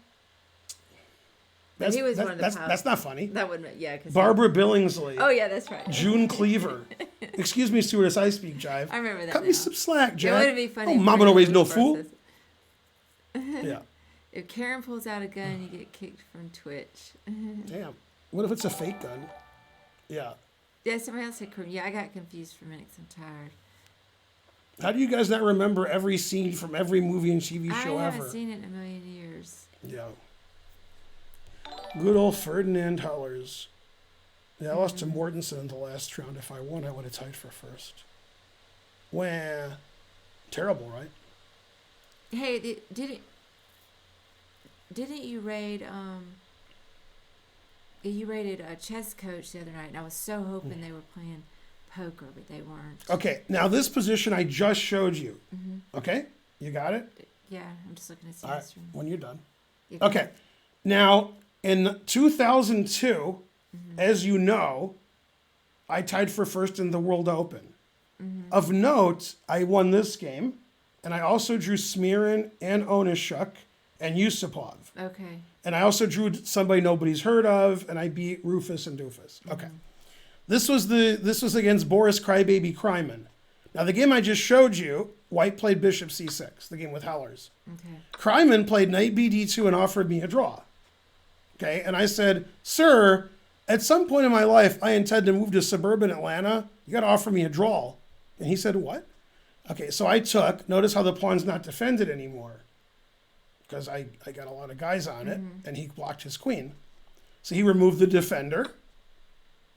That's, he was that- one of the that's, pilots. that's not funny. That wouldn't, yeah. Cause Barbara Billingsley. Oh, yeah, that's right. June Cleaver. Excuse me, stewardess, I speak jive. I remember that Cut me now. some slack, It Jack. would be funny. Oh, if mama Kareem don't raise no Abdul-Jabbar fool. says, Yeah. If Karen pulls out a gun, you get kicked from Twitch. Damn. What if it's a fake gun? Yeah. Yeah, somebody else said Kareem. Yeah, I got confused for a minute 'cause I'm tired. How do you guys not remember every scene from every movie and TV show I haven't ever? seen it in a million years. Yeah. Good old Ferdinand Hellers. Yeah, I lost to Mortensen in the last round. If I won, I would have tied for first. Wah. Terrible, right? Hey, didn't you raid you raided a chess coach the other night, and I was so hoping they were playing poker, but they weren't. Okay, now this position I just showed you. Okay? You got it? Yeah, I'm just looking to see All right, this room. when you're done. You Okay. Now, in 2002, as you know, I tied for first in the World Open. Of note, I won this game, and I also drew Smirin and Onishuk and Yusupov. Okay. And I also drew somebody nobody's heard of, and I beat Rufus and Doofus. Okay. This was against Boris Crybaby Kryman. Now the game I just showed you, White played Bishop C6, the game with Hellers. Okay. Kryman played Knight BD2 and offered me a draw. Okay, and I said, "Sir, at some point in my life, I intend to move to suburban Atlanta. You got to offer me a draw." And he said, "What?" Okay, so I took. Notice how the pawn's not defended anymore, because I got a lot of guys on it, and he blocked his queen. So he removed the defender.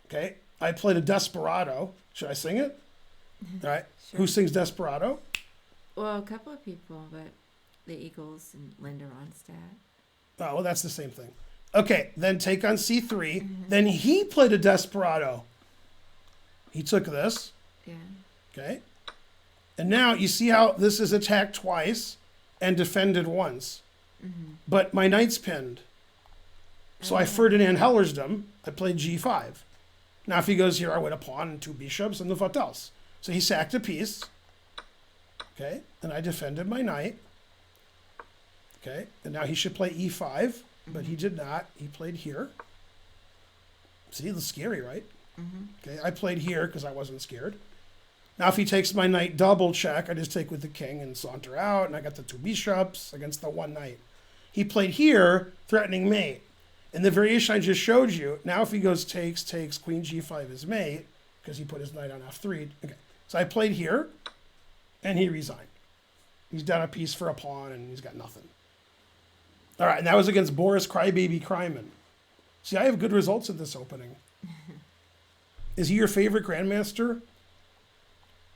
Okay, I played a Desperado. Should I sing it? All right. Sure. Who sings Desperado? Well, a couple of people, but the Eagles and Linda Ronstadt. Oh, well, that's the same thing. Okay, then take on C3. Then he played a Desperado. He took this. Yeah. Okay. And now you see how this is attacked twice and defended once. But my knight's pinned. So I Ferdinand Hellersdom. I played G5. Now if he goes here, I win a pawn and two bishops and the what else. So he sacked a piece. Okay. And I defended my knight. Okay. And now he should play E5, but he did not. He played here. See, it's scary, right? Okay. I played here because I wasn't scared. Now, if he takes my knight double check, I just take with the king and saunter out, and I got the two bishops against the one knight. He played here, threatening mate. In the variation I just showed you, now if he goes takes, queen g5 is mate, because he put his knight on f3. Okay, so I played here, and he resigned. He's down a piece for a pawn, and he's got nothing. All right, and that was against Boris Crybaby Kryman. See, I have good results at this opening. Is he your favorite grandmaster?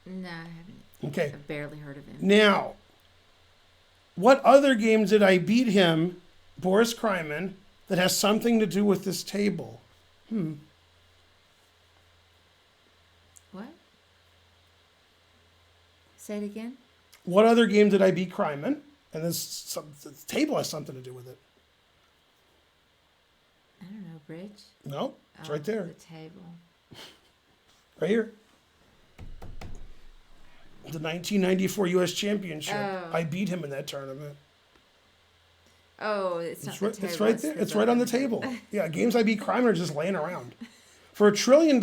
No, I haven't. Okay. I've barely heard of him. Now, what other game did I beat him, Boris Kryman, that has something to do with this table? What? Say it again. What other game did I beat Kryman? And the table has something to do with it. I don't know. Bridge? No, it's right The there. table. Right here. The 1994 U.S. Championship. Oh. I beat him in that tournament. Oh, it's not It's the right, table. it's right there. the It's right on the building. table. Yeah, games I beat Kryman are just laying around. For $1 trillion,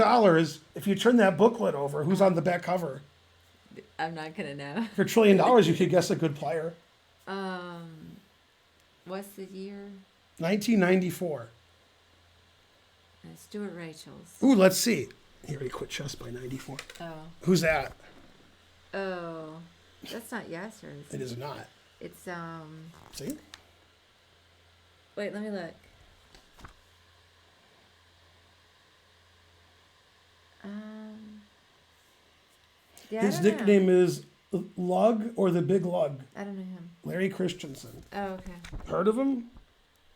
if you turn that booklet over, who's on the back cover? I'm not gonna know. For $1 trillion, you could guess a good player. What's the year? 1994. Stuart Rachel's. Ooh, let's see. Here, he quit chess by 94. Oh. Who's that? Oh. That's not Yasser. It is not. It's See? Wait, let me look. Yeah, His I don't know. nickname is Lug or the Big Lug. I don't know him. Larry Christensen. Oh, okay. Heard of him?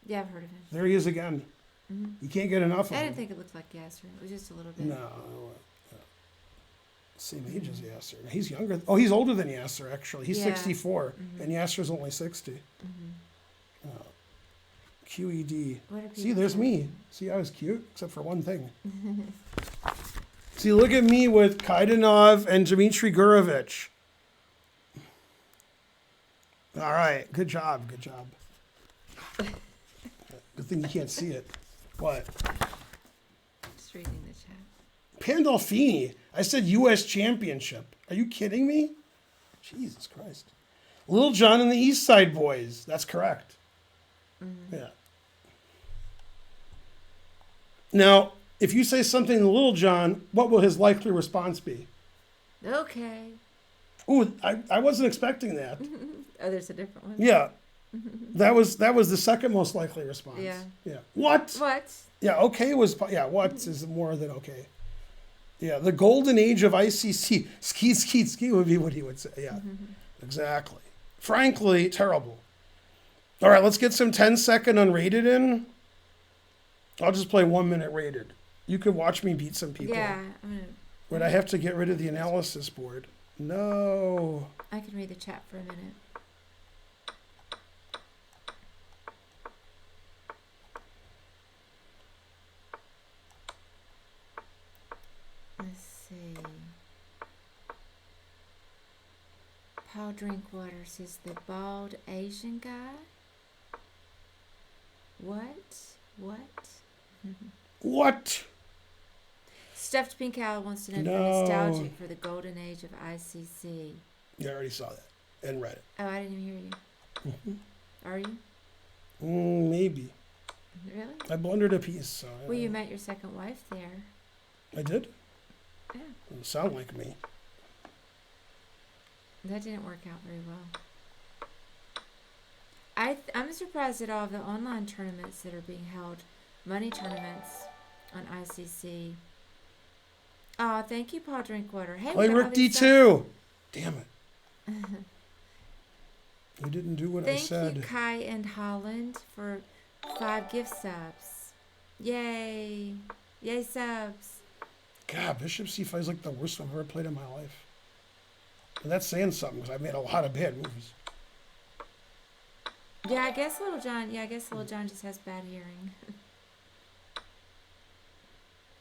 Yeah, I've heard of him. There he is again. You can't get enough of I him. didn't think it looked like Yasser. It was just a little bit. No. Same age as Yasser. He's younger. Oh, he's older than Yasser, actually. He's Yeah. 64, and Yasser's only 60. QED. What are See, people there's saying? me. See, I was cute, except for one thing. See, look at me with Kaidanov and Dmitry Gurovich. All right, good job, good job. Good thing you can't see it. What? Just reading the chat. Pandolfini. I said U.S. Championship. Are you kidding me? Jesus Christ. Little John and the East Side Boys. That's correct. Yeah. Now, if you say something to Little John, what will his likely response be? Okay. Ooh, I wasn't expecting that. Oh, there's a different one. Yeah. That was the second most likely response. Yeah. Yeah. What? What? Yeah, okay was, yeah, what is more than okay. Yeah, the golden age of ICC. Ski would be what he would say. Yeah, exactly. Frankly, terrible. All right, let's get some 10-second unrated in. I'll just play 1 minute rated. You could watch me beat some people. Yeah. I'm gonna, Would I have to get rid of the analysis board? No. I can read the chat for a minute. Let's see. Paul Drinkwater says the bald Asian guy. What? What? Stuffed Pink Owl wants to know if No. you're nostalgic for the golden age of ICC. Yeah, I already saw that and read it. Oh, I didn't even hear you. Are you? Maybe. Really? I blundered a piece. So Well, you met your second wife there. I did? Yeah. Doesn't sound like me. That didn't work out very well. I'm surprised at all of the online tournaments that are being held, money tournaments on ICC. Oh, thank you, Paul Drinkwater. Hey, Play we got all Rook these D2. Damn it. You didn't do what I Thank said. you, Kai and Holland, for 5 gift subs. Yay. Yay, subs. God, Bishop C5 is like the worst I've ever played in my life. And that's saying something because I've made a lot of bad movies. Yeah, I guess Little John just has bad hearing.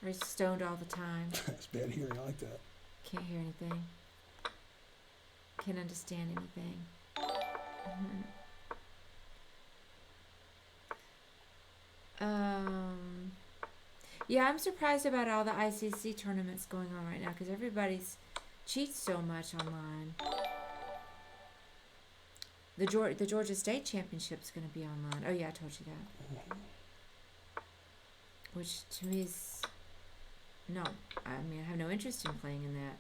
Or he's stoned all the time. It's bad hearing. I like that. Can't hear anything. Can't understand anything. Yeah, I'm surprised about all the ICC tournaments going on right now because everybody's cheats so much online. The Georgia State Championship's going to be online. Oh yeah, I told you that. Which to me is no. I mean, I have no interest in playing in that.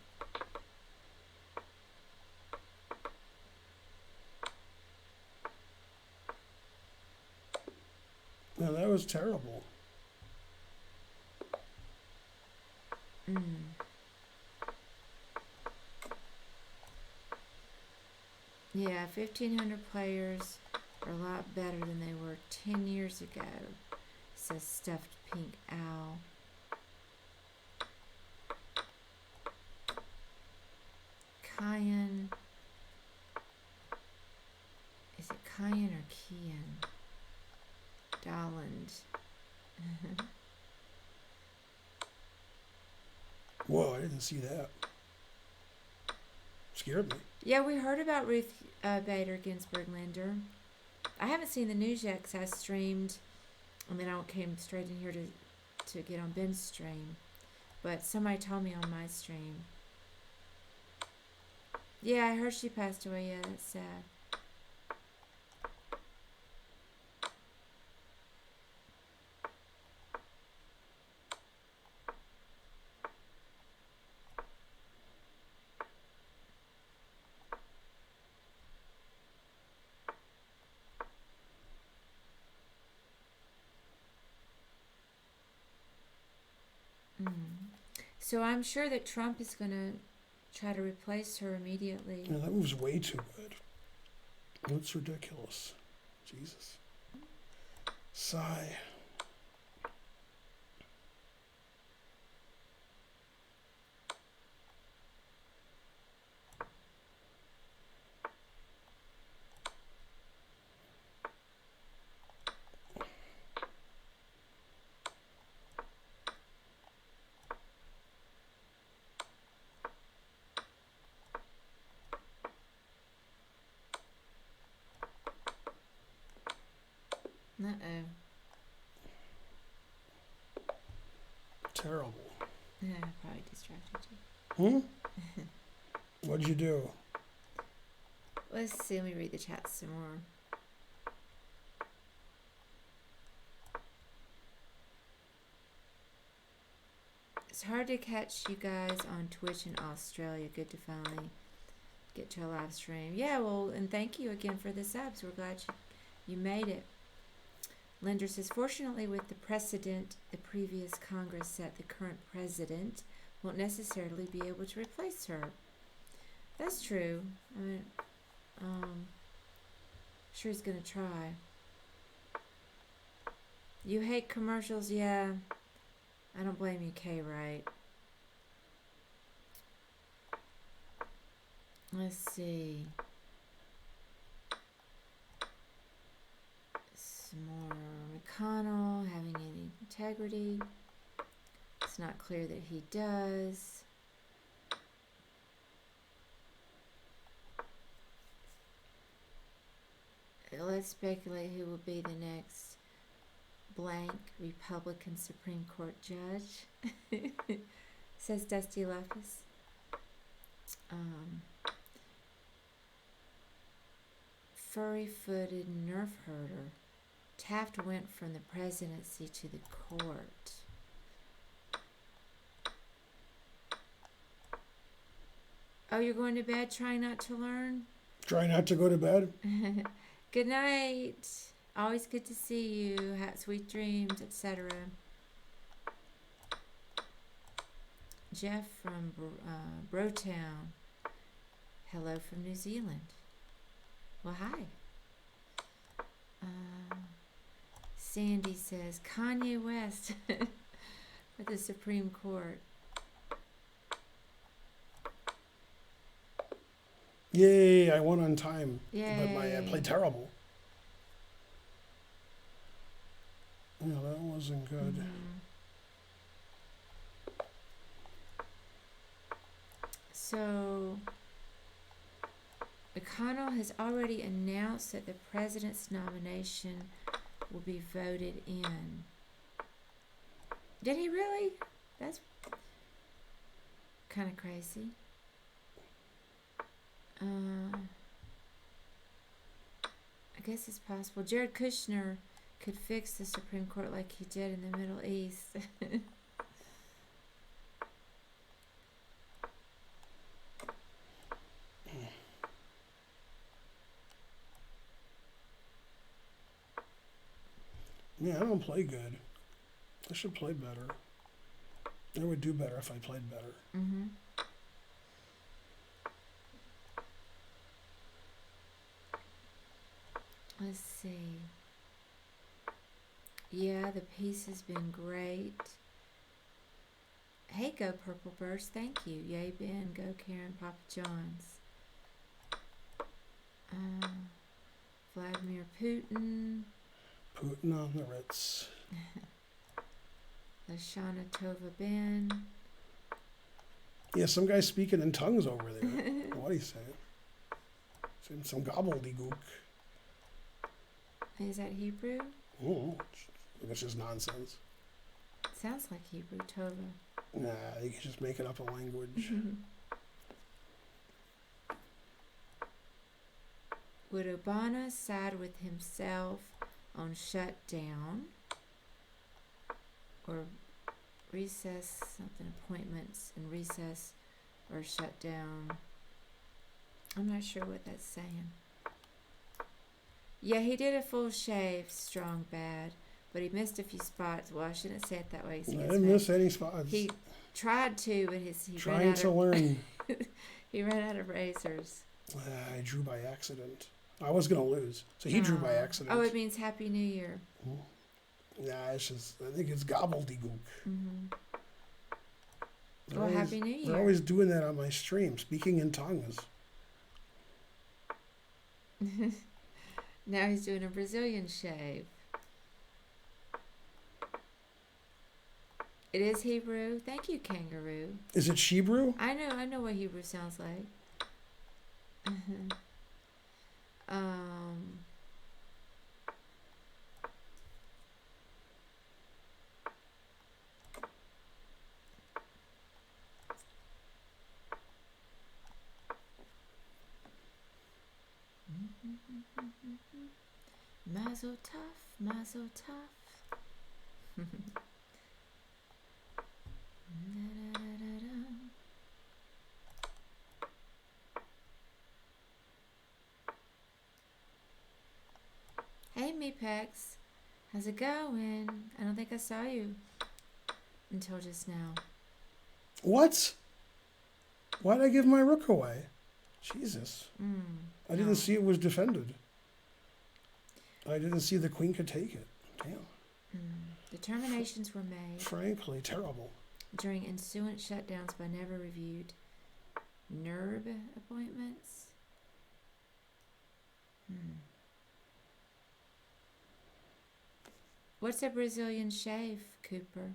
No, that was terrible. Yeah, 1,500 players are a lot better than they were 10 years ago, says Stuffed Pink Owl. Kyan. Is it Kyan or Kian? Dolland. Whoa, I didn't see that. Scared me. Yeah, we heard about Ruth Bader Ginsburg Linder. I haven't seen the news yet because I streamed, and then I came straight in here to get on Ben's stream. But somebody told me on my stream. Yeah, I heard she passed away. Yeah, that's sad. So I'm sure that Trump is going to try to replace her immediately. Yeah, that moves way too good. That's ridiculous. Jesus. Sigh. Uh-oh. Terrible. Yeah, I probably distracted you. What'd you do? Let's see, let me read the chat some more. It's hard to catch you guys on Twitch in Australia. Good to finally get to a live stream. Yeah, well, and thank you again for the subs. We're glad you made it. Linder says, fortunately, with the precedent the previous Congress set, the current president won't necessarily be able to replace her. That's true. I mean, sure he's gonna try. You hate commercials? Yeah. I don't blame you, Kay, right? Let's see. Some more McConnell having any integrity. It's not clear that he does. Let's speculate who will be the next blank Republican Supreme Court judge, says Dusty Lefus. Furry-footed nerf herder. Taft went from the presidency to the court. Oh, you're going to bed trying not to learn? Try not to go to bed. Good night. Always good to see you. Have sweet dreams, etc. Jeff from Brotown. Hello from New Zealand. Well, hi. Sandy says Kanye West for the Supreme Court. Yay, I won on time. Yay. But I played terrible. Yeah, that wasn't good. So, McConnell has already announced that the president's nomination will be voted in. Did he really? That's kind of crazy. I guess it's possible. Jared Kushner could fix the Supreme Court like he did in the Middle East. Yeah, I don't play good. I should play better. I would do better if I played better. Mm-hmm. Let's see. Yeah, the piece has been great. Hey, go Purple Burst. Thank you. Yay, Ben. Go Karen. Papa John's. Vladimir Putin. Putin on the Ritz. Lashana Tova Ben. Yeah, some guy speaking in tongues over there. What are you saying? Saying some gobbledygook. Is that Hebrew? Oh, that's just nonsense. Sounds like Hebrew. Tova. Nah, you can just make it up a language. Would Obama side with himself on shutdown or recess, something, appointments and recess or shutdown? I'm not sure what that's saying. Yeah, he did a full shave, strong bad, but he missed a few spots. Well, I shouldn't say it that way. I didn't miss any spots. He tried to, but he trying to learn. He ran out of razors. I drew by accident. I was going to lose. So he drew by accident. Oh, it means Happy New Year. Nah, it's just, I think it's gobbledygook. Well, Happy New Year. They're always doing that on my stream, speaking in tongues. Now he's doing a Brazilian shave. It is Hebrew. Thank you, kangaroo. Is it Shebrew? I know what Hebrew sounds like. Mazel tov, mazel tov. Hey, Meepex. How's it going? I don't think I saw you until just now. What? Why'd I give my rook away? Jesus. I didn't see it was defended. I didn't see the queen could take it. Damn. Determinations were made. Frankly, terrible. During ensuing shutdowns by never reviewed NERB appointments. What's a Brazilian shave, Cooper?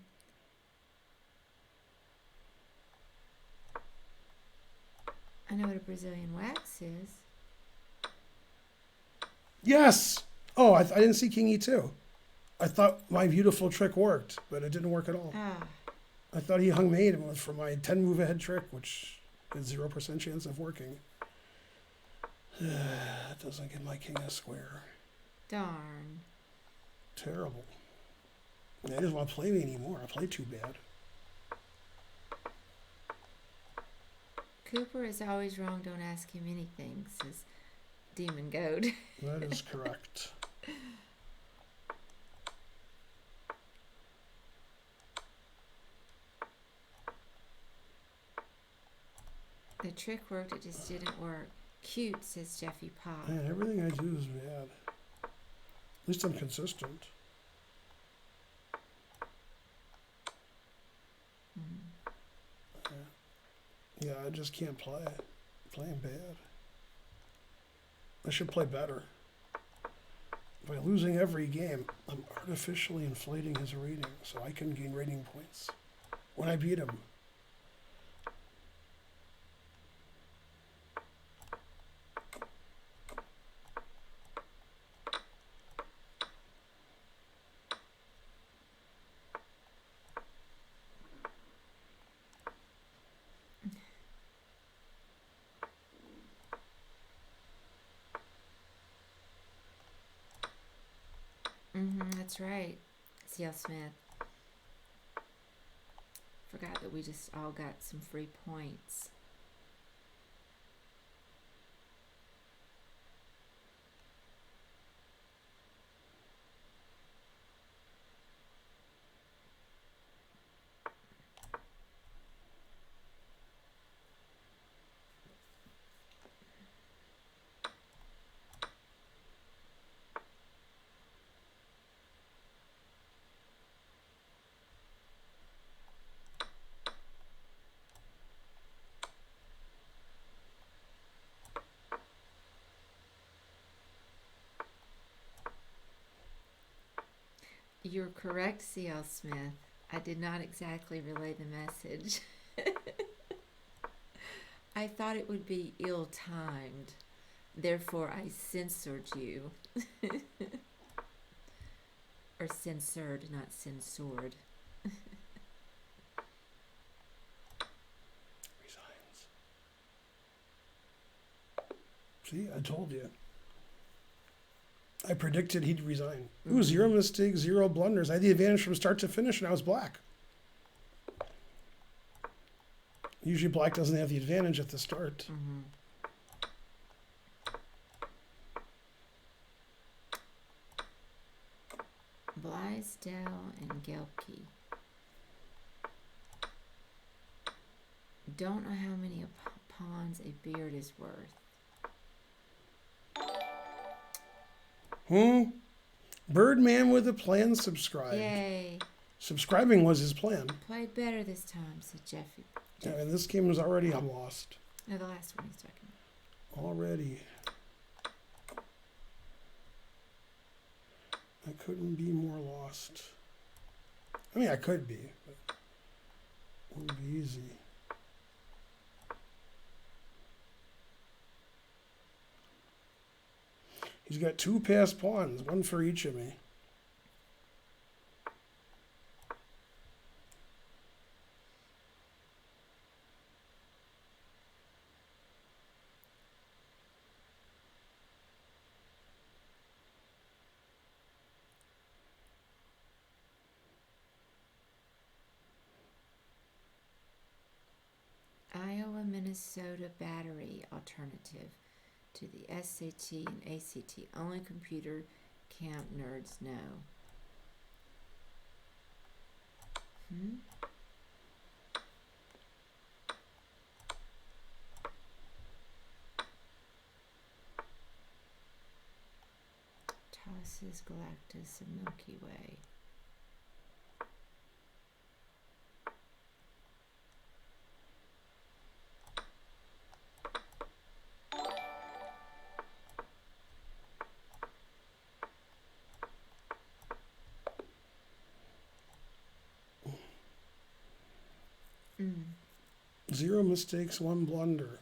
I know what a Brazilian wax is. Yes! Oh, I didn't see King E2. I thought my beautiful trick worked, but it didn't work at all. I thought he hung mate for my 10 move ahead trick, which is 0% chance of working. That doesn't give my king a square. Darn. Terrible. He doesn't want to play me anymore. I play too bad. Cooper is always wrong. Don't ask him anything, says Demon Goat. That is correct. The trick worked, it just didn't work. Cute, says Jeffy Pop. Man, everything I do is bad. At least I'm consistent. Yeah, I just can't play. I'm playing bad. I should play better. By losing every game, I'm artificially inflating his rating so I can gain rating points when I beat him. That's right, C.L. Smith. Forgot that we just all got some free points. You're correct, C.L. Smith. I did not exactly relay the message. I thought it would be ill-timed. Therefore, I censored you. Or censored, not censored. Resigns. See, I told you. I predicted he'd resign. Ooh, 0 mistakes, 0 blunders. I had the advantage from start to finish, and I was black. Usually black doesn't have the advantage at the start. Blaisdell and Gelke. Don't know how many pawns a beard is worth. Birdman with a plan subscribed. Yay. Subscribing was his plan. Played better this time, said Jeffy. Yeah, and this game was already on Lost. No, the last one he's talking about. Already. I couldn't be more lost. I mean, I could be, but it wouldn't be easy. He's got 2 passed pawns, 1 for each of me. Iowa, Minnesota battery alternative to the SAT and ACT. Only computer camp nerds know. Tosses, Galactus, and Milky Way. Zero mistakes, 1 blunder.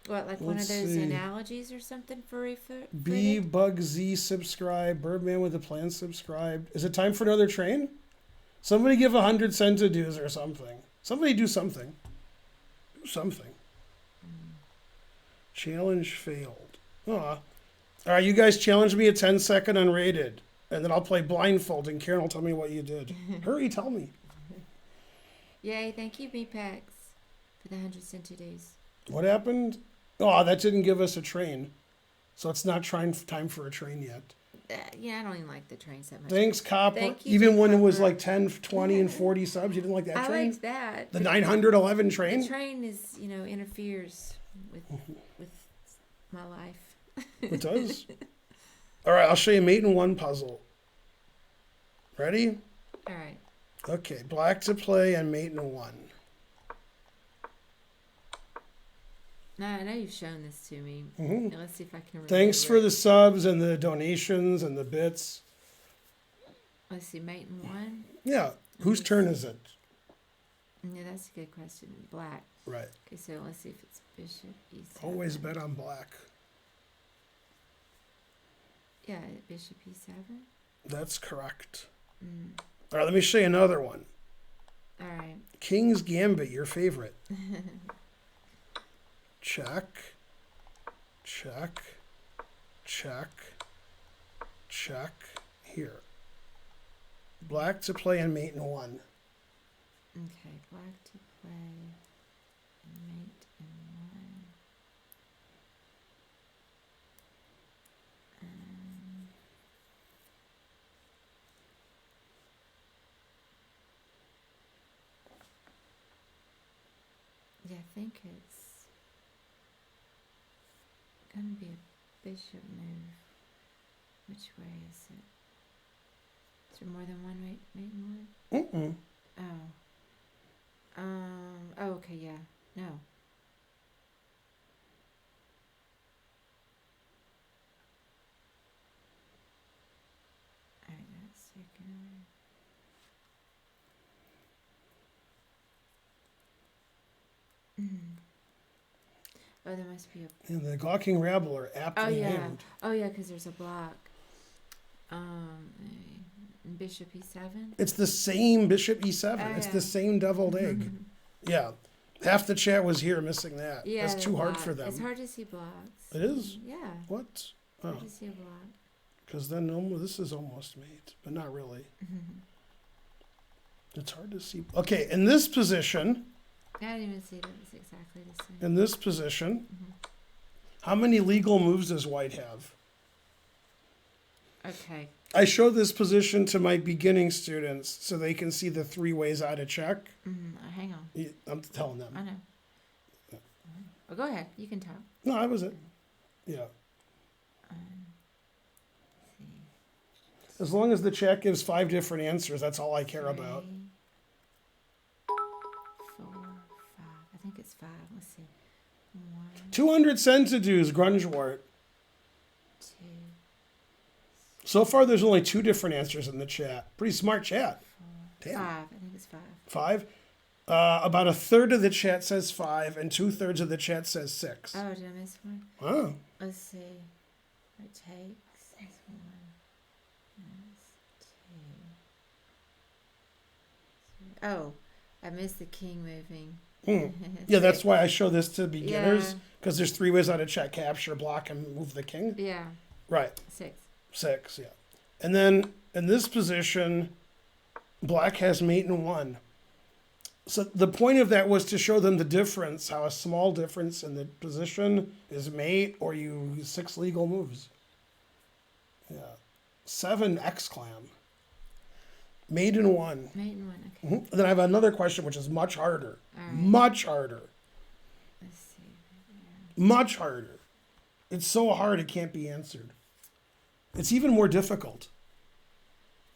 What, like one of those analogies or something, furry foot? B, Bug Z, subscribe. Birdman with a plan, subscribed. Is it time for another train? Somebody give 100 cents to dues or something. Somebody do something. Do something. Challenge failed. All right, you guys challenge me a 10-second unrated. And then I'll play blindfold and Karen will tell me what you did. Hurry, tell me. Yay, thank you, BPAX, for the 100 cent to dues. What happened? Oh, that didn't give us a train. So it's not time for a train yet. Yeah, I don't even like the trains that much. Thanks, Copper. Thank you, Even when Copper. it was like 10, 20, and 40 subs, you didn't like that I train? liked that. The 911 train? The train is, interferes with my life. It does? All right, I'll show you mate in 1 puzzle. Ready? All right. Okay, black to play and mate in 1. Now, I know you've shown this to me. Mhm. Now, let's see if I can remember. Thanks for the subs and the donations and the bits. Let's see, mate in 1. Yeah, whose turn is it? Yeah, that's a good question. Black. Right. Okay, so let's see if it's bishop e7. Always bet on black. Yeah, bishop e7. That's correct. All right, let me show you another one. All right. King's Gambit, your favorite. Check, check, check, check. Here. Black to play and mate in 1. Okay, black to play and mate in 1. Yeah, I think it's gonna be a bishop move. Which way is it? Is there more than one mate in 1? Mm-mm. Oh. Oh, okay, yeah. No. Alright, that's second. Oh, there must be a... And the Gawking Rabble are aptly Oh, yeah. named. Oh, yeah, because there's a block. Bishop e7? It's the same Bishop E7. Oh, It's yeah. the same deviled egg. Yeah. Half the chat was here missing that. Yeah, That's too hard block. for them. It's hard to see blocks. It is? Yeah. What? Oh, Hard to see a block. because then this is almost mate, but not really. It's hard to see. Okay, in this position, I didn't even see that it was exactly the same. in this position, how many legal moves does white have? Okay. I show this position to my beginning students so they can see the 3 ways out of check. Hang on. I'm telling them. I know. Oh, go ahead. You can talk. No, that was it. Yeah. As long as the chat gives 5 different answers, that's all I care about. 3, 4, 5. I think it's 5. Let's see. 1, 200 centidues, Grungewort. 2, So far, there's only 2 different answers in the chat. Pretty smart chat. 4, Damn. 5. I think it's 5. 5? About a third of the chat says 5, and 2/3 of the chat says 6. Oh, did I miss one? Oh. Let's see. It takes is 1, is 2. Oh, I missed the king moving. Yeah, that's why I show this to beginners, Yeah. because there's 3 ways how to check, capture, block, and move the king. Yeah, Right. 6. 6, yeah. And then in this position, black has mate in 1. So the point of that was to show them the difference, how a small difference in the position is mate, or you use 6 legal moves. Yeah. 7 exclam. Mate in 1. Mate in 1. Okay. And then I have another question, which is much harder. All right. Much harder. Let's see. Much harder. It's so hard it can't be answered. It's even more difficult.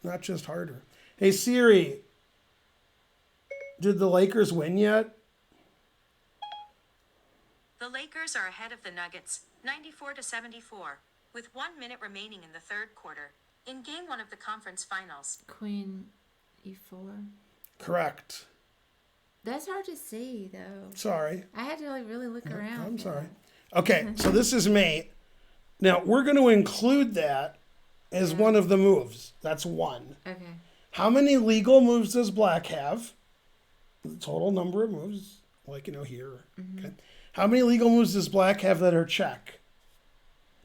Not just harder. Hey Siri, did the Lakers win yet? The Lakers are ahead of the Nuggets, 94-74, with 1 minute remaining in the third quarter, in Game 1 of the conference finals. Queen E4. Correct. That's hard to see, though. Sorry. I had to like really look around. I'm for sorry. that. Okay, so this is mate. Now we're going to include that as one of the moves. That's 1. Okay. How many legal moves does black have? The total number of moves, like, here. Okay. How many legal moves does black have that are check?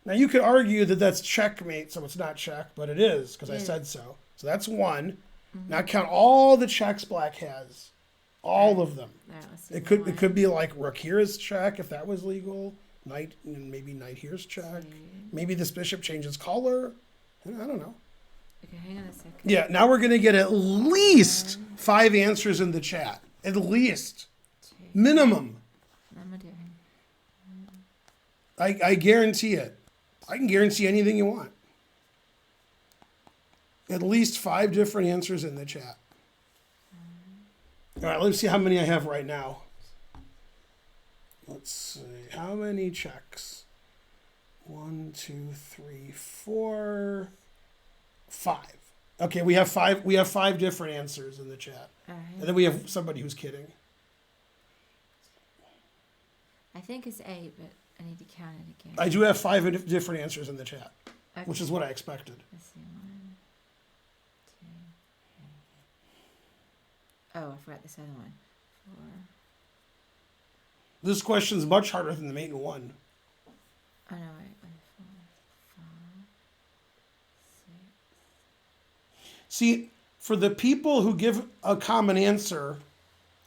Now, you could argue that that's checkmate, so it's not check, but it is, because I Yeah. said so. So that's 1. Now count all the checks black has. All of them. All right, let's see. It could be like rook here is check, if that was legal. Knight, and maybe knight here's check. Maybe this bishop changes color. I don't know. Okay, hang on a second. Yeah, now we're going to get at least 5 answers in the chat. At least. 2. Minimum. I'm gonna do it. I guarantee it. I can guarantee anything you want. At least 5 different answers in the chat. All right, let's see how many I have right now. Let's see. How many checks? 1, 2, 3, 4, 5. Okay, we have 5. We have 5 different answers in the chat. All right. And then we have somebody who's kidding. I think it's 8, but I need to count it again. I do have 5 different answers in the chat, Okay. which is what I expected. Let's see. 1, 2. Oh, I forgot this other one. 4. This question's much harder than the mate in 1. Oh no, wait. 1, 4, 5, 6. See, for the people who give a common answer,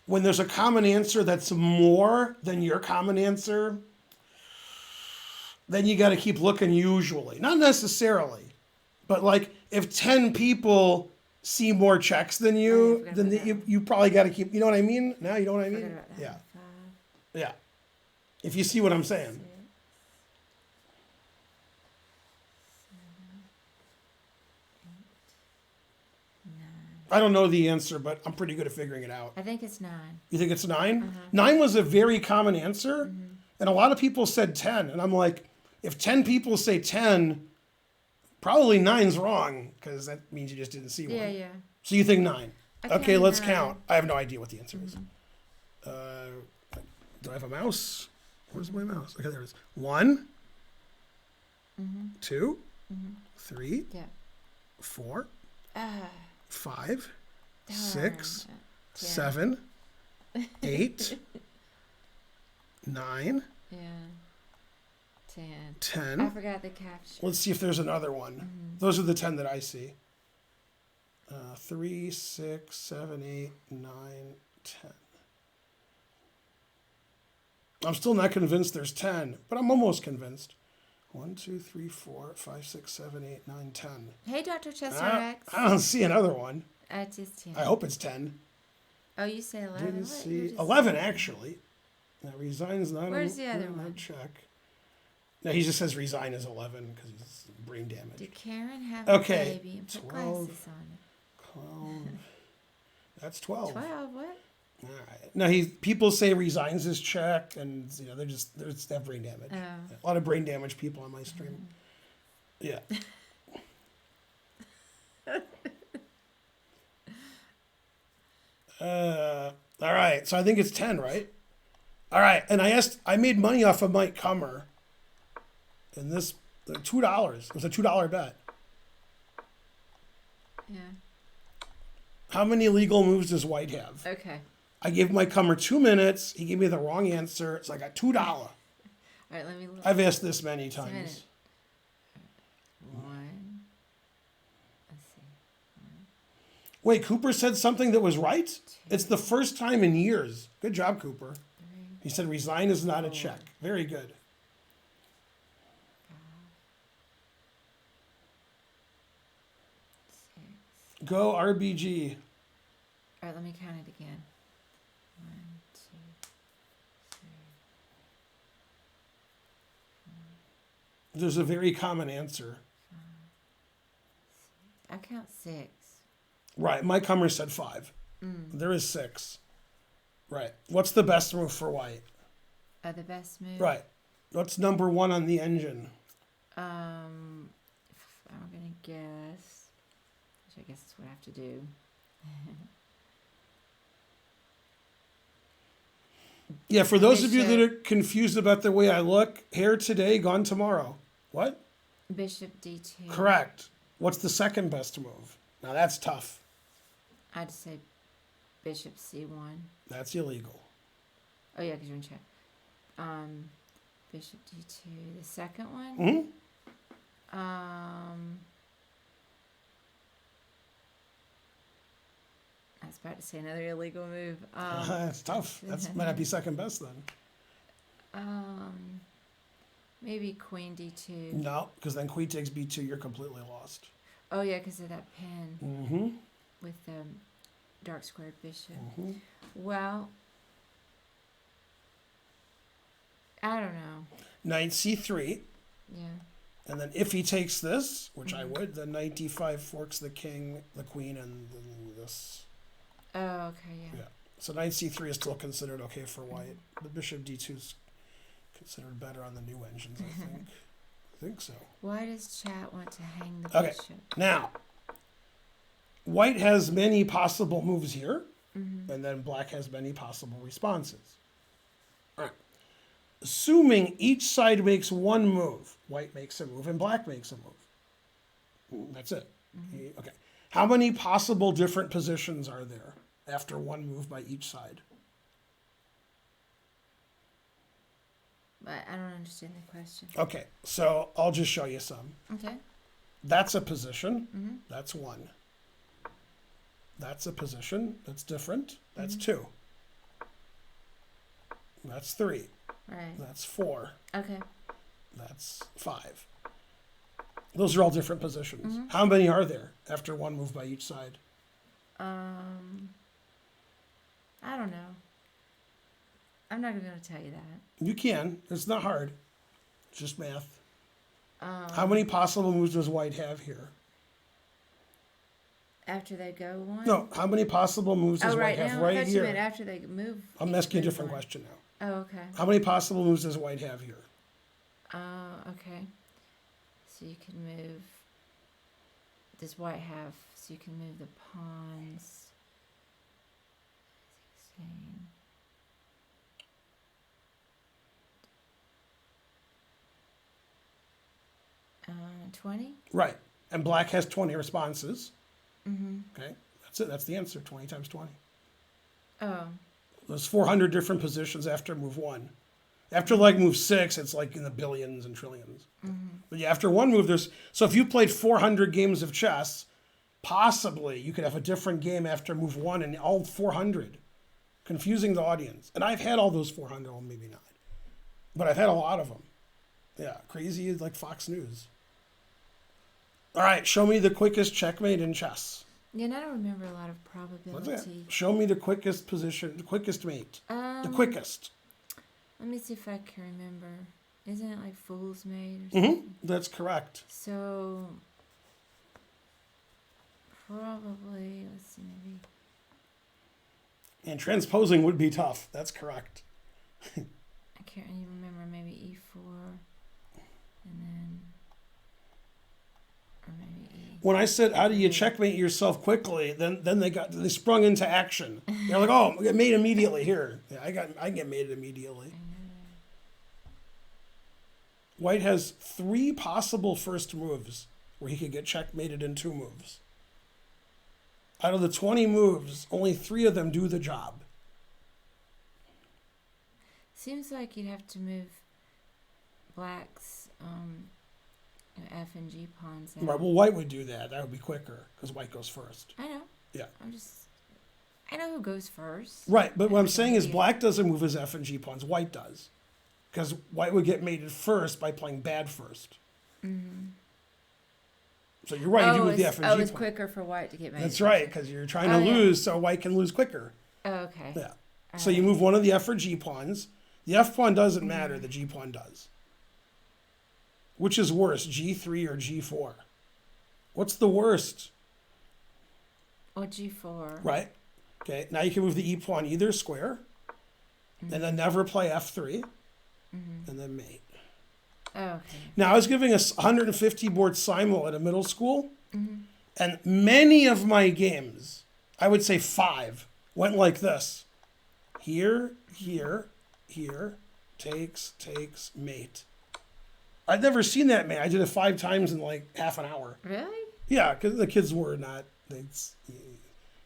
when there's a common answer that's more than your common answer, then you got to keep looking usually. Not necessarily, but like if 10 people see more checks than you, forgot then about you probably got to keep, you know what I mean? Now you know what I Forgot mean? about that. Yeah, 5, yeah. If you see what I'm saying. 6, 7, 8, 9. I don't know the answer, but I'm pretty good at figuring it out. I think it's 9. You think it's 9? 9 was a very common answer, and a lot of people said 10. And I'm like, if 10 people say 10, probably 9's wrong, because that means you just didn't see one. Yeah, yeah. So you think 9. I Okay, counted let's 9. count. I have no idea what the answer is. Do I have a mouse? Where's my mouse? Okay, there it is. 1, 2, 3, Yeah. 4, Ah, 5, darn. 6, 10. 7, 8, 9, Yeah. 10. I 10. forgot the caption. Let's see if there's another one. Those are the 10 that I see. 3, 6, 7, 8, 9, 10. I'm still not convinced there's 10, but I'm almost convinced. 1, 2, 3, 4, 5, 6, 7, 8, 9, 10. Hey, Dr. Chester I X. don't see another one. It's just 10. I hope it's 10. Oh, you say 11? Didn't What? see You're just- 11 actually. Now resign's not Where's the other not one? check. No, he just says resign is 11 because he's brain damage. Did Karen have Okay, a baby and put 12. glasses on? 12. That's 12. 12, what? All right. Now people say resigns his check, and they just have brain damage. Oh. A lot of brain damage people on my stream. Yeah. All right. So I think it's 10, right? All right. And I made money off of Mike Cummer. And this $2. It was a $2 bet. Yeah. How many legal moves does White have? Okay. I gave Mike Cummer 2 minutes. He gave me the wrong answer. So I got $2. All right, let me look. I've asked this many Just a minute. times. 1. Let's see. Wait, Cooper said something that was right? It's the first time in years. Good job, Cooper. 3, He said resign is not a check. Very good. 6. Go RBG. All right, let me count it again. 1, 2, 3. There's a very common answer. I count 6. Right. Mike Hummer said 5. There is 6. Right. What's the best move for White? The best move. Right. What's number 1 on the engine? I'm gonna guess. Which I guess that's what I have to do. Yeah, for those of you that Bishop. are confused about the way I look, hair today, gone tomorrow. What? Bishop D2. Correct. What's the second best move? Now that's tough. I'd say Bishop C1. That's illegal. Oh yeah, because you're in check. Bishop D2. The second one. Hmm? I was about to say another illegal move. That's tough. That might not be second best then. Maybe Queen D2. No, because then Queen takes B2, you're completely lost. Oh yeah, because of that pin Mm-hmm. with the dark squared bishop. Mm-hmm. Well, I don't know. Knight C3, Yeah. and then if he takes this, which I would, then Knight D5 forks the king, the queen, and then this. Oh, okay, yeah. Yeah. So Knight C3 is still considered okay for White. The Bishop D2 is considered better on the new engines, I think. I think so. Why does chat want to hang the Okay. bishop? Now, White has many possible moves here, and then Black has many possible responses. All right. Assuming each side makes one move, White makes a move and Black makes a move. That's it. Okay. How many possible different positions are there after one move by each side? But I don't understand the question. Okay, so I'll just show you some. Okay. That's a position. That's 1. That's a position. That's different. That's 2. That's 3. Right. That's 4. Okay. That's 5. Those are all different positions. How many are there after one move by each side? I don't know. I'm not gonna be able to tell you that. You can. It's not hard. It's just math. How many possible moves does White have here? After they go one. No, how many possible moves does Oh, right White have now. I right thought you meant here? after they move. I'm asking a move different one. question now. Oh, okay. How many possible moves does White have here? Okay. So you can move. Does white have? So you can move the pawns. 16. 20. Right. And Black has 20 responses. Okay. That's it. That's the answer. 20 times 20. Oh. There's 400 different positions after move 1. After like move 6, it's like in the billions and trillions. But yeah, after one move, so if you played 400 games of chess, possibly you could have a different game after move 1 and all 400, confusing the audience. And I've had all those 400, well, maybe not, but I've had a lot of them. Yeah, crazy like Fox News. All right, show me the quickest checkmate in chess. Yeah, and I don't remember a lot of What's that? probability. Show me the quickest position, the quickest mate, the quickest. Let me see if I can remember. Isn't it like Fool's Maid or something? That's correct. So probably, let's see, maybe. And transposing would be tough. That's correct. I can't even remember. Maybe E4, and then, or maybe E. When I said, "How do you checkmate yourself quickly?" Then they sprung into action. They're like, "Oh, get made immediately here." Yeah, I get mated immediately. White has 3 possible first moves where he could get checkmated in 2 moves. Out of the 20 moves, only 3 of them do the job. Seems like you'd have to move Black's F and G pawns out. Right. Well, White would do that. That would be quicker because White goes first. I know. Yeah. I know who goes first. Right. But what I'm saying is Yeah. Black doesn't move his F and G pawns. White does. Because White would get mated first by playing bad first. Mm-hmm. So you're right. You do with the F and G it's pawn. quicker for White to get mated. That's right. Because you're trying to yeah. lose so White can lose quicker. Oh, okay. Yeah. So you move one of the F or G pawns. The F pawn doesn't matter. The G pawn does. Which is worse, G3 or G4? What's the worst? Or G4. Right. Okay. Now you can move the E pawn either square, and then never play F3, and then mate. Okay. Now I was giving a 150 board simul at a middle school, and many of my games, I would say 5, went like this: here, here, here, takes, takes, mate. I'd never seen that mate. I did it 5 times in like half an hour. Really? Yeah, because the kids were not.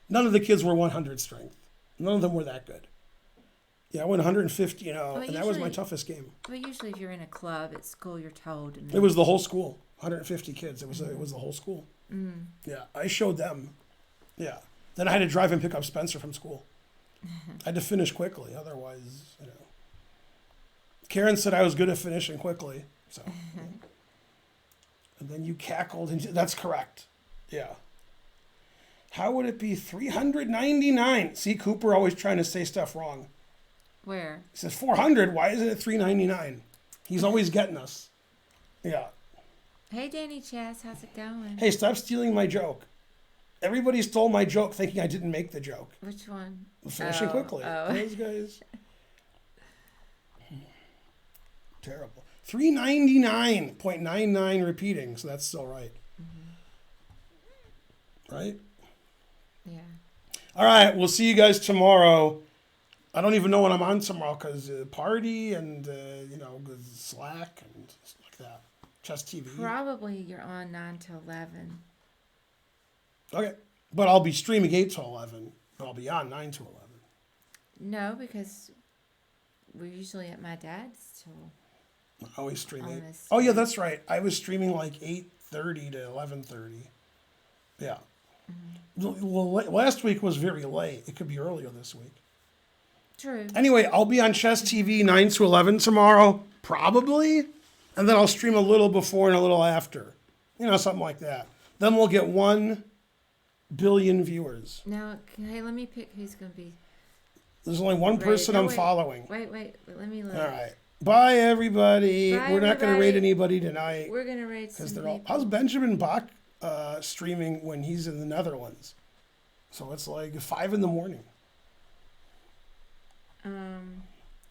None of the kids were 100 strength. None of them were that good. Yeah, I went 150, and that was my toughest game. But usually, if you're in a club at school, you're told. And It was the whole school, 150 kids. It was the whole school. Yeah, I showed them. Yeah, then I had to drive and pick up Spencer from school. I had to finish quickly, otherwise, Karen said I was good at finishing quickly, so. And then you cackled, and that's correct. Yeah. How would it be 399? See, Cooper always trying to say stuff wrong. Where? He says 400. Why isn't it 399? He's always getting us. Yeah. Hey, Danny Chas, how's it going? Hey, stop stealing my joke. Everybody stole my joke thinking I didn't make the joke. Which one? Finishing quickly. Oh. Those guys. Terrible. 399.99 repeating, so that's still right. Right? Yeah. All right, we'll see you guys tomorrow. I don't even know when I'm on tomorrow because party and, Slack and stuff like that. Chess TV. Probably you're on 9 to 11. Okay. But I'll be streaming 8 to 11. But I'll be on 9 to 11. No, because we're usually at my dad's till. I always stream 8. Almost. Oh, yeah, that's right. I was streaming like 8:30 to 11:30. Yeah. Well, last week was very late. It could be earlier this week. True. Anyway, I'll be on Chess TV 9 to 11 tomorrow, probably. And then I'll stream a little before and a little after. Something like that. Then we'll get 1 billion viewers. Now, hey, let me pick who's going to be. There's only one person I'm following. Wait, let me look. All right. Bye, everybody. Bye, We're not going to everybody. rate anybody tonight. We're going to rate some people. How's Benjamin Bach streaming when he's in the Netherlands? So it's like 5 in the morning.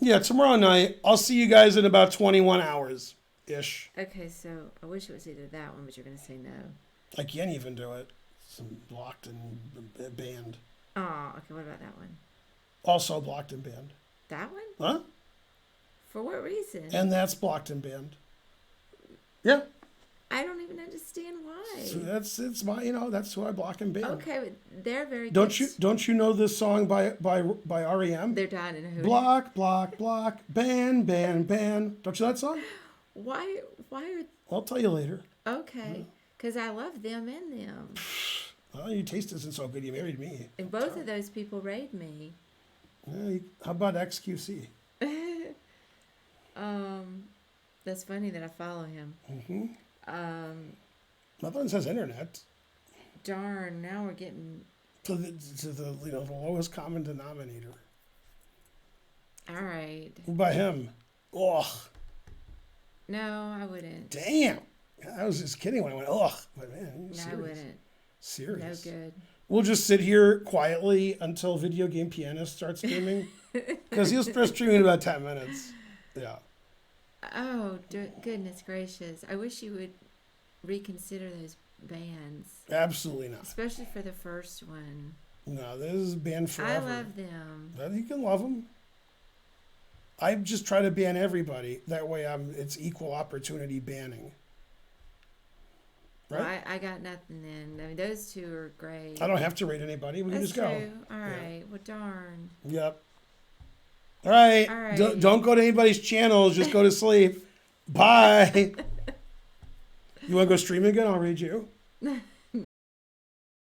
Yeah, tomorrow night. I'll see you guys in about 21 hours-ish. Okay, so I wish it was either that one, but you're going to say no. I can't even do it. It's blocked and banned. Oh, okay, what about that one? Also blocked and banned. That one? Huh? For what reason? And that's blocked and banned. Yeah. I don't even understand why. So that's that's who I block and ban. Okay, but they're very Don't good. you know this song by REM? They're dying in a hoodie. Block, block, block, ban, ban, ban. Don't you know that song? Why are... I'll tell you later. Okay, because I love them and them. Well, your taste isn't so good. You married me. And both of those people raid me. Yeah, how about XQC? That's funny that I follow him. Nothing says internet. Darn, now we're getting... To the lowest common denominator. All right. What about him? Ugh. No, I wouldn't. Damn. I was just kidding when I went, ugh. But man, No, I wouldn't. Serious. No good. We'll just sit here quietly until Video Game Pianist starts streaming. Because he'll start streaming in about 10 minutes. Yeah. Oh, goodness gracious. I wish you would reconsider those bans. Absolutely not. Especially for the first one. No, this is banned I forever. love them. You can love them. I just try to ban everybody. That way it's equal opportunity banning. Right? Well, I got nothing then. I mean, those two are great. I don't have to rate anybody. We can That's just go. true. All right. Well, darn. Yep. All right. All right. Don't go to anybody's channels. Just go to sleep. Bye. You want to go stream again? I'll read you.